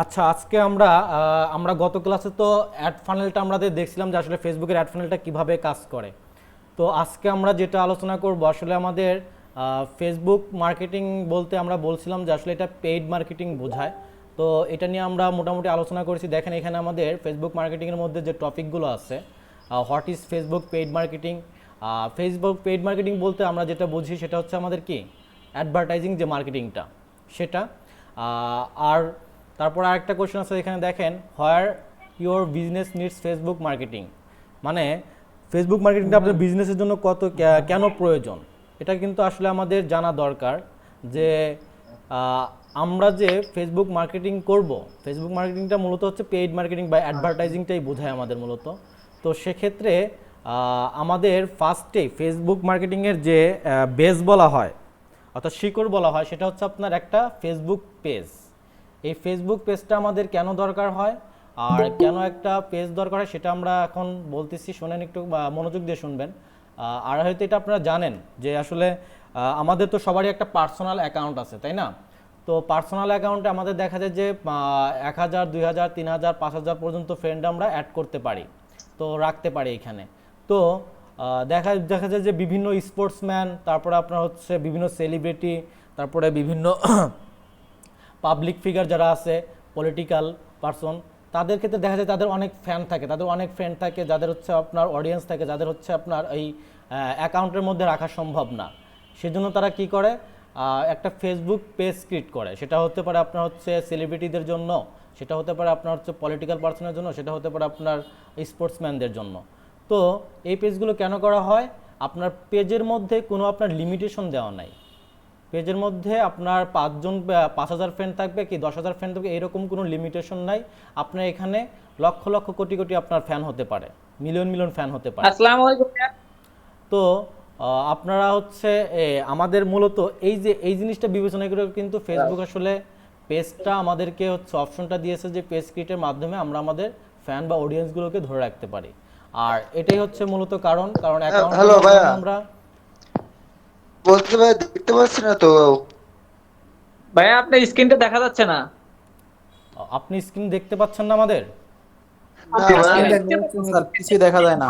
আচ্ছা, আজকে আমরা গত ক্লাসে তো অ্যাড ফানেলটা আমাদের দেখছিলাম যে আসলে ফেসবুকের অ্যাড ফানেলটা কিভাবে কাজ করে। তো আজকে আমরা যেটা আলোচনা করব আসলে আমাদের ফেসবুক মার্কেটিং বলতে আমরা বলছিলাম যে আসলে এটা পেইড মার্কেটিং বোঝায়। তো এটা নিয়ে আমরা মোটামুটি আলোচনা করেছি। দেখেন এখানে আমাদের ফেসবুক মার্কেটিংয়ের মধ্যে যে টপিকগুলো আছে, what is Facebook paid marketing. Facebook paid marketing বলতে আমরা যেটা বুঝি সেটা হচ্ছে আমাদের কি অ্যাডভার্টাইজিং যে মার্কেটিংটা সেটা। আর তারপর আরেকটা কোশ্চেন আছে এখানে দেখেন, where your business needs Facebook marketing, মানে ফেসবুক মার্কেটিংটা আপনার বিজনেসের জন্য কেন প্রয়োজন, এটা কিন্তু আসলে আমাদের জানা দরকার যে আহ, আমরা যে ফেসবুক মার্কেটিং করব, ফেসবুক মার্কেটিংটা মূলত হচ্ছে পেইড মার্কেটিং বা অ্যাডভার্টাইজিংটাই বোঝায় আমাদের মূলত। তো সেক্ষেত্রে আমাদের ফার্স্টে ফেসবুক মার্কেটিংয়ের যে বেস বলা হয় অর্থাৎ শিকড় বলা হয় সেটা হচ্ছে আপনার একটা ফেসবুক পেজ। এই ফেসবুক পেজটা আমাদের কেন দরকার হয় আর কেন একটা পেজ দরকার হয় সেটা আমরা এখন বলতেছি, শোনেন একটু বা মনোযোগ দিয়ে শুনবেন। আর হয়তো এটা আপনারা জানেন যে আসলে আমাদের তো সবারই একটা পার্সোনাল অ্যাকাউন্ট আছে, তাই না? তো পার্সোনাল অ্যাকাউন্টে আমাদের দেখা যায় যে 1,000, 2,000, 3,000, 5,000 পর্যন্ত ফ্রেন্ড আমরা অ্যাড করতে পারি, তো রাখতে পারি এখানে। তো দেখা দেখা যায় যে বিভিন্ন স্পোর্টসম্যান, তারপরে আপনার হচ্ছে বিভিন্ন সেলিব্রিটি, তারপরে বিভিন্ন পাবলিক ফিগার যারা আছে, পলিটিক্যাল পারসন, তাদের ক্ষেত্রে দেখা যায় তাদের অনেক ফ্যান থাকে, তাদের অনেক ফ্রেন্ড থাকে, যাদের হচ্ছে আপনার অডিয়েন্স থাকে, যাদের হচ্ছে আপনার এই অ্যাকাউন্টের মধ্যে রাখা সম্ভব না। সেজন্য তারা কি করে, একটা ফেসবুক পেজ ক্রিয়েট করে। সেটা হতে পারে আপনার হচ্ছে সেলিব্রিটিদের জন্য, সেটা হতে পারে আপনার হচ্ছে পলিটিক্যাল পার্সনের জন্য, সেটা হতে পারে আপনার স্পোর্টসম্যানদের জন্য। তো এই পেজগুলো কেন করা হয়? আপনার পেজের মধ্যে কোনো আপনার লিমিটেশন দেওয়া নাই। পেজের মধ্যে আপনার 5,000 ফ্রেন্ড থাকবে কি 10,000 ফ্রেন্ড থাকবে এরকম কোনো লিমিটেশন নাই। আপনার এখানে লক্ষ লক্ষ কোটি কোটি আপনার ফ্যান হতে পারে, মিলিয়ন মিলিয়ন ফ্যান হতে পারে। আসসালামু আলাইকুম ভাইয়া। তো আপনারা হচ্ছে আমাদের মূলত এই জিনিসটা বিবেচনা করে কিন্তু ফেসবুক আসলে পেজটা আমাদেরকে হচ্ছে অপশনটা দিয়েছে যে পেজ ক্রিয়েটের মাধ্যমে আমরা আমাদের ফ্যান বা অডিয়েন্সগুলোকে ধরে রাখতে পারি। আর এটাই হচ্ছে মূলত কারণ কারণ অ্যাকাউন্টের হ্যালো ভাইয়া, মাধ্যমে আমরা বলতে ভাই দেখতে পাচ্ছি না তো। ভাইয়া আপনার স্ক্রিনটা দেখা যাচ্ছে না। আপনি স্ক্রিন দেখতে পাচ্ছেন না আমাদের? না আপনি ভাইয়া, স্ক্রিন স্ক্রিন দেখতে দেখা যাচ্ছে না পাচ্ছেন? স্যার, কিছুই দেখা যায় না।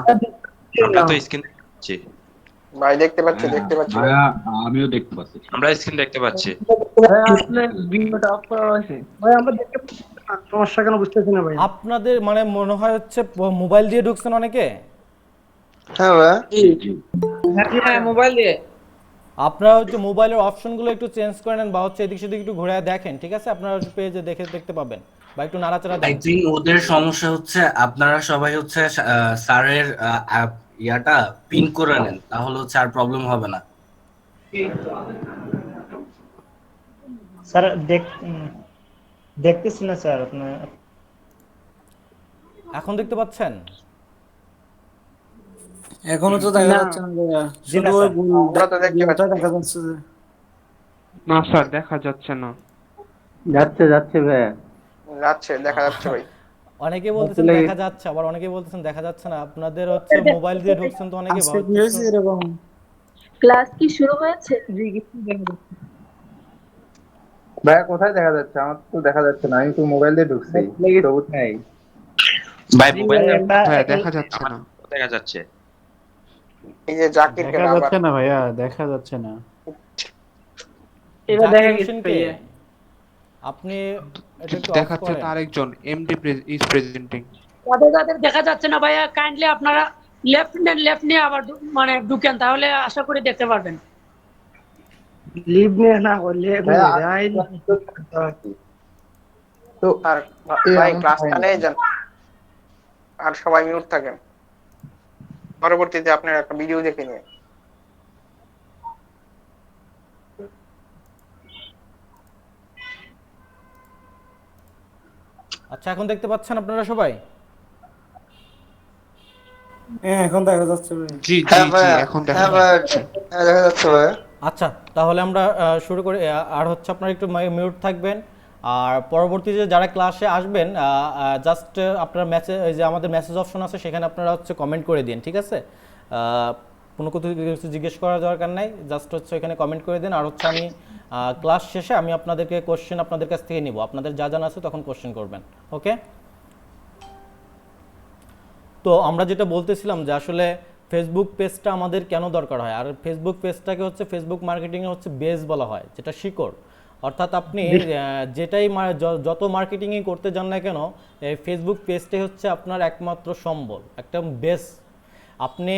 আমরা তো স্ক্রিন দেখতে পাচ্ছি। ভাই দেখতে পাচ্ছি হ্যাঁ, দেখতে পাচ্ছি ভাই। ভাইয়া আমিও দেখতে পাচ্ছি। আমরা স্ক্রিন দেখতে পাচ্ছি। ভাই আপনার ভিডিওটা অফ করা হয়েছে। ভাই আমরা দেখতে পাচ্ছি না, সমস্যা কেন বুঝতেছি না ভাই। আপনাদের মানে মনে হয় হচ্ছে মোবাইল দিয়ে ঢুকছেন অনেকে। হ্যাঁ ভাইয়া, জি জি। হ্যাঁ মোবাইল দিয়ে। আপনারা হচ্ছে মোবাইলের অপশনগুলো একটু চেঞ্জ করে নেন বা হচ্ছে এদিক সেদিক একটু ঘুরে দেখেন, ঠিক আছে? আপনারা পেজে দেখতে পাবেন বা একটু নাড়াচাড়া আই দেন। থিঙ্ক ওদের সমস্যা হচ্ছে আপনারা সবাই হচ্ছে স্যারের ইয়াটা পিন করে নেন, তাহলে হচ্ছে আর প্রবলেম হবে না। স্যার দেখতেছি না স্যার আপনার। এখন দেখতে পাচ্ছেন? এখনো তো দেখা না, যাচ্ছে না ভাইয়া, জি শুধু না ওই স্যার। আমরা তো দেখতে গোলটা পাচ্ছি। দেখা যাচ্ছে যে। না স্যার দেখা যাচ্ছে না। যাচ্ছে যাচ্ছে ভাইয়া। যাচ্ছে, দেখা যাচ্ছে ভাই। অনেকে বলতেছেন দেখা যাচ্ছে, আবার অনেকে বলতেছেন দেখা যাচ্ছে না। আপনাদের হচ্ছে মোবাইল দিয়ে ঢুকছেন তো অনেকে আজকে কি হয়েছে এরকম? ক্লাস কি শুরু হয়েছে? জি কিছু দেখা যাচ্ছে। ভাইয়া কোথায় দেখা যাচ্ছে? আমার তো দেখা যাচ্ছে না, আমি তো মোবাইল দিয়ে ঢুকছি, সবুজ নাই। ভাই জি মোবাইল ভাই, একটা হ্যাঁ দেখা যাচ্ছে আমার না। দেখা যাচ্ছে। এই যে জাকিরকে দেখা আবার যাচ্ছে না ভাইয়া, দেখা যাচ্ছে না। এবার দেখা জাকির গেছে হোসেনকে ভাইয়া। আপনি এটা একটু অফ দেখাচ্ছে করেন। তার একজন এমডি ইজ প্রেজেন্টিং। তাদের তাদের দেখা যাচ্ছে না ভাইয়া, কাইন্ডলি আপনারা লেফট নিয়ে আবার মানে ঢুকেন, তাহলে আশা করি দেখতে পারবেন। লিভ নিয়ে না করলে ভাইয়া যাই তো আর ভাই ক্লাসটা নিয়ে যান, আর সবাই মিউট থাকেন। পরবর্তীতে আপনার একটা ভিডিও দেখে নিয়ে। আচ্ছা, এখন দেখতে পাচ্ছেন আপনারা সবাই? হ্যাঁ এখন দেখা যাচ্ছে ভাইয়া। জি জি হ্যাঁ জি ভাইয়া, এখন দেখা হ্যাঁ ভাইয়া, যাচ্ছে। হ্যাঁ দেখা যাচ্ছে ভাইয়া। আচ্ছা, তাহলে আমরা শুরু করি। আর হচ্ছে আপনারা একটু মিউট থাকবেন। আর পরবর্তীতে যারা ক্লাসে আসবেন জাস্ট আপনারা মেসেজ, এই যে আমাদের মেসেজ অপশন আছে সেখানে আপনারা হচ্ছে কমেন্ট করে দিন, ঠিক আছে? কোনো কিছু জিজ্ঞেস করার দরকার নাই, জাস্ট হচ্ছে এখানে কমেন্ট করে দিন। আর হচ্ছে আমি ক্লাস শেষে আমি আপনাদেরকে কোশ্চেন আপনাদের কাছ থেকে নিব, আপনাদের যা জানা আছে তখন কোশ্চেন করবেন। ওকে, তো আমরা যেটা বলতেছিলাম যে আসলে ফেসবুক পেজটা আমাদের কেন দরকার হয়, আর ফেসবুক পেজটাকে হচ্ছে ফেসবুক মার্কেটিংয়ে হচ্ছে বেস বলা হয়, যেটা শিকড়। অর্থাৎ আপনি যেটাই যত মার্কেটিংই করতে যান না কেন, এই ফেসবুক পেজটাই হচ্ছে আপনার একমাত্র সম্বল, একটা বেস। আপনি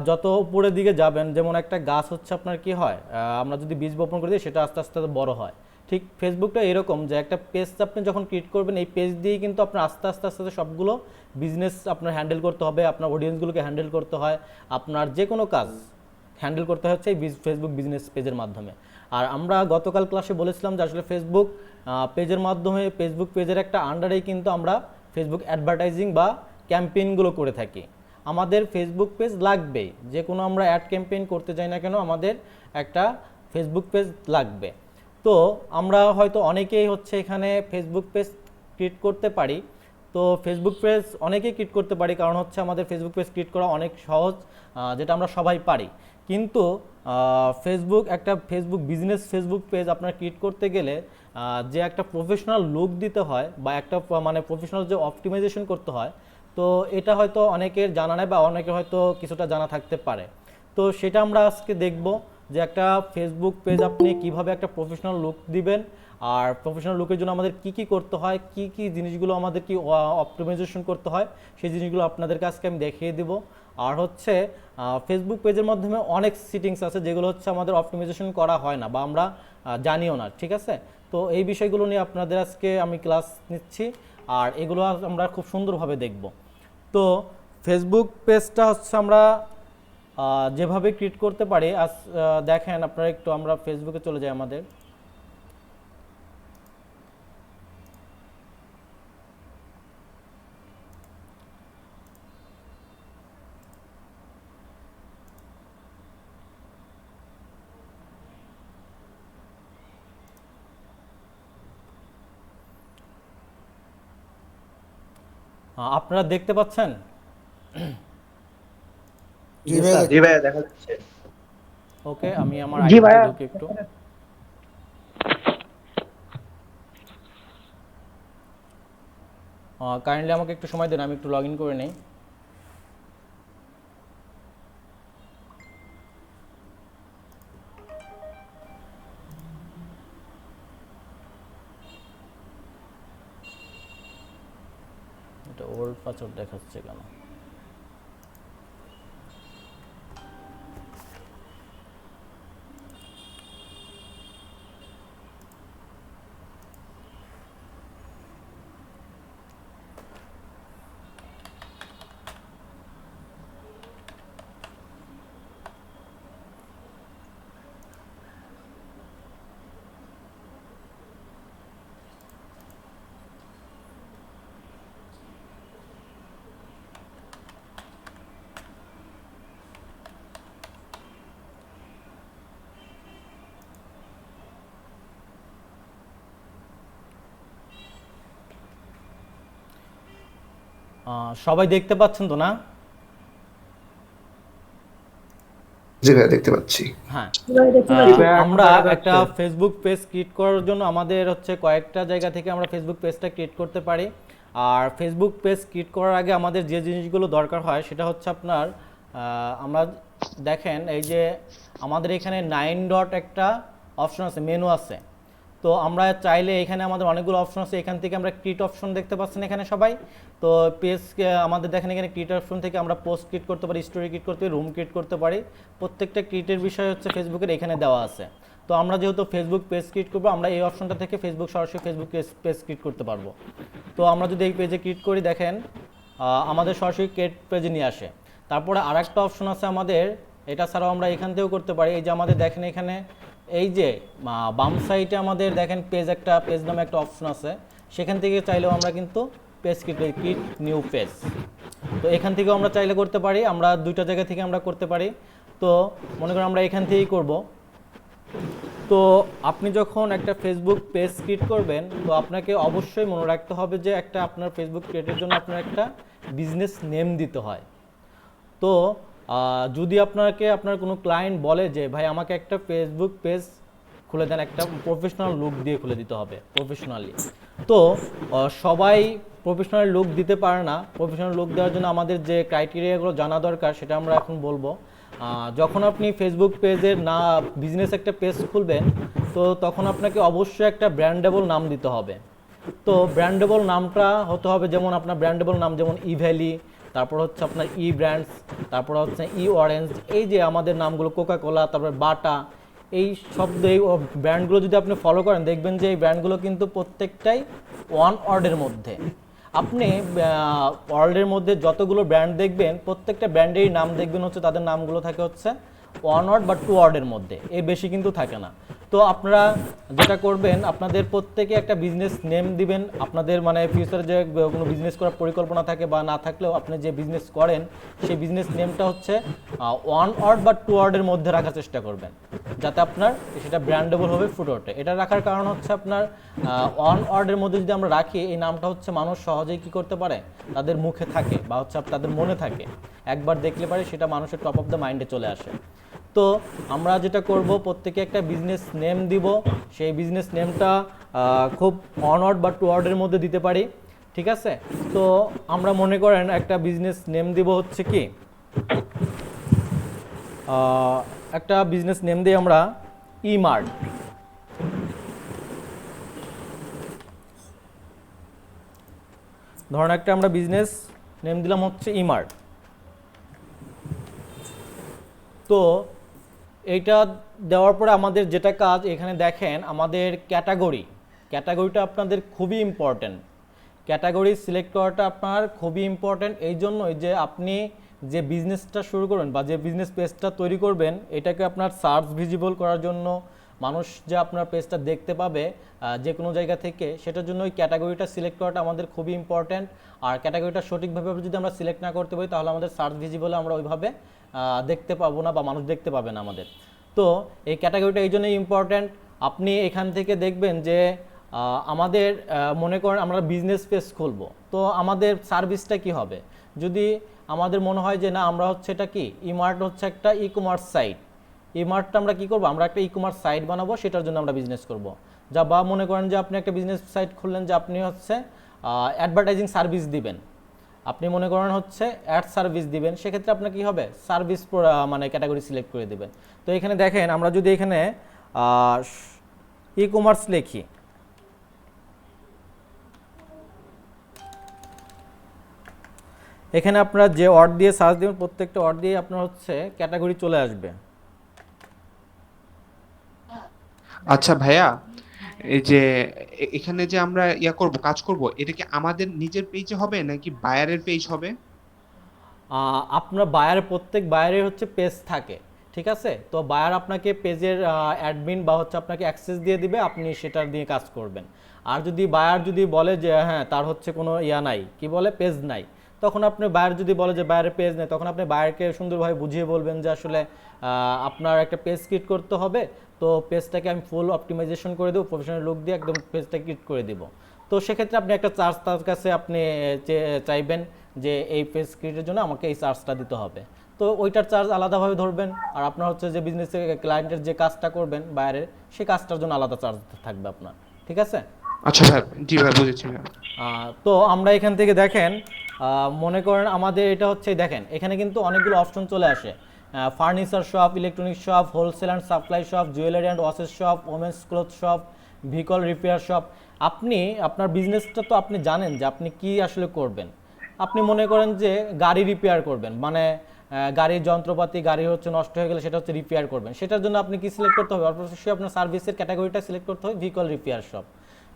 যত উপরের দিকে যাবেন, যেমন একটা গাছ হচ্ছে আপনার কি হয়, আমরা যদি বীজ বপন করে দিই সেটা আস্তে আস্তে বড় হয়। ঠিক ফেসবুকটা এরকম যে একটা পেজ আপনি যখন ক্রিয়েট করবেন, এই পেজ দিয়েই কিন্তু আপনার আস্তে আস্তে আস্তে সবগুলো বিজনেস আপনার হ্যান্ডেল করতে হবে, আপনার অডিয়েন্সগুলোকে হ্যান্ডেল করতে হয়, আপনার যে কোনো কাজ হ্যান্ডেল করতে হচ্ছে এই ফেসবুক বিজনেস পেজের মাধ্যমে। আর আমরা গতকাল ক্লাসে বলেছিলাম যে আসলে ফেসবুক পেজের মাধ্যমে, ফেসবুক পেজের একটা আন্ডারেই কিন্তু আমরা ফেসবুক অ্যাডভার্টাইজিং বা ক্যাম্পেইনগুলো করে থাকি। আমাদের ফেসবুক পেজ লাগবেই, যে কোনো আমরা অ্যাড ক্যাম্পেইন করতে যাই না কেন আমাদের একটা ফেসবুক পেজ লাগবে। তো আমরা হয়তো অনেকেই হচ্ছে এখানে ফেসবুক পেজ ক্রিয়েট করতে পারি, তো ফেসবুক পেজ অনেকেই ক্রিয়েট করতে পারি, কারণ হচ্ছে আমাদের ফেসবুক পেজ ক্রিয়েট করা অনেক সহজ, যেটা আমরা সবাই পারি। কিন্তু একটা ফেসবুক বিজনেস ফেসবুক পেজ আপনার ক্রিয়েট করতে গেলে যে একটা প্রফেশনাল লুক দিতে হয়, বা একটা মানে প্রফেশনাল যে অপটিমাইজেশন করতে হয়, তো এটা হয়তো অনেকের জানা নেই, বা অনেকের হয়তো কিছুটা জানা থাকতে পারে। তো সেটা আমরা আজকে দেখব যে একটা ফেসবুক পেজ আপনি কিভাবে একটা প্রফেশনাল লুক দিবেন, আর প্রফেশনাল লুকের জন্য আমাদের কি কি করতে হয়, কি কি জিনিসগুলো আমাদের কি অপটিমাইজেশন করতে হয়, সেই জিনিসগুলো আপনাদেরকে আজকে আমি দেখিয়ে দেব। আর হচ্ছে ফেসবুক পেজের মাধ্যমে অনেক সেটিংস আছে যেগুলো হচ্ছে আমাদের অপটিমাইজেশন করা হয় না, বা আমরা জানিও না, ঠিক আছে? তো এই বিষয়গুলো নিয়ে আপনাদের আজকে আমি ক্লাস নিচ্ছি, আর এগুলো আমরা খুব সুন্দরভাবে দেখব। তো ফেসবুক পেজটা হচ্ছে আমরা যেভাবে ক্রিয়েট করতে পারি, দেখেন আপনারা একটু, আমরা ফেসবুকে চলে যাই। আমাদের আপনারা দেখতে পাচ্ছেন? জি ভাইয়া দেখা যাচ্ছে। ওকে, আমি আমার জি আইডিতে ভাইয়া। ঢুকি একটু। কাইন্ডলি আমাকে একটু সময় দেন, আমি একটু লগ ইন করে নেই। এটা ওল্ড পাসওয়ার্ড দেখাচ্ছে কেন? সবাই দেখতে পাচ্ছেন তো না? জি ভাইয়া দেখতে পাচ্ছি। হ্যাঁ, ভাইয়া, আমরা দেখা যাচ্ছে। একটা ফেসবুক পেজ ক্রিয়েট করার জন্য আমাদের হচ্ছে কয়েকটা জায়গা থেকে আমরা ফেসবুক পেজটা ক্রিয়েট করতে পারি। আর ফেসবুক পেজ ক্রিয়েট করার আগে আমাদের যে জিনিসগুলো দরকার হয় সেটা হচ্ছে আপনার, আমরা দেখেন এই যে আমাদের এখানে 9 ডট একটা অপশন আছে, মেনু আছে। তো আমরা চাইলে এখানে আমাদের অনেকগুলো অপশন আছে, এখান থেকে আমরা ক্রিয়েট অপশন দেখতে পাচ্ছেন এখানে সবাই। তো পেজ আমাদের দেখেন এখানে ক্রিয়েট অপশন থেকে আমরা পোস্ট ক্রিয়েট করতে পারি, স্টোরি ক্রিয়েট করতে পারি, রুম ক্রিয়েট করতে পারি। প্রত্যেকটা ক্রিয়েটের বিষয় হচ্ছে ফেসবুকের এখানে দেওয়া আছে। তো আমরা যেহেতু ফেসবুক পেজ ক্রিয়েট করবো, আমরা এই অপশনটা থেকে সরাসরি ফেসবুক পেজ ক্রিয়েট করতে পারবো। তো আমরা যদি এই পেজে ক্রিয়েট করি, দেখেন আমাদের সরাসরি ক্রিয়েট পেজে নিয়ে আসে। তারপরে আরেকটা অপশন আছে আমাদের, এটা ছাড়াও আমরা এখান থেকেও করতে পারি। এই যে আমাদের দেখেন এখানে এই যে বাম সাইডে আমাদের দেখেন পেজ নামে একটা অপশন আছে, সেখান থেকে চাইলেও আমরা কিন্তু পেজ ক্রিয়েট নিউ পেজ, তো এখান থেকেও আমরা চাইলে করতে পারি। আমরা দুইটা জায়গা থেকে আমরা করতে পারি। তো মনে করেন আমরা এখান থেকেই করব। তো আপনি যখন একটা ফেসবুক পেজ ক্রিয়েট করবেন, তো আপনাকে অবশ্যই মনে রাখতে হবে যে একটা আপনার ফেসবুক ক্রিয়েটের জন্য আপনার একটা বিজনেস নেম দিতে হয়। তো যদি আপনার কোনো ক্লায়েন্ট বলে যে ভাই আমাকে একটা ফেসবুক পেজ খুলে দেন, একটা প্রফেশনাল লুক দিয়ে খুলে দিতে হবে প্রফেশনালি। তো সবাই প্রফেশনাল লুক দিতে পারে না। প্রফেশনাল লুক দেওয়ার জন্য আমাদের যে ক্রাইটেরিয়াগুলো জানা দরকার সেটা আমরা এখন বলবো। যখন আপনি ফেসবুক পেজের বিজনেস একটা পেজ খুলবেন, তো তখন আপনাকে অবশ্যই একটা ব্র্যান্ডেবল নাম দিতে হবে। তো ব্র্যান্ডেবল নামটা হতে হবে, যেমন আপনার ব্র্যান্ডেবল নাম যেমন ই ভ্যালি, তারপর হচ্ছে আপনার ই ব্র্যান্ডস, তারপর হচ্ছে ই অরেঞ্জ, এই যে আমাদের নামগুলো, কোকা কোলা, তারপর বাটা, এই শব্দ, এই ব্র্যান্ডগুলো যদি আপনি ফলো করেন দেখবেন যে এই ব্র্যান্ডগুলো কিন্তু প্রত্যেকটাই ওয়ান ওয়ার্ডের মধ্যে। আপনি ওয়ার্ল্ডের মধ্যে যতগুলো ব্র্যান্ড দেখবেন প্রত্যেকটা ব্র্যান্ডেরই নাম দেখবেন হচ্ছে তাদের নামগুলো থাকে হচ্ছে ওয়ান ওয়ার্ড বা টু ওয়ার্ডের মধ্যে, এর বেশি কিন্তু থাকে না। তো আপনারা যেটা করবেন, আপনাদের প্রত্যেকে একটা বিজনেস নেম দিবেন। আপনাদের মানে ফিউচারে যে কোনো বিজনেস করার পরিকল্পনা থাকে বা না থাকলেও আপনি যে বিজনেস করেন সেই বিজনেস নেমটা হচ্ছে ওয়ান ওয়ার্ড বা টু ওয়ার্ডের মধ্যে রাখার চেষ্টা করবেন, যাতে আপনার সেটা ব্র্যান্ডেবল হবে, ফুটে ওঠে। এটা রাখার কারণ হচ্ছে আপনার ওয়ান ওয়ার্ডের মধ্যে যদি আমরা রাখি, এই নামটা হচ্ছে মানুষ সহজেই কী করতে পারে, তাদের মুখে থাকে বা হচ্ছে তাদের মনে থাকে, একবার দেখলে পারে সেটা মানুষের টপ অফ দ্য মাইন্ডে চলে আসে। তো আমরা যেটা করব, প্রত্যেকে একটা বিজনেস নেম দিব। সেই বিজনেস নেমটা খুব ওয়ান ওয়ার্ড বা টু ওয়ার্ডের মধ্যে দিতে পারি, ঠিক আছে? তো আমরা মনে করেন একটা বিজনেস নেম দিব হচ্ছে কি, একটা বিজনেস নেম দিই আমরা ই মার্ট। ধরুন একটা আমরা বিজনেস নেম দিলাম হচ্ছে ই মার্ট। তো এইটা দেওয়ার পরে আমাদের যেটা কাজ, এখানে দেখেন আমাদের ক্যাটাগরিটা আপনাদের খুবই ইম্পর্ট্যান্ট। ক্যাটাগরি সিলেক্ট করাটা আপনার খুবই ইম্পর্ট্যান্ট এই জন্যই যে আপনি যে বিজনেসটা শুরু করবেন বা যে বিজনেস পেজটা তৈরি করবেন, এটাকে আপনার সার্চ ভিজিবল করার জন্য, মানুষ যে আপনার পেজটা দেখতে পাবে যে কোনো জায়গা থেকে, সেটার জন্য ওই ক্যাটাগরিটা সিলেক্ট করাটা আমাদের খুবই ইম্পর্ট্যান্ট। আর ক্যাটাগরিটা সঠিকভাবে যদি আমরা সিলেক্ট না করতে পারি, তাহলে আমাদের সার্চ ভিজিবলে আমরা ওইভাবে দেখতে পাবো না বা মানুষ দেখতে পাবে না আমাদের। তো এই ক্যাটাগরিটা এই জন্যই ইম্পর্ট্যান্ট। আপনি এখান থেকে দেখবেন যে আমাদের মনে করেন আমরা বিজনেস পেজ খুলবো, তো আমাদের সার্ভিসটা কি হবে? যদি আমাদের মনে হয় যে না, আমরা হচ্ছে এটা কি, ই মার্ট হচ্ছে একটা ই কমার্স সাইট, ই মার্টটা আমরা কি করবো, আমরা একটা ই কমার্স সাইট বানাবো, সেটার জন্য আমরা বিজনেস করব। যা বা মনে করেন যে আপনি একটা বিজনেস সাইট খুললেন যে আপনি হচ্ছে অ্যাডভার্টাইজিং সার্ভিস দিবেন, আপনি মনে করেন হচ্ছে অ্যাড সার্ভিস দিবেন, সেক্ষেত্রে আপনার কি হবে, সার্ভিস মানে ক্যাটাগরি সিলেক্ট করে দেবেন। তো এখানে দেখেন আমরা যদি এখানে ই কমার্স লিখি, এখানে আপনারা যে ওয়ার্ড দিয়ে সার্চ দিবেন প্রত্যেকটা ওয়ার্ড দিয়ে আপনার হচ্ছে ক্যাটাগরি চলে আসবে। আচ্ছা ভাইয়া, এই যে এখানে যে আমরা কাজ করব, এটা কি আমাদের নিজের পেজে হবে নাকি বায়ারের পেজ হবে? আপনার প্রত্যেক বায়ারের হচ্ছে পেজ থাকে, ঠিক আছে? তো বায়ার আপনাকে পেজের অ্যাডমিন বা হচ্ছে আপনাকে অ্যাক্সেস দিয়ে দিবে, আপনি সেটা দিয়ে কাজ করবেন। আর যদি বায়ার যদি বলে যে হ্যাঁ তার হচ্ছে কোনো নাই, কি বলে, পেজ নাই, তখন আপনি বায়ার যদি বলে যে বায়ারের পেজ নেই, তখন আপনি বায়ারকে সুন্দরভাবে বুঝিয়ে বলবেন যে আসলে আপনার একটা পেজ ক্রিয়েট করতে হবে, তো পেজটাকে আমি ফুল অপটিমাইজেশন করে দেবো, প্রফেশনাল লুক দিয়ে একদম পেজটা ক্রিয়েট করে দিব। তো সেক্ষেত্রে আপনি একটা চার্জ তার কাছে আপনি চাইবেন যে এই পেজ ক্রিয়েটের জন্য আমাকে এই চার্জটা দিতে হবে, তো ওইটার চার্জ আলাদাভাবে ধরবেন। আর আপনার হচ্ছে যে বিজনেসের ক্লায়েন্টের যে কাজটা করবেন বাইরের, সেই কাজটার জন্য আলাদা চার্জ থাকবে আপনার, ঠিক আছে? আচ্ছা ভাই, জি ভাই, বুঝেছি ভাই। তো আমরা এখান থেকে দেখেন মনে করেন আমাদের এটা হচ্ছে, দেখেন এখানে কিন্তু অনেকগুলো অপশন চলে আসে, furniture shop, electronic shop, wholesale and supply shop, jewellery and watches shop, women's cloth shop, vehicle repair shop. আপনি আপনার বিজনেসটা তো আপনি জানেন যে আপনি কি আসলে করবেন। আপনি মনে করেন যে গাড়ি রিপেয়ার করবেন, মানে গাড়ির যন্ত্রপাতি, গাড়ি হচ্ছে নষ্ট হয়ে গেলে সেটা হচ্ছে রিপেয়ার করবেন, সেটার জন্য আপনি কি সিলেক্ট করতে হবে, অবশ্যই আপনার সার্ভিসের ক্যাটাগরিটা সিলেক্ট করতে হবে ভেহিকল রিপেয়ার শপ।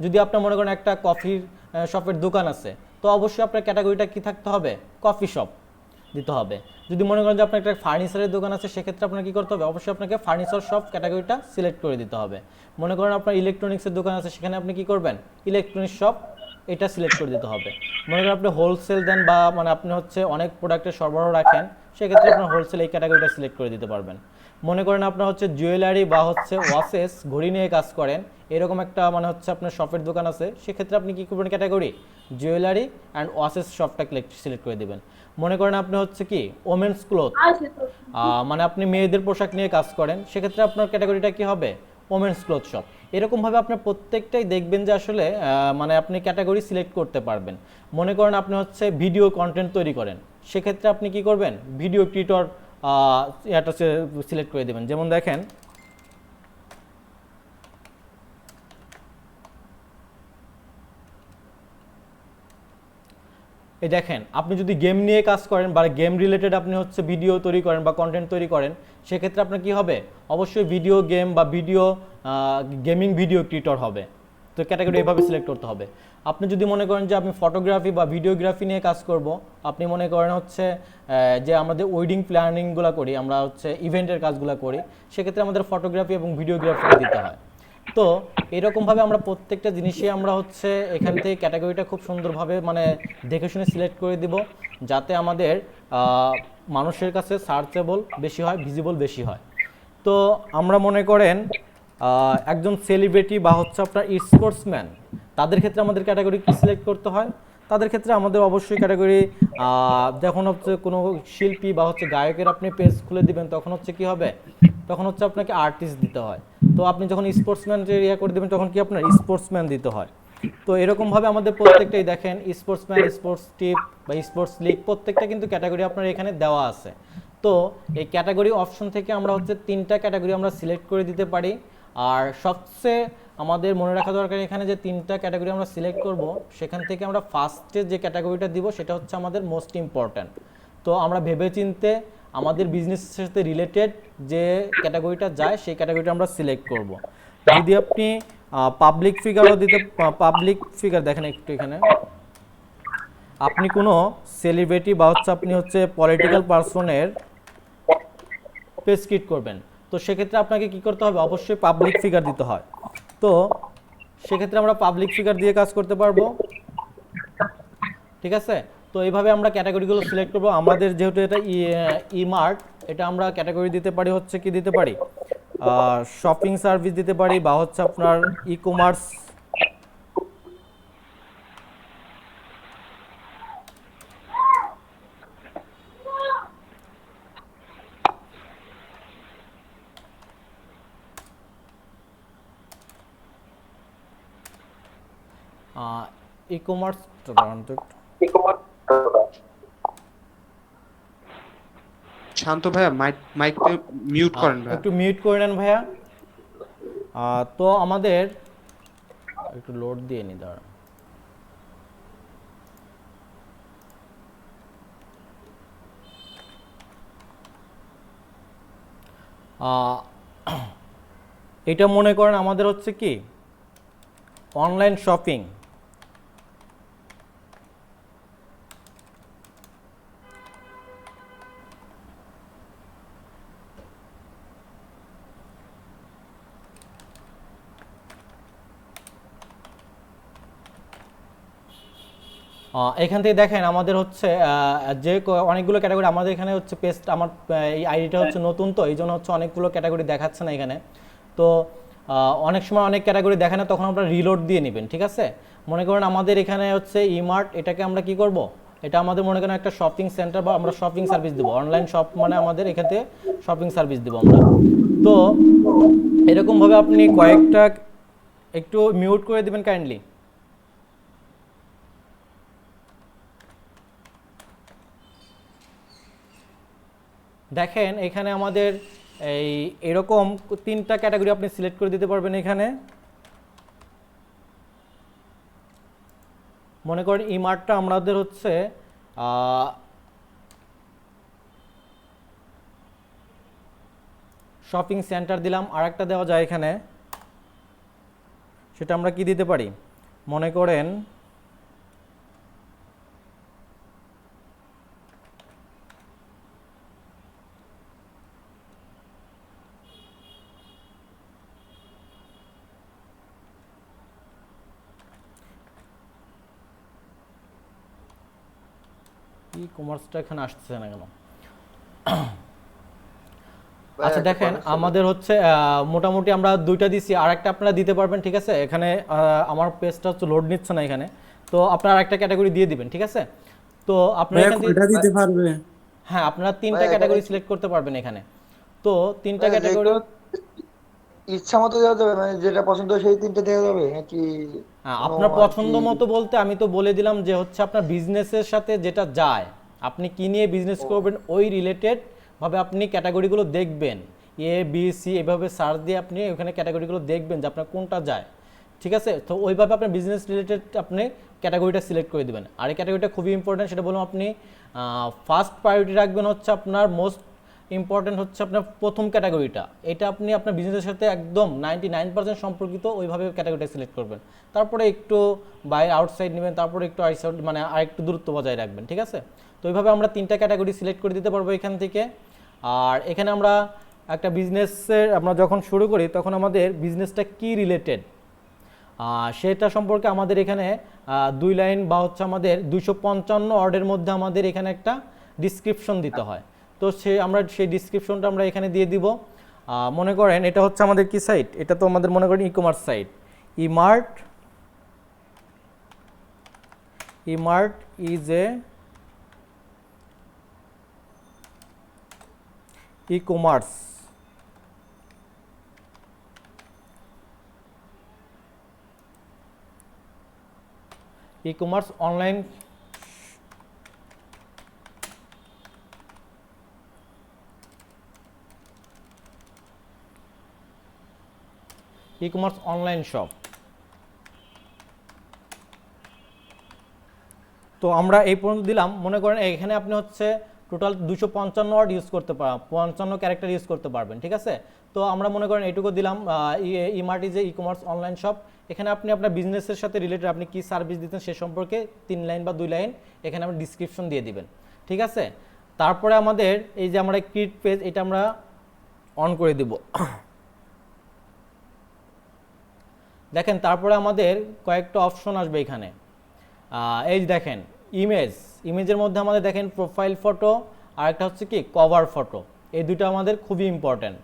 যদি আপনার মনে করেন একটা কফির শপের দোকান আছে, তো অবশ্যই আপনার ক্যাটাগরিটা কি থাকতে হবে, কফি শপ দিতে হবে। যদি মনে করেন যে আপনার একটা ফার্নিচারের দোকান আছে, সেক্ষেত্রে আপনার কী করতে হবে, অবশ্যই আপনাকে ফার্নিচার শপ ক্যাটাগরিটা সিলেক্ট করে দিতে হবে। মনে করেন আপনার ইলেকট্রনিক্সের দোকান আছে, সেখানে আপনি কি করবেন, ইলেকট্রনিক্স শপ এটা সিলেক্ট করে দিতে হবে। মনে করেন আপনি হোলসেল দেন বা মানে আপনি হচ্ছে অনেক প্রোডাক্টের সরবরাহ রাখেন, সেক্ষেত্রে আপনার হোলসেল এই ক্যাটাগরিটা সিলেক্ট করে দিতে পারবেন। মনে করেন আপনার হচ্ছে জুয়েলারি বা হচ্ছে ওয়াচেস, ঘড়ি নিয়ে কাজ করেন, এরকম একটা মানে হচ্ছে আপনার শপের দোকান আছে, সেক্ষেত্রে আপনি কী করবেন, ক্যাটাগরি জুয়েলারি অ্যান্ড ওয়াচেস শপটা সিলেক্ট করে দেবেন। মনে করেন আপনি হচ্ছে কি ওমেন্স ক্লথ, মানে আপনি মেয়েদের পোশাক নিয়ে কাজ করেন, সেক্ষেত্রে আপনার ক্যাটাগরিটা কি হবে, ওমেন্স ক্লথ শপ। এরকমভাবে আপনার প্রত্যেকটাই দেখবেন যে আসলে মানে আপনি ক্যাটাগরি সিলেক্ট করতে পারবেন। মনে করেন আপনি হচ্ছে ভিডিও কন্টেন্ট তৈরি করেন, সেক্ষেত্রে আপনি কি করবেন, ভিডিও ক্রিয়েটর এটা সিলেক্ট করে দেবেন। যেমন দেখেন এই দেখেন, আপনি যদি গেম নিয়ে কাজ করেন বা গেম রিলেটেড আপনি হচ্ছে ভিডিও তৈরি করেন বা কন্টেন্ট তৈরি করেন, সেক্ষেত্রে আপনার কি হবে, অবশ্যই ভিডিও গেম বা ভিডিও গেমিং ভিডিও ক্রিয়েটর হবে। তো ক্যাটাগরি এভাবে সিলেক্ট করতে হবে। আপনি যদি মনে করেন যে আমি ফটোগ্রাফি বা ভিডিওগ্রাফি নিয়ে কাজ করব, আপনি মনে করেন হচ্ছে যে আমাদের ওয়েডিং প্ল্যানিংগুলো করি, আমরা হচ্ছে ইভেন্টের কাজগুলো করি, সেক্ষেত্রে আমাদের ফটোগ্রাফি এবং ভিডিওগ্রাফি দিতে হয়। তো এরকমভাবে আমরা প্রত্যেকটা জিনিসই আমরা হচ্ছে এখান থেকে ক্যাটাগরিটা খুব সুন্দরভাবে মানে দেখে শুনে সিলেক্ট করে দিব, যাতে আমাদের মানুষের কাছে সার্চেবল বেশি হয়, ভিজিবল বেশি হয়। তো আমরা মনে করেন একজন সেলিব্রিটি বা হচ্ছে আপনার স্পোর্টসম্যান, তাদের ক্ষেত্রে আমাদের ক্যাটাগরি কি সিলেক্ট করতে হয়, তাদের ক্ষেত্রে আমাদের অবশ্যই ক্যাটাগরি যখন হচ্ছে কোনো শিল্পী বা হচ্ছে গায়কের আপনি পেজ খুলে দিবেন, তখন হচ্ছে কি হবে, তখন হচ্ছে আপনাকে আর্টিস্ট দিতে হয়। তো আপনি যখন স্পোর্টসম্যান ইয়ে করে দেবেন, তখন কি আপনার স্পোর্টসম্যান দিতে হয়। তো এরকমভাবে আমাদের প্রত্যেকটাই দেখেন, স্পোর্টসম্যান, স্পোর্টস টিপ বা স্পোর্টস লিগ, প্রত্যেকটা কিন্তু ক্যাটাগরি আপনার এখানে দেওয়া আছে। তো এই ক্যাটাগরি অপশন থেকে আমরা হচ্ছে 3টা ক্যাটাগরি আমরা সিলেক্ট করে দিতে পারি। আর সবচেয়ে আমাদের মনে রাখা দরকার এখানে যে 3টা ক্যাটাগরি আমরা সিলেক্ট করব, সেখান থেকে আমরা ফার্স্টে যে ক্যাটাগরিটা দিব সেটা হচ্ছে আমাদের মোস্ট ইম্পর্ট্যান্ট। তো আমরা ভেবেচিন্তে আমাদের বিজনেসের সাথে রিলেটেড যে ক্যাটাগরিটা যায় সেই ক্যাটাগরিটা আমরা সিলেক্ট করব। যদি আপনি পাবলিক ফিগারও দিতে, পাবলিক ফিগার দেখেন একটু এখানে, আপনি কোনো সেলিব্রিটি বা হচ্ছে আপনি হচ্ছে পলিটিক্যাল পারসনের পেজ ক্রিয়েট করবেন, তো সেক্ষেত্রে আপনাকে কি করতে হবে, অবশ্যই পাবলিক ফিগার দিতে হয়। তো সেক্ষেত্রে আমরা পাবলিক ফিগার দিয়ে কাজ করতে পারবো, ঠিক আছে। তো এইভাবে আমরা ক্যাটাগরিগুলো সিলেক্ট করব। আমাদের যেহেতু এটা ই-মার্ট, এটা আমরা ক্যাটাগরি দিতে পারি হচ্ছে কি দিতে পারি, শপিং সার্ভিস দিতে পারি বা হচ্ছে আপনার ই-কমার্স, ই-কমার্স। শান্ত ভাইয়া মাইকটা মিউট করেন ভাইয়া। একটু মিউট করে নেন ভাইয়া। তো আমাদের একটু লোড দিয়ে নি, দাঁড়ান। এটা মনে করেন আমাদের হচ্ছে কি অনলাইন শপিং। এখান থেকে দেখেন আমাদের হচ্ছে যে অনেকগুলো ক্যাটাগরি আমাদের এখানে হচ্ছে পেস্ট, আমার এই আইডিটা হচ্ছে নতুন, তো এই জন্য হচ্ছে অনেকগুলো ক্যাটাগরি দেখাচ্ছে না এখানে। তো অনেক সময় অনেক ক্যাটাগরি দেখে না, তখন আপনারা রিলোড দিয়ে নেবেন, ঠিক আছে। মনে করেন আমাদের এখানে হচ্ছে ই-মার্ট, এটাকে আমরা কি করব, এটা আমাদের মনে করেন একটা শপিং সেন্টার বা আমরা শপিং সার্ভিস দেবো, অনলাইন শপ মানে আমাদের এখান থেকে শপিং সার্ভিস দেবো আমরা। তো এরকমভাবে আপনি কয়েকটা, একটু মিউট করে দেবেন কাইন্ডলি। দেখেন এখানে আমাদের এরকম 3টা ক্যাটাগরি আপনি সিলেক্ট করে দিতে পারবেন এখানে। মনে করেন ই-মার্টটা আমাদের হচ্ছে শপিং সেন্টার দিলাম, আর একটা দেওয়া যায় এখানে, সেটা আমরা কি দিতে পারি, মনে করেন ই-কমার্সটা এখানে আসছে না কেন। আচ্ছা দেখেন আমাদের হচ্ছে মোটামুটি আমরা 2টা দিছি, আর একটা আপনারা দিতে পারবেন, ঠিক আছে। এখানে আমার পেজটা হচ্ছে লোড নিচ্ছে না এখানে, তো আপনারা একটা ক্যাটাগরি দিয়ে দিবেন, ঠিক আছে। তো আপনারা এখানে দিতে পারবে, হ্যাঁ আপনারা 3টা ক্যাটাগরি সিলেক্ট করতে পারবেন এখানে। তো 3টা ক্যাটাগরি ইচ্ছা মতো দেওয়া যাবে, মানে যেটা পছন্দ সেই 3টে দেওয়া যাবে নাকি হ্যাঁ, কোনো আপনার আর কি? পছন্দ মতো বলতে আমি তো বলে দিলাম যে হচ্ছে আপনার বিজনেসের সাথে যেটা যায়, আপনি কি নিয়ে বিজনেস করবেন ওই রিলেটেড ভাবে আপনি ক্যাটাগরিগুলো দেখবেন, এ বি সি এভাবে সার্চ দিয়ে আপনি ওখানে ক্যাটাগরিগুলো দেখবেন যে আপনার কোনটা যায়, ঠিক আছে? তো ওইভাবে আপনার বিজনেস রিলেটেড আপনি ক্যাটাগরিটা সিলেক্ট করে দিবেন। আর এই ক্যাটাগরিটা খুবই ইম্পর্টেন্ট, সেটা বললাম আপনি ফার্স্ট প্রায়োরিটি রাখবেন হচ্ছে আপনার মোস্ট ইম্পর্টেন্ট হচ্ছে আপনার প্রথম ক্যাটাগরিটা, এটা আপনি আপনার বিজনেসের সাথে একদম 99% সম্পর্কিত, ওইভাবে ক্যাটাগরিটা সিলেক্ট করবেন। তারপরে একটু বাইরে আউটসাইড নেবেন, তারপরে একটু আউটসাইড মানে আরেকটু দূরত্ব বজায় রাখবেন, ঠিক আছে? তো এইভাবে আমরা 3টা ক্যাটাগরি সিলেক্ট করে দিতে পারবো এখান থেকে। আর এখানে আমরা একটা বিজনেসের আমরা যখন শুরু করি তখন আমাদের বিজনেসটা কি রিলেটেড সেটা সম্পর্কে আমাদের এখানে 2 লাইন বা হচ্ছে আমাদের 255 ওয়ার্ডের মধ্যে আমাদের এখানে একটা ডিসক্রিপশন দিতে হয়। তো আমরা সেই ডিসক্রিপশনটা আমরা এখানে দিয়ে দিব। মনে করেন এটা হচ্ছে আমাদের কি সাইট, এটা তো আমাদের মনে করেন e-commerce site, Emart is a e-commerce online e-commerce online shop. তো আমরা এই পর্যন্ত দিলাম। মনে করেন এখানে আপনি হচ্ছে টোটাল 255 ওয়ার্ড ইউজ করতে পারবেন, 55 ক্যারেক্টার ইউজ করতে পারবেন, ঠিক আছে? তো আমরা মনে করেন এইটুকু দিলাম, Emart is a e-commerce online shop. এখানে আপনি আপনার বিজনেসের সাথে রিলেটেড আপনি কি সার্ভিস দিচ্ছেন সে সম্পর্কে 3 লাইন বা 2 লাইন এখানে আমরা ডিসক্রিপশন দিয়ে দিবেন, ঠিক আছে? তারপরে আমাদের এই যে আমরা ক্রিয়েট পেজ, এটা আমরা অন করে দিব। দেখেন তারপরে আমাদের কয়েকটা অপশন আসবে এখানে। এই যে দেখেন ইমেজের মধ্যে আমাদের দেখেন প্রোফাইল ফটো আর একটা হচ্ছে কি কভার ফটো, এই দুটো আমাদের খুবই ইম্পর্ট্যান্ট।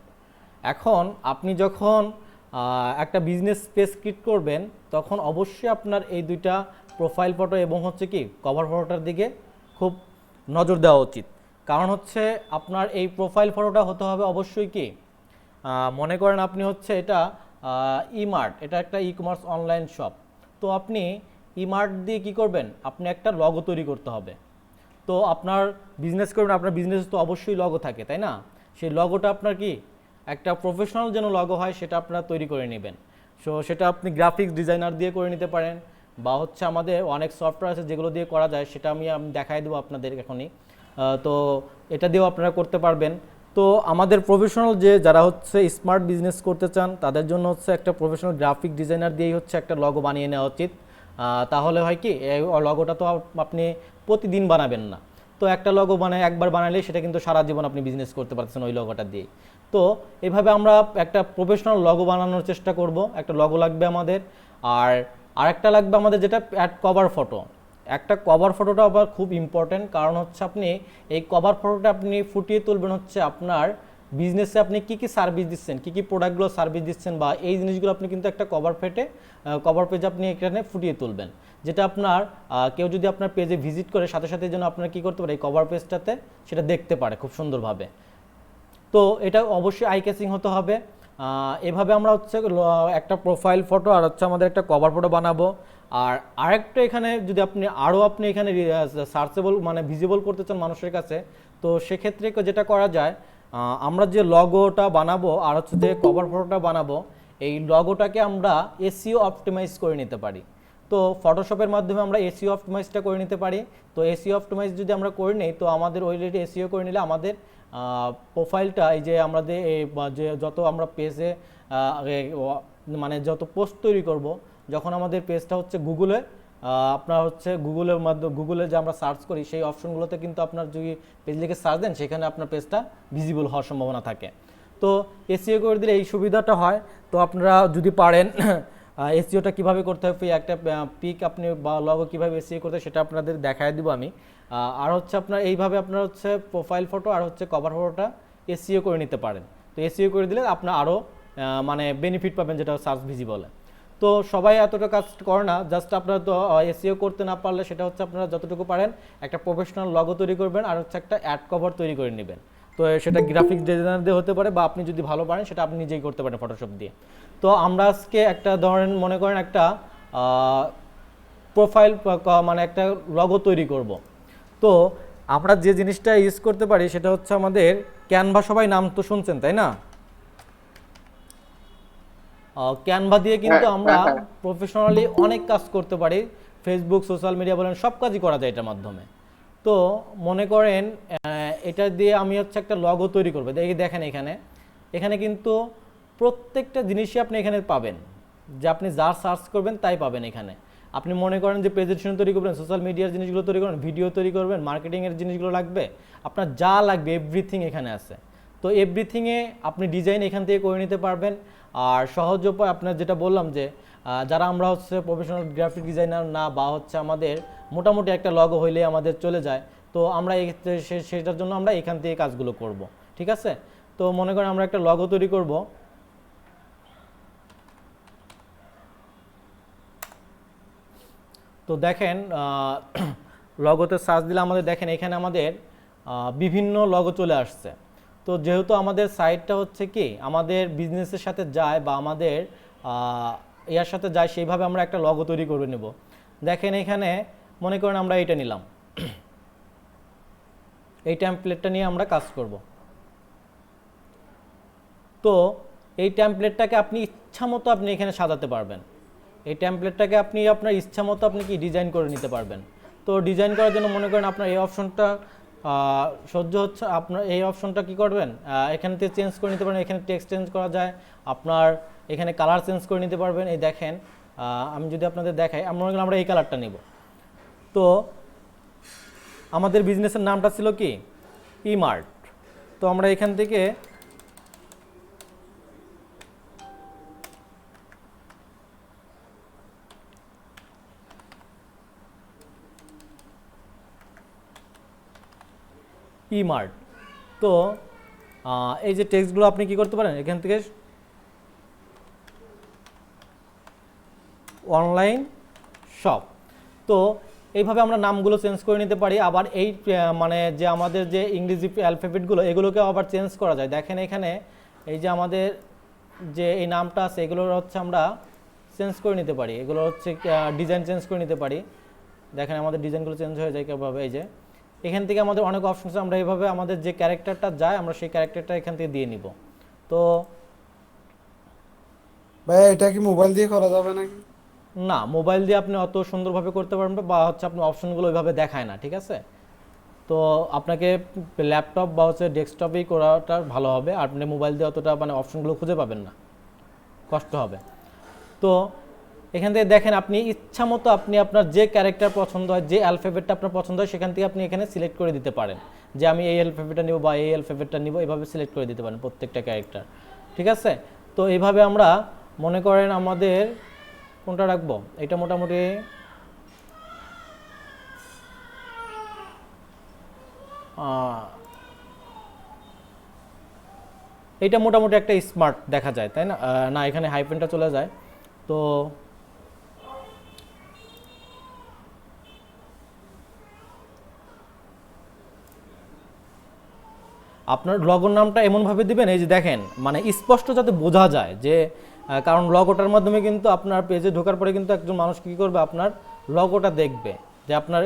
এখন আপনি যখন একটা বিজনেস পেজ ক্রিয়েট করবেন তখন অবশ্যই আপনার এই দুইটা প্রোফাইল ফটো এবং হচ্ছে কি কভার ফটোটার দিকে খুব নজর দেওয়া উচিত। কারণ হচ্ছে আপনার এই প্রোফাইল ফটোটা হতে হবে অবশ্যই কি মনে করেন আপনি হচ্ছে এটা ইমার্ট, এটা একটা ই-কমার্স অনলাইন শপ। তো আপনি ইমার্ট দিয়ে কি করবেন, আপনি একটা লগো তৈরি করতে হবে। তো আপনার বিজনেস করবেন, আপনার বিজনেস তো অবশ্যই লগো থাকে, তাই না? সেই লগোটা আপনার কি একটা প্রফেশনাল যেন লগো হয় সেটা আপনারা তৈরি করে নেবেন। সো সেটা আপনি গ্রাফিক্স ডিজাইনার দিয়ে করে নিতে পারেন, বা হচ্ছে আমাদের অনেক সফটওয়্যার আছে যেগুলো দিয়ে করা যায়, সেটা আমি দেখাই দেবো আপনাদের এখনই। তো এটা দিয়েও আপনারা করতে পারবেন। তো আমাদের প্রফেশনাল যারা হচ্ছে স্মার্ট বিজনেস করতে চান তাদের জন্য হচ্ছে একটা প্রফেশনাল গ্রাফিক ডিজাইনার দিয়েই হচ্ছে একটা লগো বানিয়ে নেওয়া উচিত। তাহলে হয় কি এই লগোটা তো আপনি প্রতিদিন বানাবেন না, তো একটা লগো একবার বানালেই সেটা কিন্তু সারা জীবন আপনি বিজনেস করতে পারছেন ওই লগোটা দিয়ে। তো এইভাবে আমরা একটা প্রফেশনাল লগো বানানোর চেষ্টা করব। একটা লগো লাগবে আমাদের, আর আরেকটা লাগবে আমাদের যেটা অ্যাড কভার ফটো। একটা কভার ফটোটা আবার খুব ইম্পর্টেন্ট, কারণ হচ্ছে আপনি এই কভার ফটোটা আপনি ফুটিয়ে তুলবেন হচ্ছে আপনার বিজনেসে আপনি কি কি সার্ভিস দিচ্ছেন, কি কি প্রোডাক্টগুলো সার্ভিস দিচ্ছেন, বা এই জিনিসগুলো আপনি কিন্তু একটা কভার পেজ আপনি এখানে ফুটিয়ে তুলবেন, যেটা আপনার কেউ যদি আপনার পেজে ভিজিট করে সাথে সাথে যেন আপনার কী করতে পারে এই কভার পেজটাতে সেটা দেখতে পারে খুব সুন্দরভাবে। তো এটা অবশ্যই আই ক্যাচিং হতে হবে। এভাবে আমরা হচ্ছে একটা প্রোফাইল ফটো আর হচ্ছে আমাদের একটা কভার ফটো বানাবো। আর আরেকটা এখানে যদি আপনি এখানে সার্চেবল মানে ভিজিবল করতে চান মানুষের কাছে, তো সেক্ষেত্রে যেটা করা যায়, আমরা যে লগোটা বানাবো আর হচ্ছে যে কভার ফটোটা বানাবো, এই লগোটাকে আমরা এসইও অপটিমাইজ করে নিতে পারি। তো ফটোশপের মাধ্যমে আমরা এসইও অপটিমাইজটা করে নিতে পারি। তো এসইও অপটিমাইজ যদি আমরা করে নিই, তো আমাদের অলরেডি এসইও করে নিলে আমাদের প্রোফাইলটা এই যে আমাদের যে যত আমরা পেজে মানে যত পোস্ট তৈরি করব, যখন আমাদের পেজটা হচ্ছে গুগলে আপনার হচ্ছে গুগলের মাধ্যমে গুগলে যে আমরা সার্চ করি সেই অপশনগুলোতে কিন্তু আপনার যদি পেজ লিখে সার্চ দেন সেখানে আপনার পেজটা ভিজিবল হওয়ার সম্ভাবনা থাকে। তো এসইও করে দিলে এই সুবিধাটা হয়। তো আপনারা যদি পারেন এসইওটা কীভাবে করতে হবে, একটা পিক আপনি বা লগো কীভাবে এসইও করতে সেটা আপনাদের দেখায় দিব আমি। আর হচ্ছে আপনার এইভাবে আপনার হচ্ছে প্রোফাইল ফটো আর হচ্ছে কভার ফটোটা এসইও করে নিতে পারেন। তো এসইও করে দিলে আপনার আরও মানে বেনিফিট পাবেন, যেটা সার্চ ভিজিবলে। তো সবাই এতটা কাজ করে না, জাস্ট আপনারা তো এসইও করতে না পারলে সেটা হচ্ছে আপনারা যতটুকু পারেন একটা প্রফেশনাল লগো তৈরি করবেন আর হচ্ছে একটা অ্যাড কভার তৈরি করে নেবেন। তো সেটা গ্রাফিক্স ডিজাইনার দিয়ে হতে পারে, বা আপনি যদি ভালো পারেন সেটা আপনি নিজেই করতে পারেন ফটোশপ দিয়ে। তো আমরা আজকে একটা ধরেন মনে করেন একটা প্রোফাইল মানে একটা লগো তৈরি করব। তো আমরা যে জিনিসটা ইউজ করতে পারি সেটা হচ্ছে আমাদের ক্যানভা। সবাই নাম তো শুনছেন তাই না? ক্যানভা দিয়ে কিন্তু আমরা প্রফেশনালি অনেক কাজ করতে পারি, ফেসবুক সোশ্যাল মিডিয়া বলেন সব কাজই করা যায় এটার মাধ্যমে। তো মনে করেন এটা দিয়ে আমি হচ্ছে একটা লগো তৈরি করবো। দেখেন এখানে কিন্তু প্রত্যেকটা জিনিসই আপনি এখানে পাবেন, যে আপনি যা সার্চ করবেন তাই পাবেন এখানে। আপনি মনে করেন যে প্রেজেন্টেশন তৈরি করবেন, সোশ্যাল মিডিয়ার জিনিসগুলো তৈরি করবেন, ভিডিও তৈরি করবেন, মার্কেটিংয়ের জিনিসগুলো লাগবে, আপনার যা লাগবে এভরিথিং এখানে আছে। তো এভরিথিংয়ে আপনি ডিজাইন এখান থেকে করে নিতে পারবেন। আর সহজ উপায় আপনার যেটা বললাম যে যারা আমরা হচ্ছে প্রফেশনাল গ্রাফিক ডিজাইনার না, বা হচ্ছে আমাদের মোটামুটি একটা লগো হইলে আমাদের চলে যায়, তো আমরা সেটার জন্য আমরা এখান থেকে কাজগুলো করব। ঠিক আছে? তো মনে করেন আমরা একটা লগো তৈরি করব। তো দেখেন লগোতে সার্চ দিলে আমাদের দেখেন এখানে আমাদের বিভিন্ন লগো চলে আসছে। তো যেহেতু আমাদের সাইটটা হচ্ছে কি আমাদের বিজনেসের সাথে যায় বা আমাদের ইয়ার সাথে যায়, সেইভাবে আমরা একটা লগো তৈরি করে নেব। দেখেন এখানে মনে করেন আমরা এটা নিলাম, এই টেমপ্লেটটা নিয়ে আমরা কাজ করব। তো এই টেমপ্লেটটাকে আপনি ইচ্ছা মতো আপনি এখানে সাজাতে পারবেন। এই টেমপ্লেটটাকে আপনি আপনার ইচ্ছা মতো আপনি কি ডিজাইন করে নিতে পারবেন। তো ডিজাইন করার জন্য মনে করেন আপনার এই অপশনটা সহ্য হচ্ছে, আপনার এই অপশনটা কি করবেন, এখান থেকে চেঞ্জ করে নিতে পারেন। এখানে টেক্সট চেঞ্জ করা যায়, আপনার এখানে কালার চেঞ্জ করে নিতে পারবেন। এই দেখেন আমি যদি আপনাদের দেখাই, আমরা এই কালারটা নিব। তো আমাদের বিজনেসের নামটা ছিল কি ইমার্ট। তো আমরা এখান থেকে ইমার্ট। তো এই যে টেক্সটগুলো আপনি কি করতে পারেন, এখান থেকে অনলাইন শপ। তো এইভাবে আমরা নামগুলো চেঞ্জ করে নিতে পারি। আবার এই মানে যে আমাদের যে ইংরেজি অ্যালফাবেটগুলো এগুলোকে আবার চেঞ্জ করা যায়। দেখেন এখানে এই যে আমাদের যে এই নামটা আছে এগুলো হচ্ছে আমরা চেঞ্জ করে নিতে পারি, এগুলো হচ্ছে ডিজাইন চেঞ্জ করে নিতে পারি। দেখেন আমাদের ডিজাইনগুলো চেঞ্জ হয়ে যায় কীভাবে, এই যে এখান থেকে আমাদের অনেক অপশন আছে। আমরা এইভাবে আমাদের যে ক্যারেক্টারটা যায় আমরা সেই ক্যারেক্টারটা এখান থেকে দিয়ে নিব। তো ভাই এটা কি মোবাইল দিয়ে করা যাবে নাকি? না, মোবাইল দিয়ে আপনি অত সুন্দরভাবে করতে পারবেন বা হচ্ছে আপনি অপশনগুলো ওইভাবে দেখায় না। ঠিক আছে? তো আপনাকে ল্যাপটপ বা হচ্ছে ডেস্কটপেই করাটা ভালো হবে। আপনি মোবাইল দিয়ে অতটা মানে অপশনগুলো খুঁজে পাবেন না, কষ্ট হবে। তো এখান থেকে দেখেন আপনি ইচ্ছা মতো আপনি আপনার যে ক্যারেক্টার পছন্দ হয়, যে অ্যালফাবেটটা আপনার পছন্দ হয় সেখান থেকে আপনি এখানে সিলেক্ট করে দিতে পারেন যে আমি এই অ্যালফাবেটটা নিব বা এই অ্যালফাবেটটা নিব, এইভাবে সিলেক্ট করে দিতে পারেন প্রত্যেকটা ক্যারেক্টার। ঠিক আছে? তো এইভাবে আমরা মনে করেন আমাদের কোনটা রাখবো, এটা মোটামুটি এটা মোটামুটি একটা স্মার্ট দেখা যায় তাই না? না, এখানে হাইফেনটা চলে যায়। তো আপনার লগোর নামটা এমনভাবে দিবেন এই যে দেখেন মানে স্পষ্ট যাতে বোঝা যায় যে, কারণ লগোটার মাধ্যমে কিন্তু আপনার পেজে ঢোকার পরে কিন্তু একজন মানুষ কী করবে, আপনার লগোটা দেখবে যে আপনার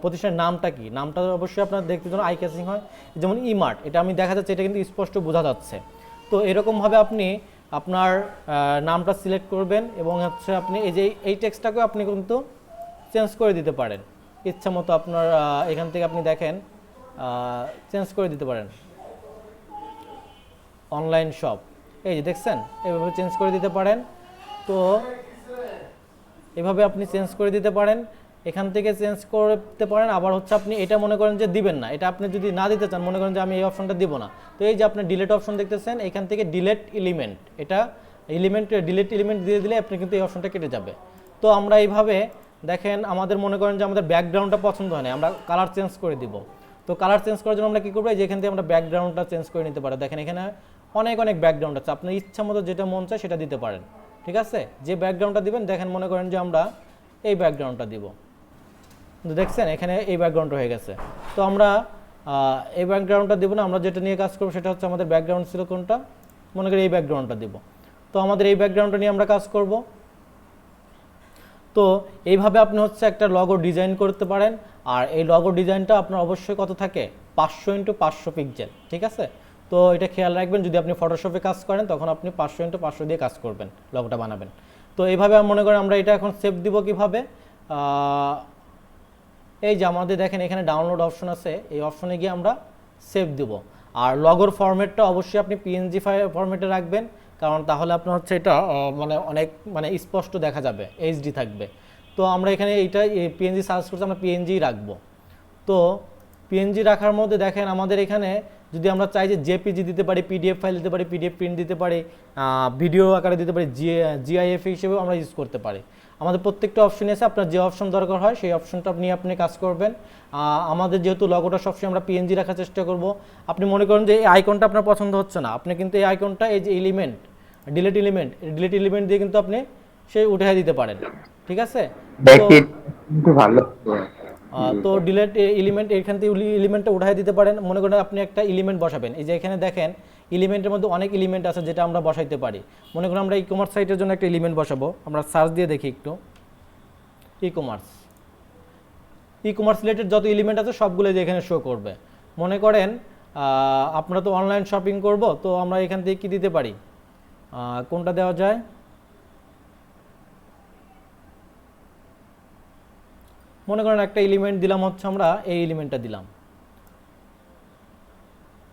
প্রতিষ্ঠানের নামটা কি। নামটা অবশ্যই আপনার দেখতে যেন আই ক্যাচিং হয়। যেমন ইমার্ট, এটা আমি দেখা যাচ্ছে এটা কিন্তু স্পষ্ট বোঝা যাচ্ছে। তো এরকমভাবে আপনি আপনার নামটা সিলেক্ট করবেন এবং হচ্ছে আপনি এই যে এই টেক্সটটাকেও আপনি কিন্তু চেঞ্জ করে দিতে পারেন ইচ্ছা মতো। আপনার এখান থেকে আপনি দেখেন চেঞ্জ করে দিতে পারেন অনলাইন শপ, এই যে দেখছেন এইভাবে চেঞ্জ করে দিতে পারেন। তো এভাবে আপনি চেঞ্জ করে দিতে পারেন, এখান থেকে চেঞ্জ করতে পারেন। আবার হচ্ছে আপনি এটা মনে করেন যে দিবেন না, এটা আপনি যদি না দিতে চান, মনে করেন যে আমি এই অপশনটা দিব না, তো এই যে আপনি ডিলিট অপশন দেখতেছেন এখান থেকে ডিলিট এলিমেন্ট, এটা ডিলিট এলিমেন্ট দিয়ে দিলে আপনি কিন্তু এই অপশনটা কেটে যাবে। তো আমরা এইভাবে দেখেন আমাদের মনে করেন যে আমাদের ব্যাকগ্রাউন্ডটা পছন্দ হয় না, আমরা কালার চেঞ্জ করে দিব। তো কালার চেঞ্জ করার জন্য আমরা কী করবো, যেখান থেকে আমরা ব্যাকগ্রাউন্ডটা চেঞ্জ করে নিতে পারি। দেখেন এখানে অনেক অনেক ব্যাকগ্রাউন্ড আছে, আপনার ইচ্ছা মতো যেটা মন চায় সেটা দিতে পারেন। ঠিক আছে? যে ব্যাকগ্রাউন্ডটা দিবেন দেখেন মনে করেন যে আমরা এই ব্যাকগ্রাউন্ডটা দিব, দেখছেন এখানে এই ব্যাকগ্রাউন্ড হয়ে গেছে। তো আমরা এই ব্যাকগ্রাউন্ডটা দেবো না, আমরা যেটা নিয়ে কাজ করবো সেটা হচ্ছে আমাদের ব্যাকগ্রাউন্ড ছিল কোনটা, মনে করি এই ব্যাকগ্রাউন্ডটা দেবো। তো আমাদের এই ব্যাকগ্রাউন্ডটা নিয়ে আমরা কাজ করব। তো এইভাবে আপনি হচ্ছে একটা লগো ডিজাইন করতে পারেন। আর এই লগো ডিজাইনটা আপনার অবশ্যই কত থাকে, 500x500 পিক্সেল, ঠিক আছে। তো এটা খেয়াল রাখবেন, যদি আপনি ফটোশপে কাজ করেন তখন আপনি 500x500 দিয়ে কাজ করবেন, লগোটা বানাবেন। তো এইভাবে মনে করেন আমরা এটা এখন সেভ দিব কিভাবে, এই যে আমাদের দেখেন এখানে ডাউনলোড অপশন আছে, এই অপশনে গিয়ে আমরা সেভ দিব। আর লগোর ফরম্যাটটা অবশ্যই আপনি পিএনজি ফরম্যাটে রাখবেন, কারণ তাহলে আপনার হচ্ছে এটা মানে অনেক মানে স্পষ্ট দেখা যাবে, এইচডি থাকবে। তো আমরা এখানে এইটা পিএনজি সার্চ করছি, আমরা পিএনজি রাখবো। তো পিএনজি রাখার মধ্যে দেখেন আমাদের এখানে যদি আমরা চাই যে জেপিজি দিতে পারি, পিডিএফ ফাইল দিতে পারি, পিডিএফ প্রিন্ট দিতে পারি, ভিডিও আকারে দিতে পারি, জিআইএফ হিসেবেও আমরা ইউজ করতে পারি। আমাদের প্রত্যেকটা অপশন আছে, আপনার যে অপশন দরকার হয় সেই অপশনটা নিয়ে আপনি কাজ করবেন। আমাদের যেহেতু লগোটা সবসময় আমরা পিএনজি রাখার চেষ্টা করব। আপনি মনে করেন যে এই আইকনটা আপনার পছন্দ হচ্ছে না, আপনি কিন্তু এই আইকনটা, এই যে এলিমেন্ট, ডিলিট এলিমেন্ট দিয়ে কিন্তু আপনি সেই উঠে দিতে পারেন, ঠিক আছে। ভালো তো ডিলিট এলিমেন্ট, এখান থেকে এলিমেন্টটা উঠাই দিতে পারেন। মনে করেন আপনি একটা এলিমেন্ট বসাবেন, এই যে এখানে দেখেন এলিমেন্টের মধ্যে অনেক এলিমেন্ট আছে যেটা আমরা বসাইতে পারি। মনে করেন আমরা ই কমার্স সাইটের জন্য একটা এলিমেন্ট বসাবো, আমরা সার্চ দিয়ে দেখি একটু, ই কমার্স রিলেটেড যত এলিমেন্ট আছে সবগুলো যে এখানে শো করবে। মনে করেন আমরা তো অনলাইন শপিং করব, তো আমরা এখান থেকে কি দিতে পারি, কোনটা দেওয়া যায়, মনে করেন একটা এলিমেন্ট দিলাম হচ্ছে, আমরা এই এলিমেন্টটা দিলাম,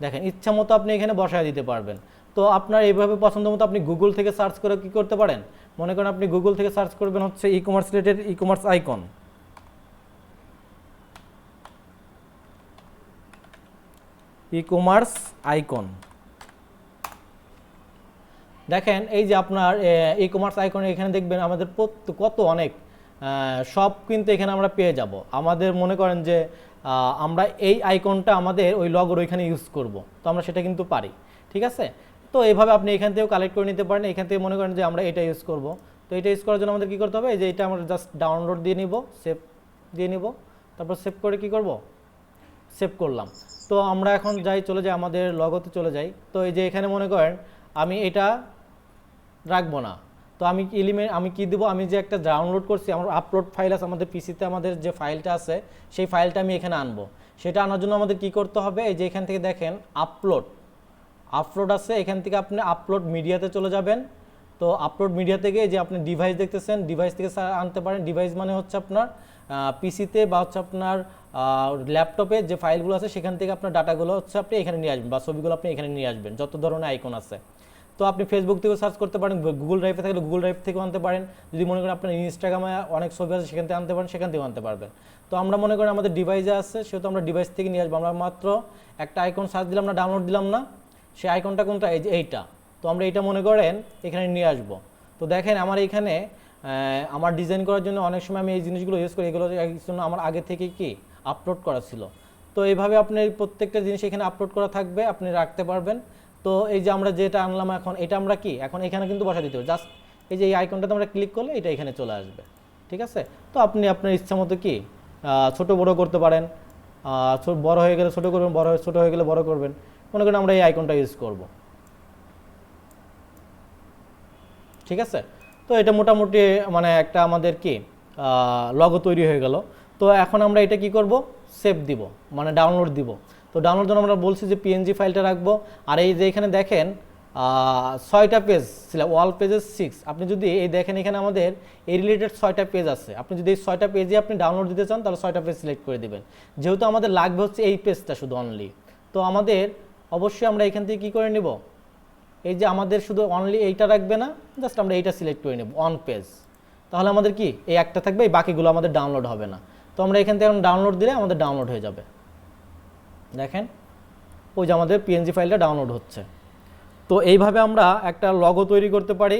দেখেন ইচ্ছা মতো আপনি এখানে বসায় দিতে পারবেন। তো আপনার এইভাবে পছন্দ মতো আপনি গুগল থেকে সার্চ করে কি করতে পারেন, মনে করেন আপনি গুগল থেকে সার্চ করবেন হচ্ছে e commerce related e commerce icon, দেখেন এই যে আপনার ই কমার্স আইকন, এখানে দেখবেন আমাদের কত অনেক সব কিন্তু এখানে আমরা পেয়ে যাব। আমাদের মনে করেন যে আমরা এই আইকনটা আমাদের ওই লগোর ওইখানে ইউজ করব, তো আমরা সেটা কিন্তু পারি, ঠিক আছে। তো এইভাবে আপনি এখান থেকেও কালেক্ট করে নিতে পারেন। এখান থেকে মনে করেন যে আমরা এটা ইউজ করব, তো এটা ইউজ করার জন্য আমাদের কী করতে হবে, এই যে এটা আমরা জাস্ট ডাউনলোড দিয়ে নিব, সেভ দিয়ে নিব, তারপর সেভ করে কি করব, সেভ করলাম। তো আমরা এখন চলে যাই আমাদের লগোতে চলে যাই। তো এই যে এখানে মনে করেন আমি এটা রাখবো না, তো আমি আমি কি দেবো, আমি যে একটা ডাউনলোড করছি, আমার আপলোড ফাইল আছে আমাদের পিসিতে, আমাদের যে ফাইলটা আছে সেই ফাইলটা আমি এখানে আনবো। সেটা আনার জন্য আমাদের কি করতে হবে, এই যে এখান থেকে দেখেন আপলোড আছে, এখান থেকে আপনি আপলোড মিডিয়াতে চলে যাবেন। তো আপলোড মিডিয়া থেকে যে আপনি ডিভাইস দেখতেছেন, ডিভাইস থেকে আনতে পারেন। ডিভাইস মানে হচ্ছে আপনার পিসিতে বা হচ্ছে আপনার ল্যাপটপে যে ফাইলগুলো আছে সেখান থেকে আপনার ডাটাগুলো হচ্ছে আপনি এখানে নিয়ে আসবেন, বা ছবিগুলো আপনি এখানে নিয়ে আসবেন, যত ধরনের আইকন আছে। তো আপনি ফেসবুক থেকেও সার্চ করতে পারেন, গুগল ড্রাইভে থাকলে গুগল ড্রাইভ থেকেও আনতে পারেন, যদি মনে করেন আপনার ইনস্টাগ্রামে অনেক ছবি আছে সেখান থেকে আনতে পারেন, সেখান থেকেও আনতে পারবেন। তো আমরা মনে করেন আমাদের ডিভাইসে আছে, সেহেতু আমরা ডিভাইস থেকে নিয়ে আসবো। আমরা মাত্র একটা আইকন সার্চ দিলাম না, ডাউনলোড দিলাম না, সেই আইকনটা কোনটা, এই যে এইটা। তো আমরা এইটা মনে করেন এখানে নিয়ে আসবো। তো দেখেন আমার এখানে আমার ডিজাইন করার জন্য অনেক সময় আমি এই জিনিসগুলো ইউজ করি, এগুলো জন্য আমার আগে থেকে কি আপলোড করা ছিল। তো এইভাবে আপনি প্রত্যেকটা জিনিস এখানে আপলোড করা থাকবে, আপনি রাখতে পারবেন। তো এই যে আমরা যেটা আনলাম এখন, এটা আমরা কি এখন এখানে কিন্তু বসা দিতে হবে, জাস্ট এই যে এই আইকনটাতে আমরা ক্লিক করলে এটা এখানে চলে আসবে, ঠিক আছে। তো আপনি আপনার ইচ্ছা মতো কি ছোট বড় করতে পারেন, বড় হয়ে গেলে ছোট করবেন, ছোট হয়ে গেলে বড় করবেন। মনে করেন আমরা এই আইকনটা ইউজ করব, ঠিক আছে। তো এটা মোটামুটি মানে একটা আমাদের কি লগো তৈরি হয়ে গেল। তো এখন আমরা এটা কি করব, সেভ দিব, মানে ডাউনলোড দিব। তো ডাউনলোড জন্য আমরা বলছি যে পিএনজি ফাইলটা রাখবো। আর এই যে এখানে দেখেন 6টা পেজ ছিল, ওয়াল পেজেস 6। আপনি যদি এই দেখেন এখানে আমাদের এই রিলেটেড 6টা পেজ আছে, আপনি যদি এই 6টা পেজে আপনি ডাউনলোড দিতে চান তাহলে 6টা পেজ সিলেক্ট করে দিবেন। যেহেতু আমাদের লাগবে হচ্ছে এই পেজটা শুধু অনলি, তো আমাদের অবশ্যই আমরা এখান থেকে কী করে নেব, এই যে আমাদের শুধু অনলি এইটা রাখবে না, জাস্ট আমরা এইটা সিলেক্ট করে নেব অন পেজ। তাহলে আমাদের কি এই একটা থাকবে, এই বাকিগুলো আমাদের ডাউনলোড হবে না। তো আমরা এখান থেকে ডাউনলোড দিলে আমাদের ডাউনলোড হয়ে যাবে। দেখেন ওই যে আমাদের পিএনজি ফাইলটা ডাউনলোড হচ্ছে। তো এইভাবে আমরা একটা লগো তৈরি করতে পারি।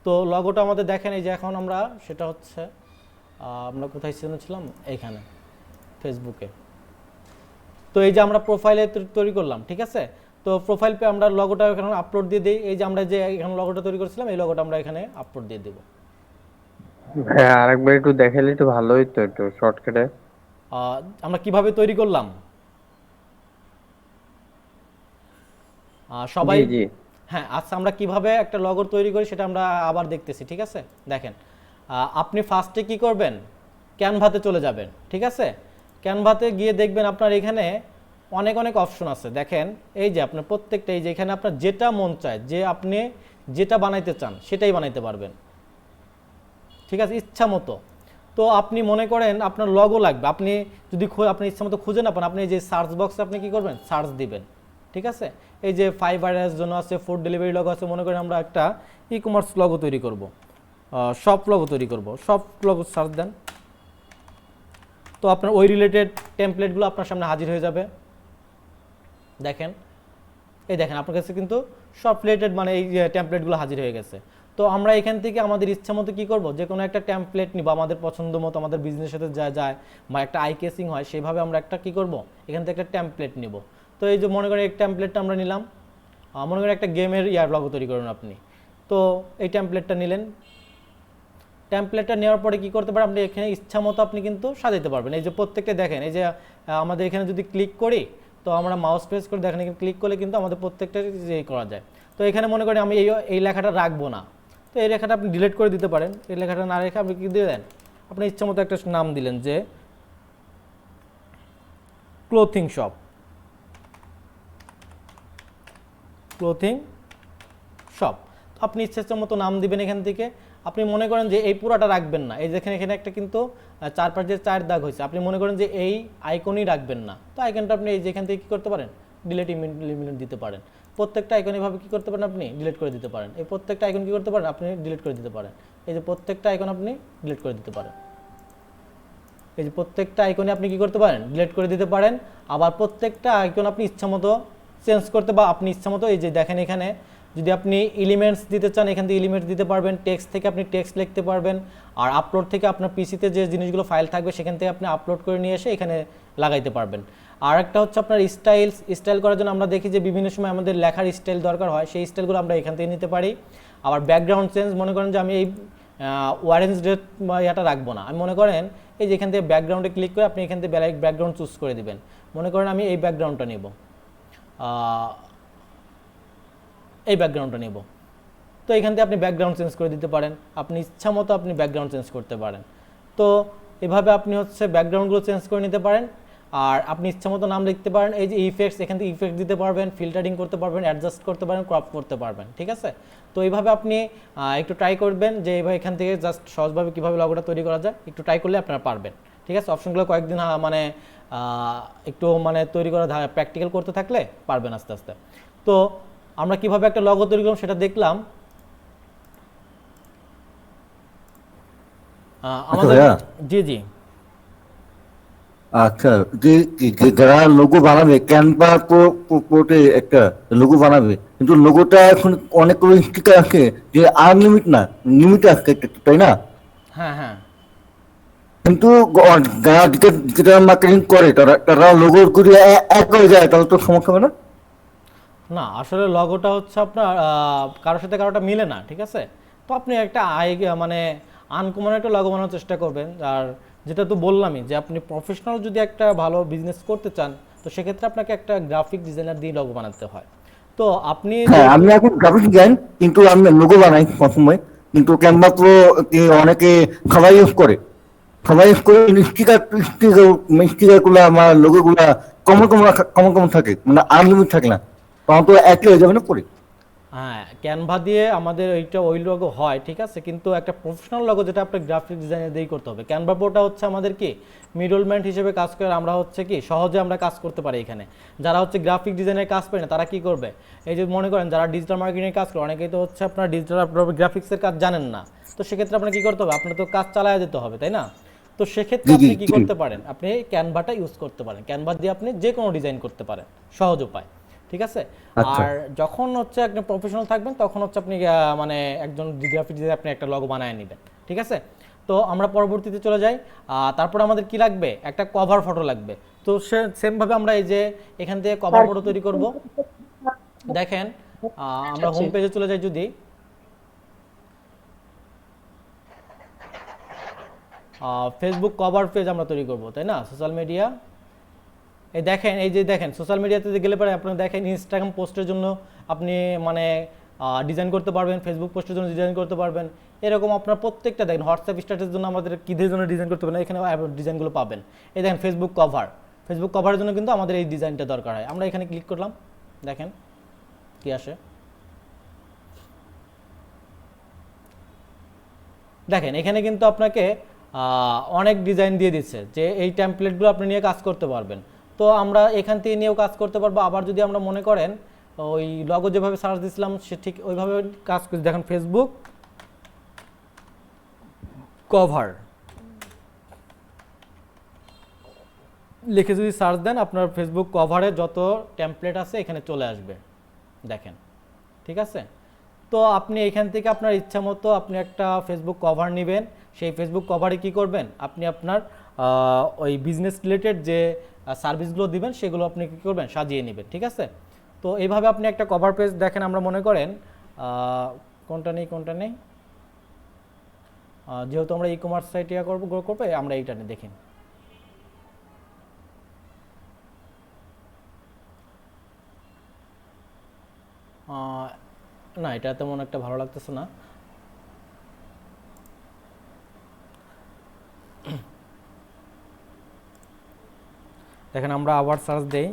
তো লগোটা আমাদের দেখেন এই যে এখন আমরা সেটা হচ্ছে আমরা কোথায় ছিলাম, এইখানে ফেসবুকে। তো এই যে আমরা প্রোফাইলে তৈরি করলাম, ঠিক আছে। তো প্রোফাইল পে আমরা লগোটা এখানে আপলোড দিয়ে দিই। এই যে আমরা যে এখানে লগোটা তৈরি করেছিলাম এই লগোটা আমরা এখানে আপলোড দিয়ে দেব। হ্যাঁ, আরেকবার একটু দেখালে একটু ভালো হইতো, একটু শর্টকাটে। আমরা কিভাবে তৈরি করলাম সবাই হ্যাঁ, আচ্ছা আমরা কিভাবে একটা লগো তৈরি করি সেটা আমরা আবার দেখতেছি, ঠিক আছে? দেখেন, আপনি ফার্স্টে কি করবেন, ক্যানভাতে চলে যাবেন, ঠিক আছে? ক্যানভাতে গিয়ে দেখবেন আপনার এখানে অনেক অনেক অপশন আছে। দেখেন এই যে আপনার প্রত্যেকটা, এই যে এখানে আপনার যেটা মন চায়, যে আপনি যেটা বানাইতে চান সেটাই বানাইতে পারবেন, ঠিক আছে, ইচ্ছা মতো। তো আপনি মনে করেন আপনার লগো লাগবে, আপনি যদি আপনি ইচ্ছা মতো খুঁজে না পান, আপনি এই যে সার্চ বক্সে আপনি কি করবেন, সার্চ দিবেন, ঠিক আছে? এই যে ফাইবারের জন্য আছে, ফুড ডেলিভারি লগো আছে, মনে করেন আমরা একটা ই কমার্স লগো তৈরি করব, শপ লগো তৈরি করব, শপ লগো সার্চ দেন, তো আপনার ওই রিলেটেড টেমপ্লেটগুলো আপনার সামনে হাজির হয়ে যাবে। দেখেন, এই দেখেন আপনার কাছে কিন্তু সব রিলেটেড মানে এই টেমপ্লেটগুলো হাজির হয়ে গেছে। তো আমরা এখান থেকে আমাদের ইচ্ছা মতো কী করবো, যে কোনো একটা টেমপ্লেট নিব আমাদের পছন্দ মতো, আমাদের বিজনেসের সাথে যা যায় বা একটা আই কেসিং হয় সেভাবে আমরা একটা কী করব, এখান থেকে একটা টেমপ্লেট নিব। তো এই যে মনে করেন এই টেমপ্লেটটা আমরা নিলাম, মনে করেন একটা গেমের লগো তৈরি করুন আপনি, তো এই টেমপ্লেটটা নিলেন। টেমপ্লেটটা নেওয়ার পরে কি করতে পারেন, আপনি এখানে ইচ্ছা মতো আপনি কিন্তু সাজাতে পারবেন। এই যে প্রত্যেকটা দেখেন, এই যে আমাদের এখানে যদি ক্লিক করি, তো আমরা মাউস প্রেস করে দেখেন এখানে ক্লিক করলে কিন্তু আমাদের প্রত্যেকটা যে করা যায়। তো এখানে মনে করেন আমি এই লেখাটা রাখবো না, তো এই লেখাটা আপনি ডিলিট করে দিতে পারেন। এই লেখাটা না রেখে আপনি কি দিয়ে দেন, আপনি ইচ্ছা মতো একটা নাম দিলেন যে ক্লোথিং শপ, ক্লোথিং শপ। তো আপনি ইচ্ছা মতো নাম দিবেন এখান থেকে। আপনি মনে করেন যে এই পুরাটা রাখবেন না, এই যেখানে এখানে একটা কিন্তু 4 চার দাগ হয়েছে, আপনি মনে করেন যে এই আইকনই রাখবেন না, তো আইকনটা আপনি এই যেখান থেকে কী করতে পারেন, ডিলিট ইমিডিয়েট দিতে পারেন। প্রত্যেকটা আইকন এভাবে কী করতে পারেন, আপনি ডিলিট করে দিতে পারেন। এই প্রত্যেকটা আইকন কী করতে পারেন, আপনি ডিলিট করে দিতে পারেন। এই যে প্রত্যেকটা আইকন আপনি ডিলিট করে দিতে পারেন, এই যে প্রত্যেকটা আইকনে আপনি কী করতে পারেন, ডিলিট করে দিতে পারেন। আবার প্রত্যেকটা আইকন আপনি ইচ্ছামতো চেঞ্জ করতে, বা আপনি ইচ্ছামতো এই যে দেখেন এখানে যদি আপনি এলিমেন্টস দিতে চান, এখান থেকে এলিমেন্টস দিতে পারবেন, টেক্সট থেকে আপনি টেক্সট লিখতে পারবেন, আর আপলোড থেকে আপনার পিসিতে যে জিনিসগুলো ফাইল থাকবে সেখান থেকে আপনি আপলোড করে নিয়ে এসে এখানে লাগাইতে পারবেন। আর একটা হচ্ছে আপনার স্টাইল করার জন্য আমরা দেখি যে বিভিন্ন সময় আমাদের লেখার স্টাইল দরকার হয়, সেই স্টাইলগুলো আমরা এখান থেকে নিতে পারি। আবার ব্যাকগ্রাউন্ড চেঞ্জ, মনে করেন যে আমি এই ওয়ারেন্স ডেট বা এটা রাখবো না, আমি মনে করেন এই যে এখান থেকে ব্যাকগ্রাউন্ডে ক্লিক করে আপনি এখান থেকে ব্যাকগ্রাউন্ড চুজ করে দিবেন। মনে করেন আমি এই ব্যাকগ্রাউন্ডটা নেব, এই ব্যাকগ্রাউন্ডটা নেব, তো এখান থেকে আপনি ব্যাকগ্রাউন্ড চেঞ্জ করে দিতে পারেন, আপনি ইচ্ছা মতো আপনি ব্যাকগ্রাউন্ড চেঞ্জ করতে পারেন। তো এভাবে আপনি হচ্ছে ব্যাকগ্রাউন্ডগুলো চেঞ্জ করে নিতে পারেন। আর আপনি ইচ্ছা মতো নাম লিখতে পারেন, এই যে ইফেক্টস, এখান থেকে ইফেক্ট দিতে পারবেন, ফিল্টারিং করতে পারবেন, অ্যাডজাস্ট করতে পারেন, ক্রপ করতে পারবেন, ঠিক আছে? তো এইভাবে আপনি একটু ট্রাই করবেন যে এইভাবে এখান থেকে জাস্ট সহজভাবে কীভাবে লগোটা তৈরি করা যায়, একটু ট্রাই করলে আপনারা পারবেন, ঠিক আছে? অপশনগুলো কয়েকদিন মানে একটু মানে তৈরি করা প্র্যাকটিক্যাল করতে থাকলে পারবেন আস্তে আস্তে। তো আমরা কিভাবে একটা লগো তৈরি করলাম সেটা দেখলাম। আমাদের জি জি আচ্ছা, যারা লোগো বানাবে, ক্যানভা প্রোতে একটা লোগো বানাবে, কিন্তু লোগোটা এখন অনেকগুলো স্টিকার আছে যে আনলিমিট না, লিমিট আছে, তাই না? হ্যাঁ হ্যাঁ, কিন্তু যারা ডিজিটাল মার্কেটিং করে তারা লোগো যদি এক হয়ে যায় তাহলে তো সমস্যা হবে না? না, আসলে লগোটা হচ্ছে আপনার কারোর সাথে কারোটা মিলে না, ঠিক আছে? তো আপনি একটা মানে আনকমন একটা লগো বানানোর চেষ্টা করবেন। আর যেটা তো বললামই যে আপনি প্রফেশনাল যদি একটা ভালো বিজনেস করতে চান, তো সেক্ষেত্রে আপনাকে একটা গ্রাফিক ডিজাইনার দিয়ে লগো বানাতে হয়। তো আপনি হ্যাঁ, আমি এখন গ্রাফিক ডিজাইন, কিন্তু আমি লোগো বানাই সবসময়, কিন্তু ক্যানভা প্রো অনেকে সবাই ইউজ করে, স্টিকার গুলা আমার লোগো গুলা কমন থাকে, মানে আনলিমিট থাকে না, তখন তো একই হয়ে যাবে না পরে। হ্যাঁ, ক্যানভা দিয়ে আমাদের ওই লগো হয়, ঠিক আছে, কিন্তু একটা প্রফেশনাল লগো যেটা আপনার গ্রাফিক ডিজাইনার দিয়েই করতে হবে। ক্যানভা প্রোটা হচ্ছে আমাদের কি মিডলম্যান হিসেবে কাজ করে, আমরা হচ্ছে কি সহজে আমরা কাজ করতে পারি এখানে। যারা হচ্ছে গ্রাফিক ডিজাইনের কাজ পারে না তারা কি করবে, এই যে মনে করেন যারা ডিজিটাল মার্কেটিংয়ের কাজ করে, অনেকেই তো হচ্ছে আপনার ডিজিটাল গ্রাফিক্সের কাজ জানেন না, তো সেক্ষেত্রে আপনার কি করতে হবে, আপনার তো কাজ চালায় যেতে হবে, তাই না? তো সেক্ষেত্রে আপনি কি করতে পারেন, আপনি ক্যানভাটা ইউজ করতে পারেন, ক্যানভা দিয়ে আপনি যে কোনো ডিজাইন করতে পারেন, সহজ উপায়, ঠিক আছে? আর যখন হচ্ছে একজন প্রফেশনাল থাকবেন তখন হচ্ছে আপনি মানে একজন গ্রাফিক ডিজাইনার আপনি একটা লগো বানায় নেবেন, ঠিক আছে? তো আমরা পরবর্তীতে চলে যাই। তারপর আমাদের কি লাগবে, একটা কভার ফটো লাগবে। তো সেম ভাবে আমরা এই যে এখান থেকে কভার ফটো তৈরি করব। দেখেন আমরা হোম পেজে চলে যাই, যদি ফেসবুক কভার পেজ আমরা তৈরি করব, তাই না? সোশ্যাল মিডিয়া, এই দেখেন, এই যে দেখেন সোশ্যাল মিডিয়াতে গেলে পরে আপনারা দেখেন ইনস্টাগ্রাম পোস্টের জন্য আপনি মানে ডিজাইন করতে পারবেন, ফেসবুক পোস্টের জন্য ডিজাইন করতে পারবেন, এরকম আপনার প্রত্যেকটা দেখেন। হোয়াটসঅ্যাপ স্ট্যাটাসের জন্য আমাদের কী জন্য ডিজাইন করতে পারবেন, এখানে ডিজাইনগুলো পাবেন। এই দেখেন ফেসবুক কভার, ফেসবুক কভারের জন্য কিন্তু আমাদের এই ডিজাইনটা দরকার হয়। আমরা এখানে ক্লিক করলাম, দেখেন কি আসে। দেখেন এখানে কিন্তু আপনাকে অনেক ডিজাইন দিয়ে দিচ্ছে যে এই টেমপ্লেটগুলো আপনি নিয়ে কাজ করতে পারবেন। তো আমরা এখান থেকে নিয়েও কাজ করতে পারবো। আবার যদি আমরা মনে করেন ওই লগো যেভাবে সার্চ দিয়েছিলাম সে ঠিক ওইভাবে কাজ করছি। দেখেন ফেসবুক কভার লিখে যদি সার্চ দেন আপনার ফেসবুক কভারে যত টেমপ্লেট আছে এখানে চলে আসবে, দেখেন, ঠিক আছে? তো আপনি এখান থেকে আপনার ইচ্ছা মতো আপনি একটা ফেসবুক কভার নেবেন। সেই ফেসবুক কভারে কি করবেন, আপনি আপনার ওই বিজনেস রিলেটেড যে সার্ভিসগুলো দিবেন সেগুলো আপনি কী করবেন, সাজিয়ে নেবেন, ঠিক আছে? তো এইভাবে আপনি একটা কভার পেজ দেখেন। আমরা মনে করেন কোনটা নেই, যেহেতু আমরা ই কমার্স সাইট করবো আমরা এইটা নিয়ে দেখি। না, এটা তেমন একটা ভালো লাগতেছে না। দেখেন আমরা আবার সার্চ দেই।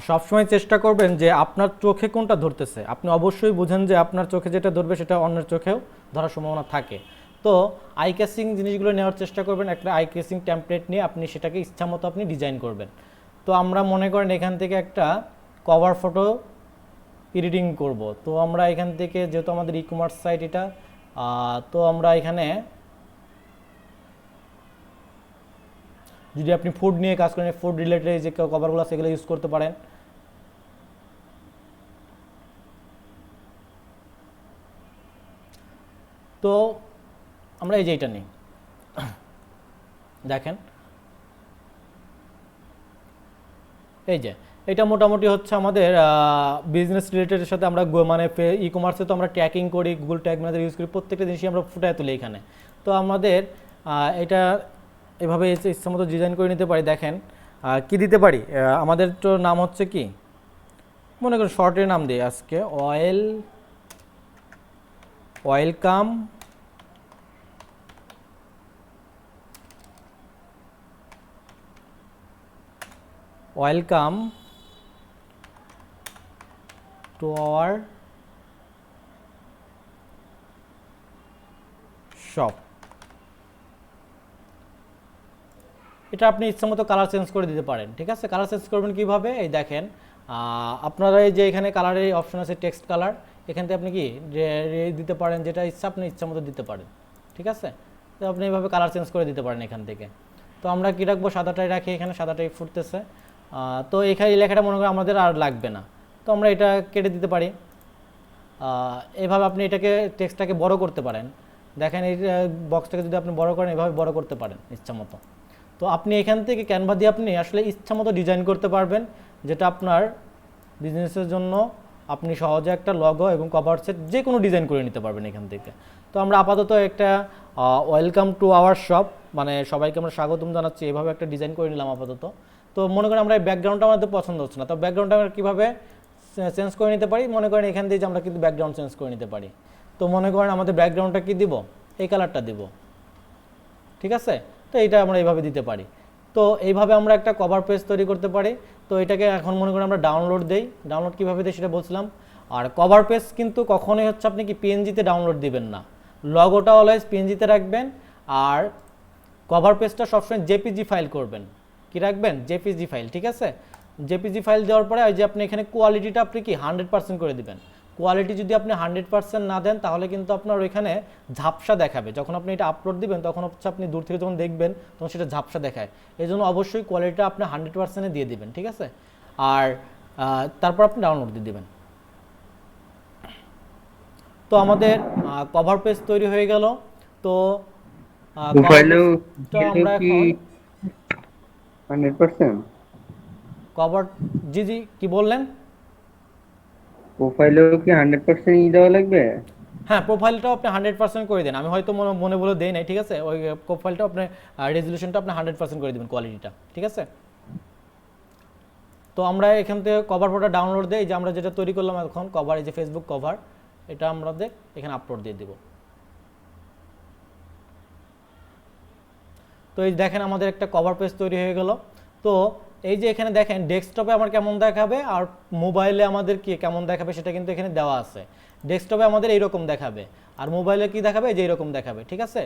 সবসময় চেষ্টা করবেন যে আপনার চোখে কোনটা ধরতেছে। আপনি অবশ্যই বুঝেন যে আপনার চোখে যেটা ধরবে সেটা অন্যের চোখেও ধরার সম্ভাবনা থাকে। তো আই ক্যাচিং জিনিসগুলো নেওয়ার চেষ্টা করবেন। একটা আই ক্যাচিং টেমপ্লেট নিয়ে আপনি সেটাকে ইচ্ছা মতো আপনি ডিজাইন করবেন। তো আমরা মনে করেন এখান থেকে একটা কভার ফটো এডিটিং করব। তো আমরা এখান থেকে যেহেতু আমাদের ই কমার্স সাইট এটা, তো আমরা এখানে যদি আপনি ফুড নিয়ে কাজ করেন, ফুড রিলেটেড যে কভারগুলো আছে সেগুলো ইউজ করতে পারেন। তো আমরা এই যে এটা নিই, দেখেন এই যে এটা মোটামুটি হচ্ছে আমাদের বিজনেস রিলেটেডের সাথে আমরা মানে ই কমার্সে তো আমরা ট্র্যাকিং করি, গুগল ট্যাগ ম্যানেজার ইউজ করি, প্রত্যেকটা জিনিসই আমরা ফুটায় তুলি এখানে। তো আমাদের এটা এভাবে ইচ্ছা মতো ডিজাইন করে নিতে পারি। দেখেন কি দিতে পারি, আমাদের তো নাম হচ্ছে কি, মনে করেন শর্টের নাম দিই আজকে ওয়েলকাম টু আওয়ার শপ। এটা আপনি ইচ্ছামতো কালার চেঞ্জ করে দিতে পারেন, ঠিক আছে? কালার চেঞ্জ করবেন কিভাবে, এই দেখেন আপনারা এই যে এখানে কালারের অপশন আছে টেক্সট কালার, এখান থেকে আপনি কি দিতে পারেন, যেটা ইচ্ছা আপনি ইচ্ছামতো দিতে পারেন, ঠিক আছে? তো আপনি এইভাবে কালার চেঞ্জ করে দিতে পারেন এখান থেকে। তো আমরা কি রাখবো, সাদাটাই রাখি, এখানে সাদাটাই ফুটতেছে। তো এখানে এই লেখাটা মনে করি আমাদের আর লাগবে না, তো আমরা এটা কেটে দিতে পারি। এভাবে আপনি এটাকে টেক্সটটাকে বড় করতে পারেন। দেখেন এই বক্সটাকে যদি আপনি বড় করেন এভাবে বড় করতে পারেন ইচ্ছামতো। তো আপনি এখান থেকে ক্যানভা দিয়ে আপনি আসলে ইচ্ছামতো ডিজাইন করতে পারবেন, যেটা আপনার বিজনেসের জন্য আপনি সহজে একটা লগো এবং কভার সেট যে কোনো ডিজাইন করে নিতে পারবেন এখান থেকে। তো আমরা আপাতত একটা ওয়েলকাম টু আওয়ার শপ, মানে সবাইকে আমরা স্বাগতম জানাচ্ছি, এভাবে একটা ডিজাইন করে নিলাম আপাতত। তো মনে করেন আমরা এই ব্যাকগ্রাউন্ডটা আমাদের পছন্দ হচ্ছে না, তো ব্যাকগ্রাউন্ডটা আমরা কীভাবে চেঞ্জ করে নিতে পারি, মনে করেন এখান দিয়ে যে আমরা কিন্তু ব্যাকগ্রাউন্ড চেঞ্জ করে নিতে পারি। তো মনে করেন আমাদের ব্যাকগ্রাউন্ডটা কি দিব, এই কালারটা দিব, ঠিক আছে? তো এইটা আমরা এইভাবে দিতে পারি। তো এইভাবে আমরা একটা কভার পেজ তৈরি করতে পারি। তো এটাকে এখন মনে করেন আমরা ডাউনলোড দেই। ডাউনলোড কীভাবে দেই সেটা বলছিলাম। আর কভার পেজ কিন্তু কখনোই হচ্ছে আপনি কি পিএনজিতে ডাউনলোড দিবেন না, লগোটা অলওয়েজ পিএনজিতে রাখবেন। আর কভার পেজটা সবসময় জেপিজি ফাইল করবেন। কি রাখবেন, জেপিজি ফাইল, ঠিক আছে? জেপিজি ফাইল দেওয়ার পরে ওই যে আপনি এখানে কোয়ালিটিটা আপনি কি 100% করে দিবেন। কোয়ালিটি যদি আপনি 100% না দেন তাহলে কিন্তু আপনার ওইখানে ঝাপসা দেখাবে। যখন আপনি এটা আপলোড দিবেন তখন হচ্ছে আপনি দূর থেকে যখন দেখবেন তখন সেটা ঝাপসা দেখায়। এই জন্য অবশ্যই কোয়ালিটিটা আপনি 100% দিয়ে দিবেন, ঠিক আছে? আর তারপর আপনি ডাউনলোড দিয়ে দিবেন। তো আমাদের কভার পেজ তৈরি হয়ে গেল। তো আমরা এখন 100% কভার, জি জি কি বললেন? প্রোফাইলেও কি 100% ই দেওয়া লাগবে? হ্যাঁ, প্রোফাইলটাও আপনি 100% করে দেন। আমি হয়তো মনে বলে দেই নাই, ঠিক আছে? ওই প্রোফাইলটা আপনি রেজলিউশনটা আপনি 100% করে দিবেন, কোয়ালিটিটা, ঠিক আছে? তো আমরা এখান থেকে কভার ফটোটা ডাউনলোড দিই, যে আমরা যেটা তৈরি করলাম এখন কভার, এই যে ফেসবুক কভার, এটা আমাদের এখানে আপলোড দিয়ে দিব। তো এই দেখেন আমাদের একটা কভার পেজ তৈরি হয়ে গেল। তো এই যে এখানে দেখেন ডেস্কটপে আমার কেমন দেখাবে আর মোবাইলে আমাদের কি কেমন দেখাবে সেটা কিন্তু এখানে দেওয়া আছে। ডেস্কটপে আমাদের এইরকম দেখাবে আর মোবাইলে কি দেখাবে, যে এইরকম দেখাবে, ঠিক আছে?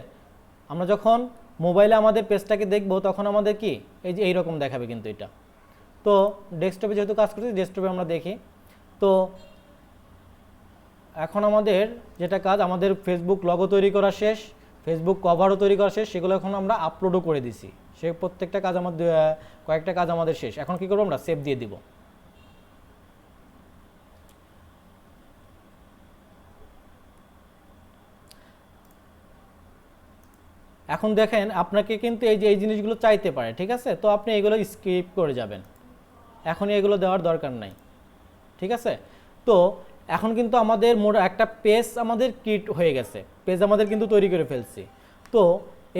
আমরা যখন মোবাইলে আমাদের পেজটাকে দেখব তখন আমাদের কি এই যে এইরকম দেখাবে কিন্তু এটা। তো ডেস্কটপে যেহেতু কাজ করছি, ডেস্কটপে আমরা দেখি। তো এখন আমাদের যেটা কাজ, আমাদের ফেসবুক লগো তৈরি করা শেষ, ফেসবুক কভারও তৈরি করা শেষ, সেগুলো এখন আমরা আপলোডও করে দিছি। সে প্রত্যেকটা কাজ আমাদের কয়েকটা কাজ আমাদের শেষ। এখন কি করবো, আমরা সেভ দিয়ে দিব। এখন দেখেন আপনাকে কিন্তু এই যে এই জিনিসগুলো চাইতে পারে, ঠিক আছে? তো আপনি এগুলো স্কিপ করে যাবেন, এখনই এগুলো দেওয়ার দরকার নাই, ঠিক আছে? তো এখন কিন্তু আমাদের একটা পেজ আমাদের ক্রিয়েট হয়ে গেছে, পেজ আমাদের কিন্তু তৈরি করে ফেলছি। তো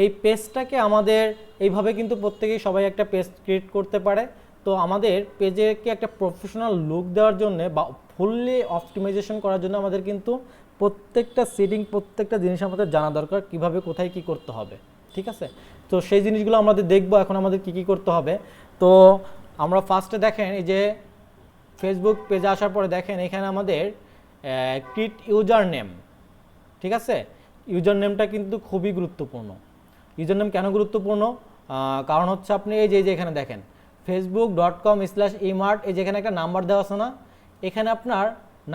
এই পেজটাকে আমাদের এইভাবে কিন্তু প্রত্যেকেই সবাই একটা পেজ ক্রিয়েট করতে পারে। তো আমাদের পেজেকে একটা প্রফেশনাল লুক দেওয়ার জন্য বা ফুললি অপটিমাইজেশন করার জন্য আমাদের কিন্তু প্রত্যেকটা সেটিং, প্রত্যেকটা জিনিস আমাদের জানা দরকার, কিভাবে কোথায় কি করতে হবে, ঠিক আছে? তো সেই জিনিসগুলো আমাদের দেখবো এখন আমাদের কি কি করতে হবে। তো আমরা ফার্স্টে দেখেন এই যে ফেসবুক পেজে আসার পরে দেখেন এখানে আমাদের ক্রিয়েট ইউজার নেম, ঠিক আছে? ইউজার নেমটা কিন্তু খুবই গুরুত্বপূর্ণ। ইউজার নেম কেন গুরুত্বপূর্ণ? কারণ হচ্ছে আপনি এই যে এখানে দেখেন facebook.com/emart, এই যেখানে একটা নাম্বার দেওয়া আছে না, এখানে আপনার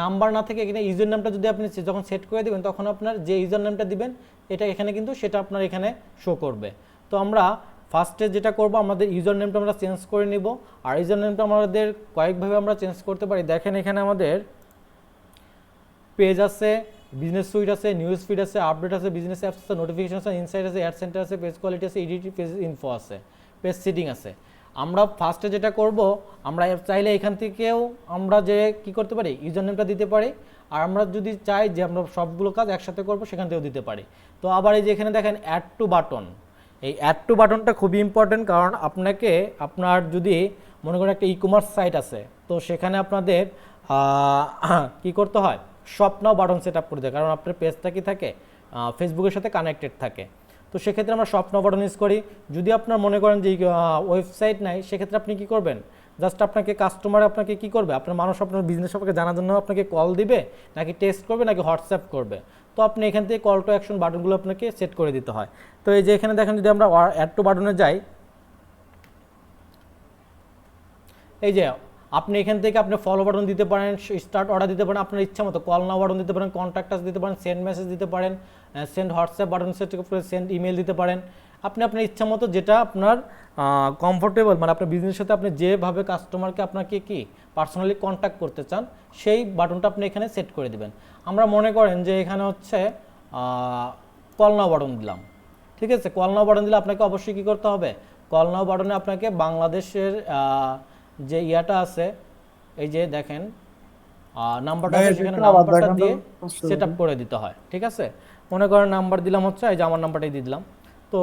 নাম্বার না থেকে এখানে ইউজার নেমটা যদি আপনি যখন সেট করে দেবেন তখন আপনার যে ইউজার নেমটা দিবেন এটা এখানে কিন্তু সেটা আপনার এখানে শো করবে। তো আমরা ফার্স্টে যেটা করব, আমাদের ইউজার নেমটা আমরা চেঞ্জ করে নিব। আর ইউজার নেমটা আমাদের কয়েকভাবে আমরা চেঞ্জ করতে পারি। দেখেন এখানে আমাদের পেজ আছে, বিজনেস সুইট আছে, নিউজ ফিড আছে, আপডেট আছে, বিজনেস অ্যাপস আছে, নোটিফিকেশন আছে, ইনসাইট আছে, অ্যাড সেন্টার আছে, পেজ কোয়ালিটি আছে, এডিট, পেজ ইনফো আছে, পেজ সেটিং আছে। আমরা ফার্স্টে যেটা করব, আমরা চাইলে এখান থেকেও আমরা যে কি করতে পারি, ইউজার নেমটা দিতে পারি। আর আমরা যদি চাই যে আমরা সবগুলো কাজ একসাথে করব, সেখান থেকেও দিতে পারি। তো আবার এই যে এখানে দেখেন অ্যাড টু বাটন, এই অ্যাড টু বাটনটা খুবই ইম্পর্টেন্ট। কারণ আপনাকে আপনার যদি মনে করেন একটা ই কমার্স সাইট আছে, তো সেখানে আপনাদের কি করতে হয়, শপ নাও বাটন সেট আপ করে দেয়। কারণ আপনার পেজটা কি থাকে, ফেসবুকের সাথে কানেক্টেড থাকে। তো সেক্ষেত্রে আমরা শপ নাও বাটন ইউজ করি। যদি আপনার মনে করেন যে ওয়েবসাইট নাই, সেক্ষেত্রে আপনি কি করবেন, জাস্ট আপনাকে কাস্টমার আপনাকে কি করবে, আপনার মানুষ আপনার বিজনেস সম্পর্কে জানার জন্য আপনাকে কল দিবে, নাকি টেক্সট করবে, নাকি হোয়াটসঅ্যাপ করবে। তো আপনি এখান থেকে কল টু অ্যাকশন বাটনগুলো আপনাকে সেট করে দিতে হয়। তো এই যে এখানে দেখেন যদি আমরা অ্যাড টু বাটনে যাই, এই যে আপনি এখান থেকে আপনি ফলো বাটন দিতে পারেন, স্টার্ট অর্ডার দিতে পারেন, আপনার ইচ্ছা মতো কল নাও বাটন দিতে পারেন, কন্ট্যাক্ট আস দিতে পারেন, সেন্ড মেসেজ দিতে পারেন, সেন্ড হোয়াটসঅ্যাপ বাটন সেট করে সেন্ড ইমেল দিতে পারেন। আপনি আপনার ইচ্ছা মতো যেটা আপনার কমফোর্টেবল, মানে আপনার বিজনেসের সাথে আপনি যেভাবে কাস্টমারকে আপনাকে কি পার্সোনালি কন্ট্যাক্ট করতে চান, সেই বাটনটা আপনি এখানে সেট করে দিবেন। আমরা মনে করেন যে এখানে হচ্ছে কল নাও বাটন দিলাম, ঠিক আছে? কল নাও বাটন দিলে আপনাকে অবশ্যই কী করতে হবে, কল নাও বাটনে আপনাকে বাংলাদেশের যে ইয়াটা আছে, এই যে দেখেন নাম্বারটা আছে, সেখানে নাম্বারটা দিয়ে সেট আপ করে দিতে হয়, ঠিক আছে? মনে করেন নাম্বার দিলাম হচ্ছে, এই যে আমার নাম্বারটাই দিয়ে দিলাম। তো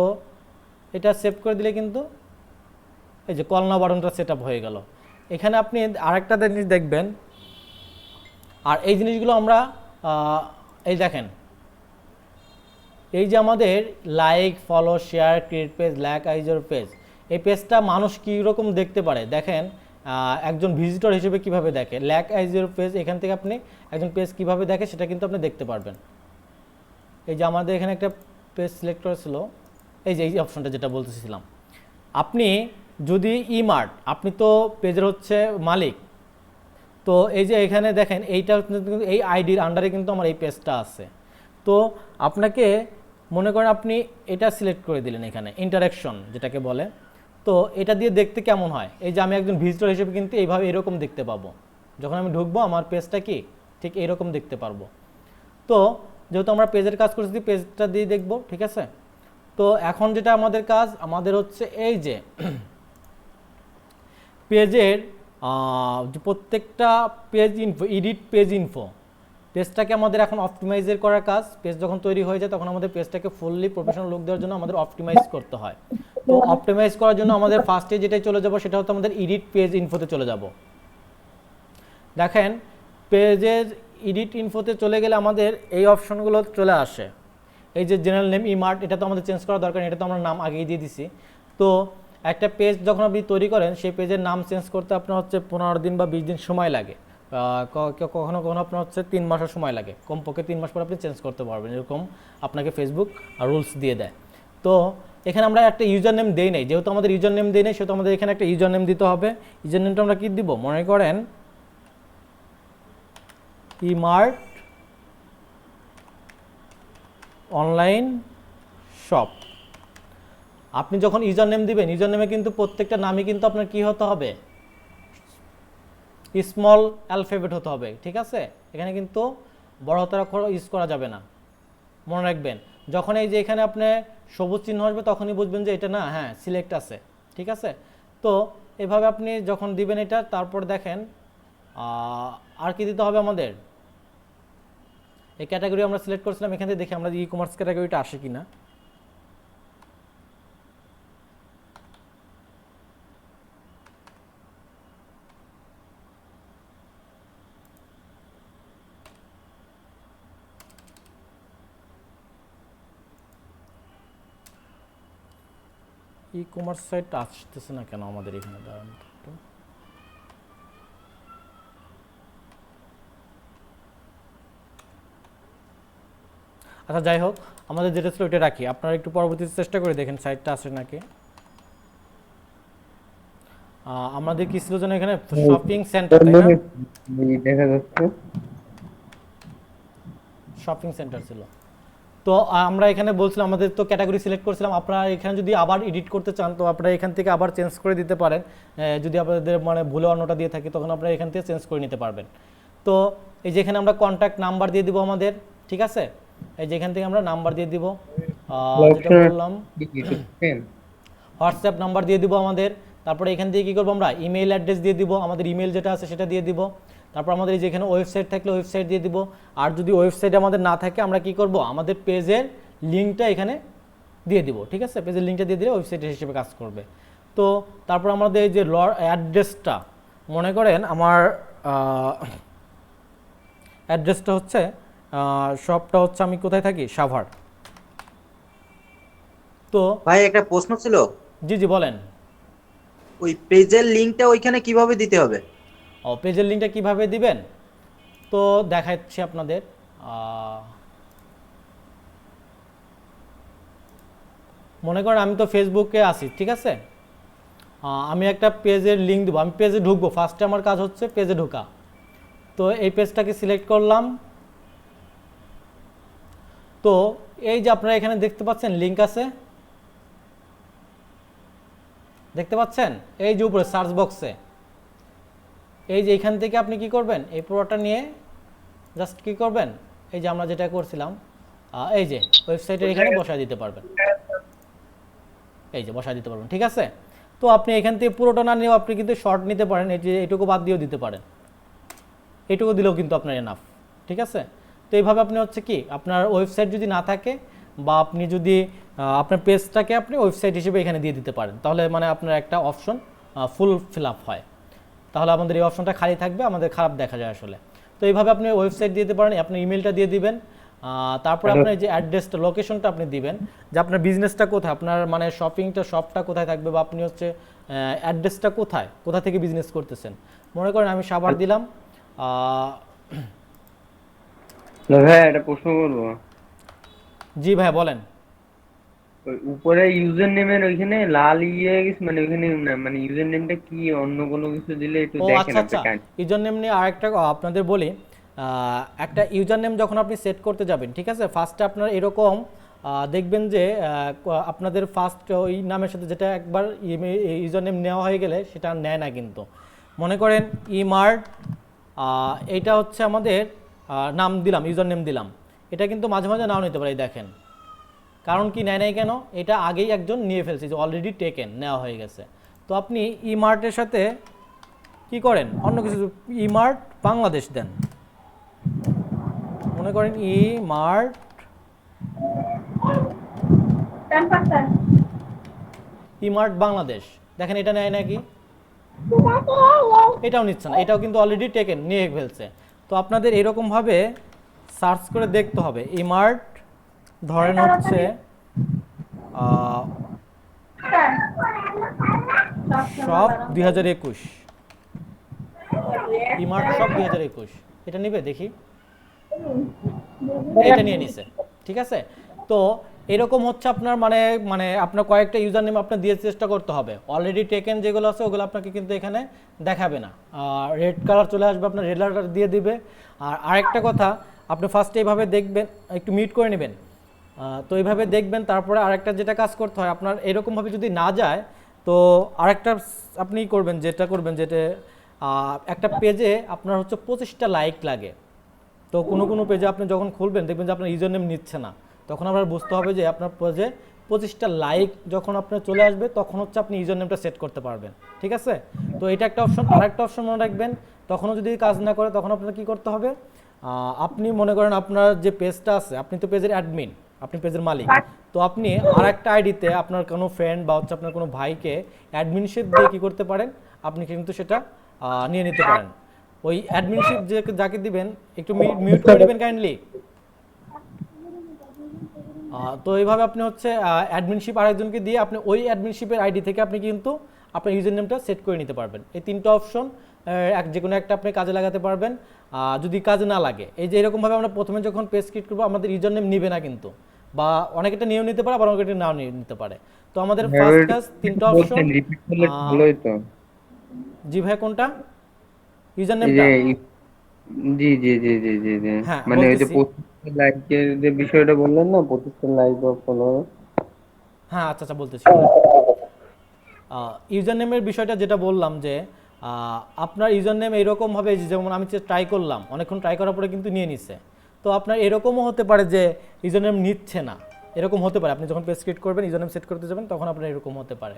এটা সেভ করে দিলে কিন্তু এই যে কল নাও বাটনটা সেট আপ হয়ে গেল। এখানে আপনি আরেকটা জিনিস দেখবেন, আর এই জিনিসগুলো আমরা এই দেখেন, এই যে আমাদের like, follow, share, create page, like আইজর পেজ, এই পেজটা মানুষ কীরকম দেখতে পারে দেখেন, একজন ভিজিটর হিসেবে কিভাবে দেখে, লাইক আইজর পেজ, এখান থেকে আপনি একজন পেজ কিভাবে দেখে সেটা কিন্তু আপনি দেখতে পারবেন। এই যে আমাদের এখানে একটা পেজ সিলেক্ট করেছিল, এই যে এই অপশনটা যেটা বলতেছিলাম, আপনি যদি ইমার্ট, আপনি তো পেজের হচ্ছে মালিক, তো এই যে এখানে দেখেন এইটা এই আইডির আন্ডারে কিন্তু আমার এই পেজটা আছে। তো আপনাকে মনে করেন আপনি এটা সিলেক্ট করে দিলেন, এখানে ইন্টারাকশন যেটাকে বলে, তো এটা দিয়ে দেখতে কেমন হয়, এই যে আমি একজন ভিজিটর হিসেবে কিন্তু এইভাবে এরকম দেখতে পাবো, যখন আমি ঢুকবো আমার পেজটা কি ঠিক এইরকম দেখতে পারবো। তো যেহেতু আমরা পেজের কাজ করছি, পেজটা দিয়ে দেখবো, ঠিক আছে? তো এখন যেটা আমাদের কাজ, আমাদের হচ্ছে এই যে পেজের প্রত্যেকটা page info, edit page info, পেজটাকে আমাদের এখন অপটিমাইজের করার কাজ। পেজ যখন তৈরি হয়ে যায় তখন আমাদের পেজটাকে ফুললি প্রফেশনাল লুক দেওয়ার জন্য আমাদের অপটিমাইজ করতে হয়। তো অপটিমাইজ করার জন্য আমাদের ফার্স্টে যেটাই চলে যাব সেটা হচ্ছে আমাদের এডিট পেজ ইনফোতে চলে যাব। দেখেন পেজের এডিট ইনফোতে চলে গেলে আমাদের এই অপশনগুলো চলে আসে। এই যে জেনারেল নেম ইমার্ট, এটা তো আমাদের চেঞ্জ করা দরকার, এটা তো আমরা নাম আগেই দিয়ে দিছি। তো একটা পেজ যখন আপনি তৈরি করেন সেই পেজের নাম চেঞ্জ করতে আপনার হচ্ছে 15 দিন বা 20 দিন সময় লাগে, কখনো কখনো আপনার হচ্ছে 3 মাসের সময় লাগে, কমপক্ষে 3 মাস পর আপনি চেঞ্জ করতে পারবেন, এরকম আপনাকে ফেসবুক রুলস দিয়ে দেয়। তো এখানে আমরা একটা ইউজার নেম দেই নাই, যেহেতু আমাদের ইউজার নেম দেই নাই সেহেতু আমাদের এখানে একটা ইউজার নেম দিতে হবে। ইউজার নেমটা আমরা কি দিব, মনে করেন ইমার্ট অনলাইন শপ। আপনি যখন ইউজার নেম দিবেন, ইউজার নেমে কিন্তু প্রত্যেকটা নামই কিন্তু আপনার কি হতে হবে, স্মল অ্যালফাবেট হতে হবে, ঠিক আছে? এখানে কিন্তু বড় হাতের অক্ষর ইউজ করা যাবে না, মনে রাখবেন। যখন এই যে এখানে আপনি সবুজ চিহ্ন আসবে তখনই বুঝবেন যে এটা না, হ্যাঁ সিলেক্ট আছে, ঠিক আছে? তো এভাবে আপনি যখন দিবেন এটা, তারপর দেখেন আর কি দিতে হবে আমাদের। এই ক্যাটাগরি আমরা সিলেক্ট করেছিলাম, এখান থেকে দেখি আমরা ই কমার্স ক্যাটাগরিটা আসে কিনা। ই কমার্স সাইট আসতেছে না কেন আমাদের এখানে, দাঁড়ান একটু। আচ্ছা যাই হোক, আমাদের যেটা ছিল ওইটা রাখি, আপনারা একটু পরবর্তীতে চেষ্টা করে দেখেন সাইটটা আসে নাকি। আমাদের কি ছিল যেন এখানে শপিং সেন্টার, তাই না? দেখা যাচ্ছে শপিং সেন্টার ছিল। তো আমরা এখানে বলছিলাম আমাদের তো ক্যাটাগরি সিলেক্ট করেছিলাম, আপনারা এখানে যদি আবার এডিট করতে চান তো আপনারা এখান থেকে আবার চেঞ্জ করে দিতে পারেন। যদি আপনাদের মানে ভুলে অন্যটা দিয়ে থাকে তখন আপনারা এখান থেকে চেঞ্জ করে নিতে পারবেন। তো এই যে এখানে আমরা কন্ট্যাক্ট নাম্বার দিয়ে দিব আমাদের, ঠিক আছে? এই যে এখান থেকে আমরা নাম্বার দিয়ে দিব, যেটা বললাম হোয়াটসঅ্যাপ নাম্বার দিয়ে দিব আমাদের। তারপরে এখান থেকে কী করবো আমরা, ইমেল অ্যাড্রেস দিয়ে দিব, আমাদের ইমেল যেটা আছে সেটা দিয়ে দিব। তারপর আমাদের এই যে এখানে ওয়েবসাইট থাকলে ওয়েবসাইট দিয়ে দিব। আর যদি ওয়েবসাইট আমাদের না থাকে আমরা কি করব, আমাদের পেজের লিঙ্কটা এখানে দিয়ে দিব, ঠিক আছে? পেজের লিঙ্কটা দিয়ে দিলে ওয়েবসাইট হিসেবে কাজ করবে। তো তারপর আমাদের এই যে অ্যাড্রেসটা, মনে করেন আমার অ্যাড্রেসটা হচ্ছে শপটা হচ্ছে আমি কোথায় থাকি, সাভার। তো ভাই একটা প্রশ্ন ছিল। জি জি বলেন। ওই পেজের লিংকটা ওইখানে কিভাবে দিতে হবে? পেজের লিঙ্কটা কিভাবে দিবেন তো দেখাচ্ছি আপনাদের। মনে করেন আমি তো ফেসবুকে আছি, ঠিক আছে? আমি একটা পেজের লিঙ্ক দেবো, আমি পেজে ঢুকবো, ফার্স্টে আমার কাজ হচ্ছে পেজে ঢোকা। তো এই পেজটাকে সিলেক্ট করলাম। তো এই যে আপনারা এখানে দেখতে পাচ্ছেন লিঙ্ক আছে, দেখতে পাচ্ছেন এই যে উপরে সার্চ বক্সে, এই যে এখান থেকে আপনি কি করবেন, এই পুরোটা নিয়ে জাস্ট কি করবেন, এই যে আমরা যেটা করছিলাম এই যে ওয়েবসাইটের এখানে বসায় দিতে পারবেন, এই যে বসায় দিতে পারবেন, ঠিক আছে? তো আপনি এখান থেকে পুরোটা না নিয়েও আপনি কিন্তু শর্ট নিতে পারেন, এই যে এইটুকু বাদ দিয়েও দিতে পারেন, এইটুকু দিলেও কিন্তু আপনার এনাফ, ঠিক আছে? তো এইভাবে আপনি হচ্ছে কি, আপনার ওয়েবসাইট যদি না থাকে বা আপনি যদি আপনার পেজটাকে আপনি ওয়েবসাইট হিসেবে এখানে দিয়ে দিতে পারেন, তাহলে মানে আপনার একটা অপশন ফুল ফিল আপ হয়, তাহলে আমাদের এই অপশনটা খালি থাকবে, আমাদের খারাপ দেখা যায় আসলে। তো এইভাবে আপনি ওয়েবসাইট দিয়ে দিতে পারেন, আপনার ইমেলটা দিয়ে দিবেন, তারপরে আপনার যে অ্যাড্রেসটা, লোকেশনটা আপনি দিবেন, যে আপনার বিজনেসটা কোথায়, আপনার মানে শপটা কোথায় থাকবে, বা আপনি হচ্ছে অ্যাড্রেসটা কোথা থেকে বিজনেস করতেছেন। মনে করেন আমি সাভার দিলাম। ভাই একটা প্রশ্ন করবো। জি ভাই বলেন। উপরে ইউজার নেমের ওইখানে লাল ইয়ে গেছে, মানে ওইখানে মানে ইউজার নেমটা কি অন্য কোনো কিছু দিলে একটু দেখেন। আচ্ছা, ইউজার নেম নিয়ে আরেকটা আপনাদের বলি, একটা ইউজার নেম যখন আপনি সেট করতে যাবেন, ঠিক আছে, ফার্স্টে আপনার এরকম দেখবেন যে আপনাদের ফার্স্ট ওই নামের সাথে যেটা একবার ইউজার নেম নেওয়া হয়ে গেলে সেটা নেয় না কিন্তু। মনে করেন ইমার্ট, এইটা হচ্ছে আমাদের নাম দিলাম, ইউজার নেম দিলাম, এটা কিন্তু মাঝে মাঝে নাও নিতে পারে, দেখেন কারণ কি নেয় নাই কেন, এটা আগেই একজন নিয়ে ফেলছে, যে অলরেডি টেকেন, নেওয়া হয়ে গেছে। তো আপনি ইমার্টের সাথে কি করেন, অন্য কিছু ইমার্ট বাংলাদেশ দেন, মনে করেন ই মার্ট ইমার্ট বাংলাদেশ, দেখেন এটা নেয় নাকি? এটাও নিচ্ছে না, এটাও কিন্তু অলরেডি টেকেন নিয়ে ফেলছে। তো আপনাদের এরকম ভাবে সার্চ করে দেখতে হবে ইমার্ট ধরেন হচ্ছে সব 2021, ইমার্ট সব 2021 এটা নিবে দেখি, এটা নিয়ে নিছে, ঠিক আছে। তো এরকম হচ্ছে আপনার মানে মানে আপনার কয়েকটা ইউজার নেম আপনার দিয়ে চেষ্টা করতে হবে। অলরেডি টেকেন যেগুলো আছে ওগুলো আপনাকে কিন্তু এখানে দেখাবে না, রেড কালার চলে আসবে, আপনার রেড কালার দিয়ে দিবে। আর আরেকটা কথা, আপনি ফার্স্টে এইভাবে দেখবেন, একটু মিউট করে নেবেন। তো এইভাবে দেখবেন, তারপরে আরেকটা যেটা কাজ করতে হয় আপনার এরকমভাবে যদি না যায়, তো আরেকটা আপনি করবেন, যেটা একটা পেজে আপনার হচ্ছে 25টা লাইক লাগে। তো কোনো পেজে আপনি যখন খুলবেন দেখবেন যে আপনার ইউজার নেম নিচ্ছে না, তখন আপনার বুঝতে হবে যে আপনার পেজে 25টা লাইক যখন আপনার চলে আসবে তখন হচ্ছে আপনি ইউজার নেমটা সেট করতে পারবেন, ঠিক আছে। তো এটা একটা অপশন। আর একটা অপশন মনে রাখবেন, তখনও যদি কাজ না করে তখন আপনার কি করতে হবে, আপনি মনে করেন আপনার যে পেজটা আছে, আপনি তো পেজের অ্যাডমিন, আপনি পেজের মালিক, তো আপনি আর একটা আইডিতে আপনার কোনো ফ্রেন্ড বা হচ্ছে আপনার কোনো ভাইকে অ্যাডমিনশিপ দিয়ে কি করতে পারেন, আপনি কিন্তু সেটা নিয়ে নিতে পারেন। ওই অ্যাডমিনশিপ যাকে দিবেন একটু মিউট করে দিবেন কাইন্ডলি। তো এইভাবে আপনি হচ্ছে অ্যাডমিনশিপ আরেকজনকে দিয়ে আপনি ওই অ্যাডমিনশিপের আইডি থেকে আপনি কিন্তু আপনার ইউজার নেমটা সেট করে নিতে পারবেন। এই তিনটা অপশন যে কোনো একটা আপনি কাজে লাগাতে পারবেন। যদি কাজে না লাগে, এই যে এরকমভাবে আমরা প্রথমে যখন পেজ ক্রিয়েট করবো আমাদের ইউজার নেম নিবে না কিন্তু, বা অনেকটা নিয়েও নিতে পারে, আবার অনেকটা নাও নিতে পারে। তো আমাদের ফার্স্ট কাজ তিনটা অপশন। জি ভাই, কোনটা ইউজার নেমটা? জি জি জি জি জি জি হ্যাঁ, মানে ওই যে বলতেছি। 25 লাইকের যে বিষয়টা বললেন না, 25 লাইক বা ফলোয়ার। হ্যাঁ, আচ্ছা বলতেছি। ইউজার নেমের বিষয়টা যেটা বললাম যে আপনার ইউজার নেম এরকমভাবে, যেমন আমি ট্রাই করলাম, অনেকক্ষণ ট্রাই করার পরে কিন্তু নিয়ে নিচ্ছে। তো আপনার এরকমও হতে পারে যে ইউজার নেম নিচ্ছে না, এরকম হতে পারে। আপনি যখন পেজ ক্রিয়েট করবেন, ইউজার নেম সেট করতে যাবেন, তখন আপনার এরকম হতে পারে।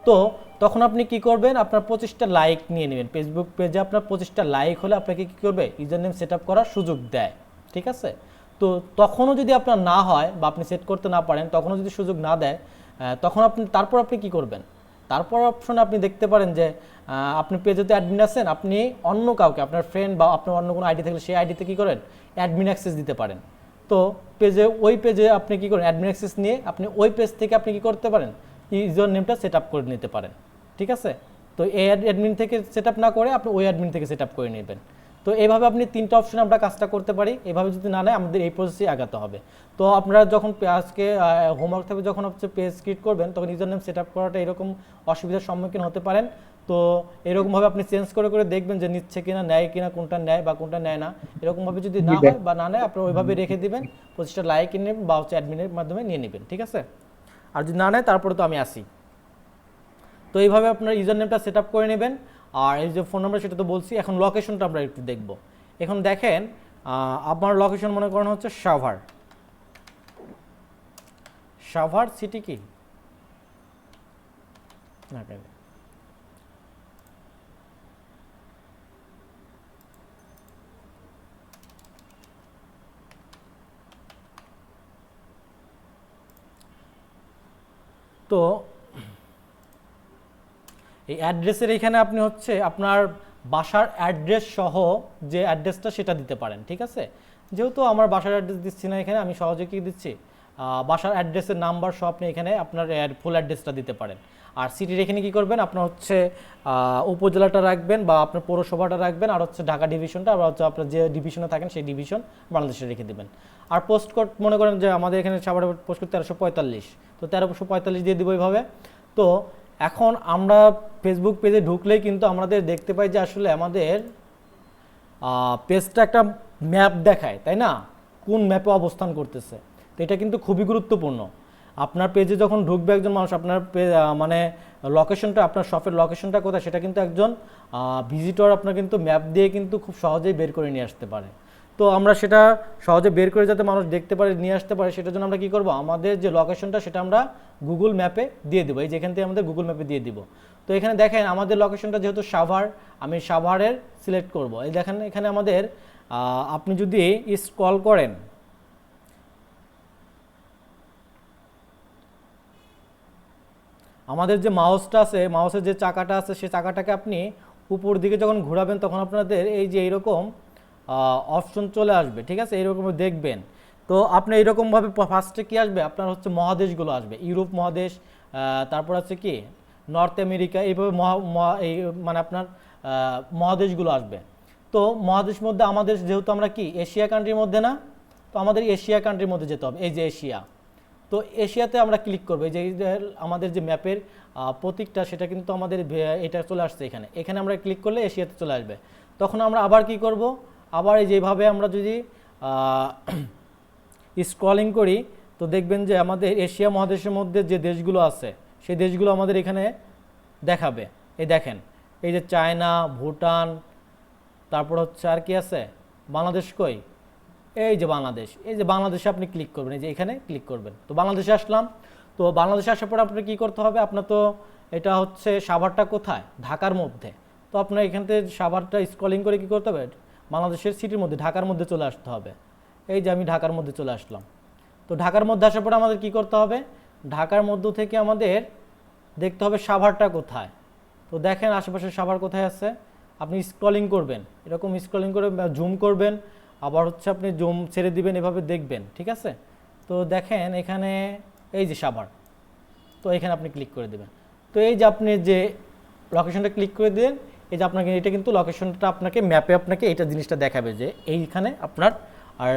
তো তখন আপনি কি করবেন, আপনার 25টা লাইক নিয়ে নেবেন। ফেসবুক পেজে আপনার 25টা লাইক হলে আপনাকে কি করবে, ইউজার নেম সেট আপ করার সুযোগ দেয়, ঠিক আছে। তো তখনও যদি আপনার না হয় বা আপনি সেট করতে না পারেন, তখনও যদি সুযোগ না দেয়, তখন তারপর আপনি কি করবেন, তারপর অপশনে আপনি দেখতে পারেন যে আপনি পেজেতে অ্যাডমিন আছেন, আপনি অন্য কাউকে, আপনার ফ্রেন্ড বা আপনার অন্য কোনো আইডি থাকলে সেই আইডিতে কি করেন, অ্যাডমিন অ্যাক্সেস দিতে পারেন। তো ওই পেজে আপনি কি করেন, অ্যাডমিন অ্যাক্সেস নিয়ে আপনি ওই পেজ থেকে আপনি কি করতে পারেন, ইউজার নেমটা সেট আপ করে নিতে পারেন, ঠিক আছে। তো এই অ্যাডমিন থেকে সেট আপ না করে আপনি ওই অ্যাডমিন থেকে সেট আপ করে নেবেন। তো এইভাবে আপনি তিনটা অপশনে আমরা কাজটা করতে পারি। এভাবে যদি না নেয় আমাদের এই প্রসেসে আগাতে হবে। তো আপনারা যখন আজকে হোমওয়ার্ক থেকে যখন হচ্ছে পেজ ক্রিয়েট করবেন, তখন ইউজার নেম সেট আপ করাটা এরকম অসুবিধার সম্মুখীন হতে পারেন। তো এরকমভাবে আপনি চেঞ্জ করে দেখবেন যে নিচ্ছে কিনা, নেয় কিনা, কোনটা নেয় বা কোনটা নেয় না। এরকমভাবে যদি না হয় বা না নেয়, আপনি ওইভাবে রেখে দিবেন, 25টা লাইক নেবেন বা হচ্ছে অ্যাডমিনের মাধ্যমে নিয়ে নেবেন, ঠিক আছে। আর যদি না নেয় তারপরে তো আমি আসি। তো এইভাবে আপনার ইউজার নেমটা সেট আপ করে নেবেন। আর এই যে ফোন নাম্বার সেটা তো বলছি, এখন লোকেশনটা আমরা একটু দেখব। এখন দেখেন আপনার লোকেশন মনে করেন হচ্ছে সাভার সিটি কি না, তো এই অ্যাড্রেসের এখানে আপনি হচ্ছে আপনার বাসার অ্যাড্রেস সহ যে অ্যাড্রেসটা সেটা দিতে পারেন, ঠিক আছে। যেহেতু আমার বাসার অ্যাড্রেস দিচ্ছি না এখানে, আমি সহজে কি দিচ্ছি, বাসার অ্যাড্রেসের নাম্বার সহ আপনি এখানে আপনার ফুল অ্যাড্রেসটা দিতে পারেন। আর সিটির এখানে কি করবেন, আপনার হচ্ছে উপজেলাটা রাখবেন বা আপনার পৌরসভাটা রাখবেন, আর হচ্ছে ঢাকা ডিভিশনটা, আবার হচ্ছে আপনার যে ডিভিশনে থাকেন সেই ডিভিশন বাংলাদেশে রেখে দেবেন। আর পোস্ট কোড মনে করেন যে আমাদের এখানে সাভারে পোস্ট কোড 1345, তো 1345 দিয়ে দিব এইভাবে। তো এখন আমরা ফেসবুক পেজে ঢুকলেই কিন্তু আমাদের দেখতে পাই যে আসলে আমাদের পেজটা একটা ম্যাপ দেখায়, তাই না, কোন ম্যাপে অবস্থান করতেছে। তো এটা কিন্তু খুবই গুরুত্বপূর্ণ। আপনার পেজে যখন ঢুকবে একজন মানুষ, আপনার মানে লোকেশনটা, আপনার শপের লোকেশনটা কোথায় সেটা কিন্তু একজন ভিজিটর আপনার কিন্তু ম্যাপ দিয়ে কিন্তু খুব সহজেই বের করে নিয়ে আসতে পারে। তো আমরা সেটা সহজে বের করে যাতে মানুষ দেখতে পারে, নিয়ে আসতে পারে, সেটার জন্য আমরা কী করবো, আমাদের যে লোকেশনটা সেটা আমরা গুগল ম্যাপে দিয়ে দেবো। এই যেখান থেকে আমাদের গুগল ম্যাপে দিয়ে দিব। তো এখানে দেখেন আমাদের লোকেশনটা যেহেতু সাভার, আমি সাভারের সিলেক্ট করব। এই দেখেন এখানে আমাদের আপনি যদি স্ক্রল করেন, আমাদের যে মাউসটা আছে, মাউসের যে চাকাটা আছে, সেই চাকাটাকে আপনি উপর দিকে যখন ঘোরাবেন তখন আপনাদের এই যে এইরকম অপশন চলে আসবে, ঠিক আছে? এইরকম দেখবেন। তো আপনি এইরকমভাবে ফার্স্টে কি আসবে, আপনার হচ্ছে মহাদেশগুলো আসবে, ইউরোপ মহাদেশ, তারপর আছে কি নর্থ আমেরিকা, এইভাবে এই মানে আপনার মহাদেশগুলো আসবে। তো মহাদেশ মধ্যে আমাদের যেহেতু আমরা কি এশিয়া কান্ট্রির মধ্যে না, তো আমাদের এশিয়া কান্ট্রির মধ্যে যেতে হবে, এই যে এশিয়া। তো এশিয়াতে আমরা ক্লিক করবো, এই যে আমাদের যে ম্যাপের প্রতীকটা সেটা কিন্তু আমাদের এটা চলে আসছে এখানে, এখানে আমরা ক্লিক করলে এশিয়াতে চলে আসবে। তখন আমরা আবার কি করব, আবার এই যেভাবে আমরা যদি স্ক্রলিং করি তো দেখবেন যে আমাদের এশিয়া মহাদেশের মধ্যে যে দেশগুলো আছে সেই দেশগুলো আমাদের এখানে দেখাবে। এই দেখেন, এই যে চায়না, ভুটান, তারপর হচ্ছে আর কি আছে, বাংলাদেশ কই, এই যে বাংলাদেশ, এই যে বাংলাদেশে আপনি ক্লিক করবেন, এই যে এখানে ক্লিক করবেন। তো বাংলাদেশে আসলাম। তো বাংলাদেশে আসার পর আপনার কী করতে হবে, আপনার তো এটা হচ্ছে সাভারটা কোথায়, ঢাকার মধ্যে। তো আপনার এখান থেকে সাভারটা স্ক্রলিং করে কী করতে হবে, বাংলাদেশের সিটির মধ্যে, ঢাকার মধ্যে চলে আসতে হবে। এই যে আমি ঢাকার মধ্যে চলে আসলাম। তো ঢাকার মধ্যে আসার পর আমাদের কি করতে হবে, ঢাকার মধ্য থেকে আমাদের দেখতে হবে সাভারটা কোথায়। তো দেখেন আশেপাশে সাভার কোথায় আছে, আপনি স্ক্রলিং করবেন, এরকম স্ক্রলিং করে জুম করবেন, আবার হচ্ছে আপনি জুম ছেড়ে দিবেন, এভাবে দেখবেন, ঠিক আছে? তো দেখেন এখানে এই যে সাভার, তো এখানে আপনি ক্লিক করে দেবেন। তো এই যে আপনি যে লোকেশনটা ক্লিক করে দিলেন, এই যে আপনাকে এটা কিন্তু লোকেশনটা আপনাকে ম্যাপে আপনাকে এইটা জিনিসটা দেখাবে যে এইখানে আপনার আর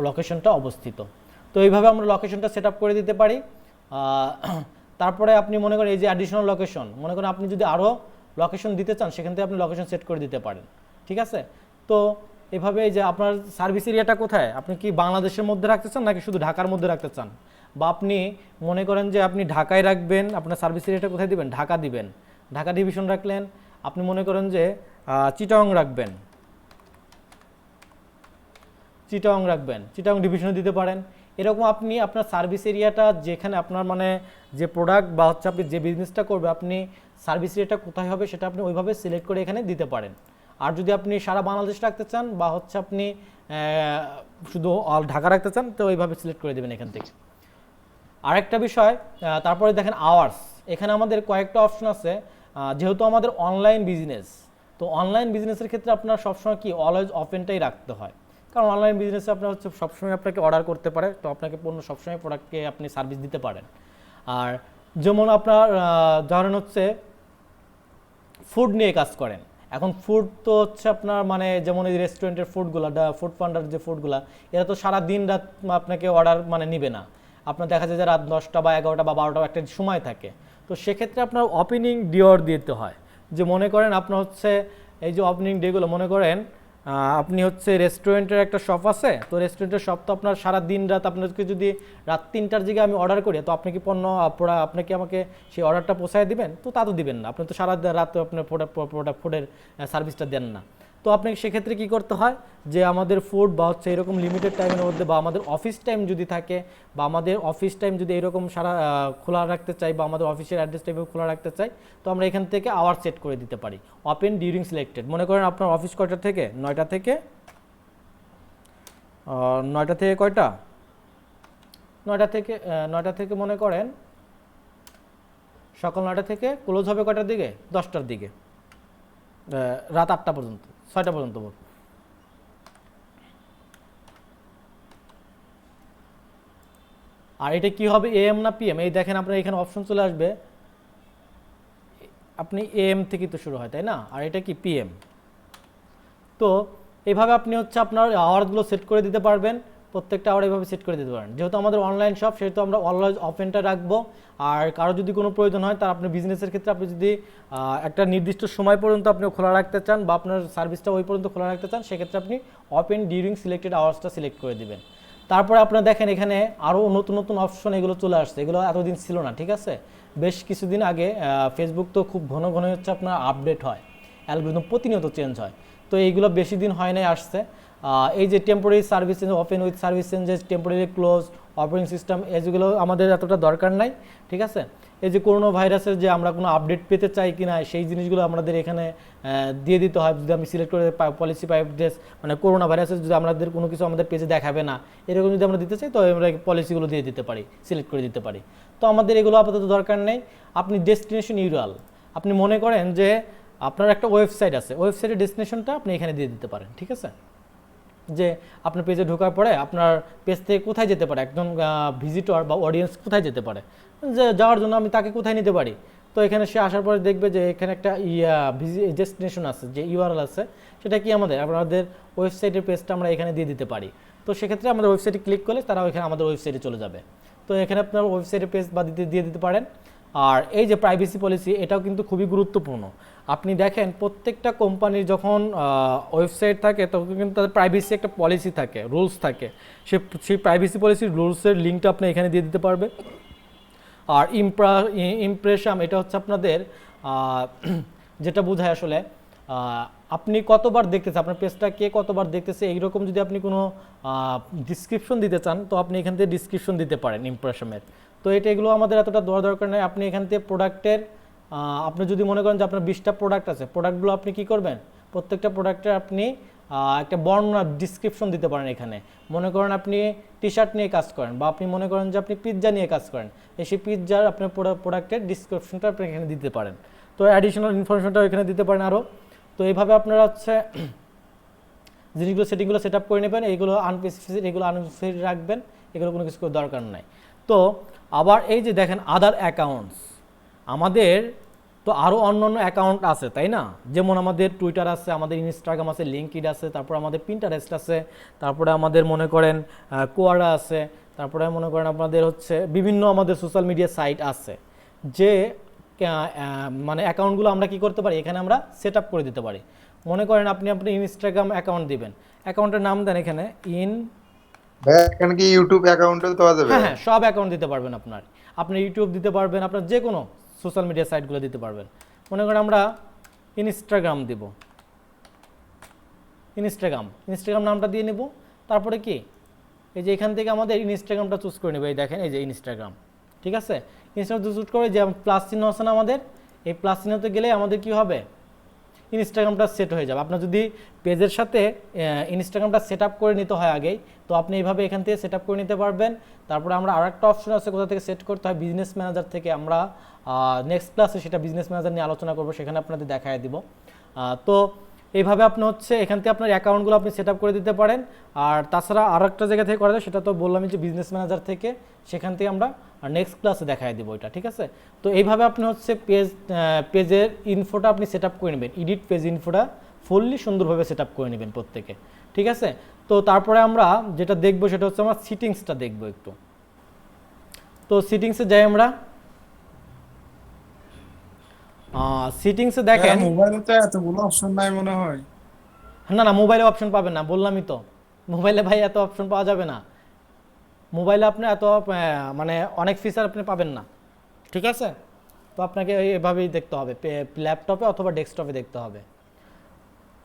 লোকেশনটা অবস্থিত। তো এইভাবে আমরা লোকেশনটা সেট আপ করে দিতে পারি। তারপরে আপনি মনে করেন এই যে অ্যাডিশনাল লোকেশন, মনে করেন আপনি যদি আরও লোকেশন দিতে চান সেখান থেকে আপনি লোকেশন সেট করে দিতে পারেন, ঠিক আছে? তো এভাবে এই যে আপনার সার্ভিস এরিয়াটা কোথায়, আপনি কি বাংলাদেশের মধ্যে রাখতে চান নাকি শুধু ঢাকার মধ্যে রাখতে চান, বা আপনি মনে করেন যে আপনি ঢাকায় রাখবেন, আপনার সার্ভিস এরিয়াটা কোথায় দিবেন, ঢাকা দিবেন, ঢাকা ডিভিশন রাখলেন। আপনি মনে করেন যে চিটাগং রাখবেন, চিটাগং ডিভিশনে দিতে পারেন। এরকম আপনি আপনার সার্ভিস এরিয়াটা যেখানে আপনার মানে যে প্রোডাক্ট বা হচ্ছে আপনি যে বিজনেসটা করবে, আপনি সার্ভিস এরিয়াটা কোথায় হবে সেটা আপনি ওইভাবে সিলেক্ট করে এখানে দিতে পারেন। আর যদি আপনি সারা বাংলাদেশ রাখতে চান বা হচ্ছে আপনি শুধু ঢাকা রাখতে চান, তো ওইভাবে সিলেক্ট করে দেবেন এখান থেকে। আরেকটা বিষয়, তারপরে দেখেন আওয়ার্স, এখানে আমাদের কয়েকটা অপশন আছে। যেহেতু আমাদের অনলাইন বিজনেস, তো অনলাইন বিজনেসের ক্ষেত্রে আপনার সবসময় কি অলওয়েজ ওপেনটাই রাখতে হয়, কারণ অনলাইন বিজনেসে আপনার হচ্ছে সবসময় আপনাকে অর্ডার করতে পারে, তো আপনাকে পণ্য সবসময় প্রোডাক্টকে আপনি সার্ভিস দিতে পারেন। আর যেমন আপনার ধরেন হচ্ছে ফুড নিয়ে কাজ করেন, এখন ফুড তো হচ্ছে আপনার মানে যেমন এই রেস্টুরেন্টের ফুডগুলো, ফুড পান্ডার যে ফুডগুলো, এরা তো সারা দিন রাত আপনাকে অর্ডার মানে নিবে না। আপনার দেখা যায় যে রাত 10টা বা 11টা বা 12টা একটা সময় থাকে, তো সেক্ষেত্রে আপনার ওপেনিং ডিওর দিতে হয়। যে মনে করেন আপনার হচ্ছে এই যে ওপেনিং ডেগুলো, মনে করেন আপনি হচ্ছে রেস্টুরেন্টের একটা শপ আছে, তো রেস্টুরেন্টের শপ তো আপনার সারা দিন রাত, আপনাকে যদি রাত 3টার দিকে আমি অর্ডার করি, তো আপনি কি পণ্য আপনাকে আমাকে সেই অর্ডারটা পৌঁছায় দিবেন? তো তা তো দিবেন না, আপনি তো সারা রাত আপনার ফুডের সার্ভিসটা দেন না। তো আপনাকে সেক্ষেত্রে কি করতে হয়, যে আমাদের ফুড বা হচ্ছে এরকম লিমিটেড টাইমের মধ্যে, বা আমাদের অফিস টাইম যদি থাকে, বা আমাদের অফিস টাইম যদি এরকম সারা খোলা রাখতে চাই, বা আমাদের অফিসের অ্যাড্রেস টাইপে খোলা রাখতে চাই, তো আমরা এখান থেকে আওয়ার সেট করে দিতে পারি। ওপেন ডিউরিং সিলেক্টেড, মনে করেন আপনার অফিস কয়টা থেকে, 9টা থেকে কয়টা, 9টা থেকে মনে করেন সকাল 9টা থেকে ক্লোজ হবে কয়টার দিকে, 10টার দিকে, রাত 8টা পর্যন্ত, 6টা পর্যন্ত। আর এটা কি হবে, এএম না পিএম, এই দেখেন আপনার এখানে অপশন চলে আসবে, আপনি এএম থেকে তো শুরু হয় তাই না, আর এটা কি পিএম। তো এইভাবে আপনি হচ্ছে আপনার আওয়ারগুলো সেট করে দিতে পারবেন, প্রত্যেকটা আওয়ার এইভাবে সেট করে দিতে পারেন। যেহেতু আমাদের অনলাইন শপ, সেহেতু আমরা অলওয়েজ ওপেনটা রাখবো। আর কারো যদি কোনো প্রয়োজন হয়, তার আপনার বিজনেসের ক্ষেত্রে আপনি যদি একটা নির্দিষ্ট সময় পর্যন্ত আপনি খোলা রাখতে চান, বা আপনার সার্ভিসটা ওই পর্যন্ত খোলা রাখতে চান, সেক্ষেত্রে আপনি ওপেন ডিউরিং সিলেক্টেড আওয়ার্সটা সিলেক্ট করে দিবেন। তারপরে আপনারা দেখেন এখানে আরও নতুন নতুন অপশন এগুলো চলে আসছে, এগুলো এতদিন ছিল না, ঠিক আছে? বেশ কিছুদিন আগে ফেসবুক তো খুব ঘন ঘন হচ্ছে আপনার আপডেট হয়, অ্যালগরিদম প্রতিনিয়ত চেঞ্জ হয়, তো এইগুলো বেশি দিন হয় নাই আসছে। এই যে temporary service change, open with service changes, temporary close, operating system এগুলো আমাদের এতটা দরকার নাই, ঠিক আছে। এই যে করোনা ভাইরাসের যে আমরা কোনো আপডেট পেতে চাই কিনা সেই জিনিসগুলো আমাদের এখানে দিয়ে দিতে হয়। যদি আমি সিলেক্ট করে পলিসি পাইপ ড্রেস মানে করোনা ভাইরাসের যদি আমাদের কোনো কিছু আমাদের পেজে দেখাবে না এরকম যদি আমরা দিতে চাই তো আমরা পলিসিগুলো দিয়ে দিতে পারি, সিলেক্ট করে দিতে পারি। তো আমাদের এগুলো আপাতত দরকার নেই। আপনি ডেস্টিনেশন ইউআরএল আপনি মনে করেন যে আপনার একটা ওয়েবসাইট আছে, ওয়েবসাইটের ডেস্টিনেশনটা আপনি এখানে দিয়ে দিতে পারেন, ঠিক আছে। যে আপনার পেজে ঢোকার পরে আপনার পেজ থেকে কোথায় যেতে পারে একজন ভিজিটর বা অডিয়েন্স কোথায় যেতে পারে, যে যাওয়ার জন্য আমি তাকে কোথায় নিতে পারি। তো এখানে সে আসার পরে দেখবে যে এখানে একটা ডেস্টিনেশন আছে, যে ইউআরএল আছে সেটা কি আমাদের ওয়েবসাইটের পেজটা আমরা এখানে দিয়ে দিতে পারি। তো সেক্ষেত্রে আমাদের ওয়েবসাইটে ক্লিক করলে তারা ওইখানে আমাদের ওয়েবসাইটে চলে যাবে। তো এখানে আপনার ওয়েবসাইটের পেজ বা দিয়ে দিতে পারেন। আর এই যে প্রাইভেসি পলিসি এটাও কিন্তু খুবই গুরুত্বপূর্ণ। আপনি দেখেন প্রত্যেকটা কোম্পানির যখন ওয়েবসাইট থাকে তখন কিন্তু তাদের প্রাইভেসি একটা পলিসি থাকে, রুলস থাকে। সেই প্রাইভেসি পলিসির রুলসের লিঙ্কটা আপনি এখানে দিয়ে দিতে পারবে। আর ইমপ্রেশন এটা হচ্ছে আপনাদের যেটা বোঝায় আসলে আপনি কতবার দেখতেছে, আপনার পেজটা কে কতবার দেখতেছে এইরকম যদি আপনি কোনো ডিসক্রিপশন দিতে চান তো আপনি এখান থেকে ডিসক্রিপশন দিতে পারেন ইমপ্রেশনের। তো এগুলো আমাদের এতটা দরকার নেই। আপনি এখান থেকে প্রোডাক্টের আপনি যদি মনে করেন যে আপনার 20টা প্রোডাক্ট আছে, প্রোডাক্টগুলো আপনি কি করবেন প্রত্যেকটা প্রোডাক্টের আপনি একটা বর্ণনা ডিসক্রিপশন দিতে পারেন। এখানে মনে করেন আপনি টি শার্ট নিয়ে কাজ করেন বা আপনি মনে করেন যে আপনি পিৎজা নিয়ে কাজ করেন, সেই পিৎজার আপনার প্রোডাক্টের ডিসক্রিপশনটা আপনি এখানে দিতে পারেন। তো অ্যাডিশনাল ইনফরমেশনটাও এখানে দিতে পারেন আরও। তো এইভাবে আপনারা হচ্ছে জিনিসগুলো সেটিংগুলো সেট আপ করে নেবেন। এইগুলো আনস্পেসিফিক এগুলো আনস্পেসিফিক রাখবেন, এগুলো কোনো কিছু দরকার নাই। তো আবার এই যে দেখেন আদার অ্যাকাউন্টস, আমাদের তো আরও অন্য অন্য অ্যাকাউন্ট আছে তাই না, যেমন আমাদের টুইটার আছে, আমাদের ইনস্টাগ্রাম আছে, লিঙ্কড আছে, তারপর আমাদের পিন্টারেস্ট আছে, তারপরে আমাদের মনে করেন কোয়ারা আছে, তারপরে মনে করেন আপনাদের হচ্ছে বিভিন্ন আমাদের সোশ্যাল মিডিয়া সাইট আছে, যে মানে অ্যাকাউন্টগুলো আমরা কি করতে পারি এখানে আমরা সেট আপ করে দিতে পারি। মনে করেন আপনি ইনস্টাগ্রাম অ্যাকাউন্ট দিবেন, অ্যাকাউন্টের নাম দেন এখানে এখানে কি ইউটিউব অ্যাকাউন্টও দেওয়া যাবে? হ্যাঁ, সব অ্যাকাউন্ট দিতে পারবেন আপনি ইউটিউব দিতে পারবেন, আপনার যে কোনো সোশ্যাল মিডিয়া সাইটগুলো দিতে পারবেন। মনে করেন আমরা ইনস্টাগ্রাম দিব, ইনস্টাগ্রাম নামটা দিয়ে নেব। তারপরে কি এই যে এখান থেকে আমাদের ইনস্টাগ্রামটা চুজ করে নেব। এই দেখেন এই যে ইনস্টাগ্রাম, ঠিক আছে। ইনস্টাগ্রাম চুজ করে যে প্লাস চিহ্ন আছে না আমাদের, এই প্লাস চিহ্নতে গেলে আমাদের কি হবে ইনস্টাগ্রামটা সেট হয়ে যাবে। আপনার যদি পেজের সাথে ইনস্টাগ্রামটা সেট আপ করে নিতে হয় আগেই, তো আপনি এইভাবে এখান থেকে সেট আপ করে নিতে পারবেন। তারপরে আমরা আরেকটা অপশন আছে কোথা থেকে সেট করতে হয়, বিজনেস ম্যানেজার থেকে। আমরা নেক্সট ক্লাসে সেটা বিজনেস ম্যানেজার নিয়ে আলোচনা করবো, সেখানে আপনাদের দেখায় দিব। তো এইভাবে আপনি হচ্ছে এখান থেকে আপনার অ্যাকাউন্টগুলো আপনি সেট আপ করে দিতে পারেন। আর তাছাড়া আরও একটা জায়গা থেকে করা যায়, সেটা তো বললামই যে বিজনেস ম্যানেজার থেকে, সেখান থেকে আমরা নেক্সট ক্লাসে দেখায় দিব এটা, ঠিক আছে। তো এইভাবে আপনি হচ্ছে পেজের ইনফোটা আপনি সেট আপ করে নেবেন, এডিট পেজ ইনফোটা ফুললি সুন্দরভাবে সেট আপ করে নেবেন প্রত্যেকে, ঠিক আছে। তো তারপরে আমরা যেটা দেখবো সেটা হচ্ছে আমরা সিটিংসটা দেখবো একটু। তো সিটিংসে যাই আমরা, সিটিংসে দেখেন মোবাইলে তো এতগুলো অপশন নাই মনে হয়। না, মোবাইলে অপশন পাবেন না, বললামই তো মোবাইলে ভাই এত অপশন পাওয়া যাবে না। মোবাইলে আপনি এত মানে অনেক ফিচার আপনি পাবেন না, ঠিক আছে। তো আপনাকে এভাবেই দেখতে হবে, ল্যাপটপে অথবা ডেস্কটপে দেখতে হবে,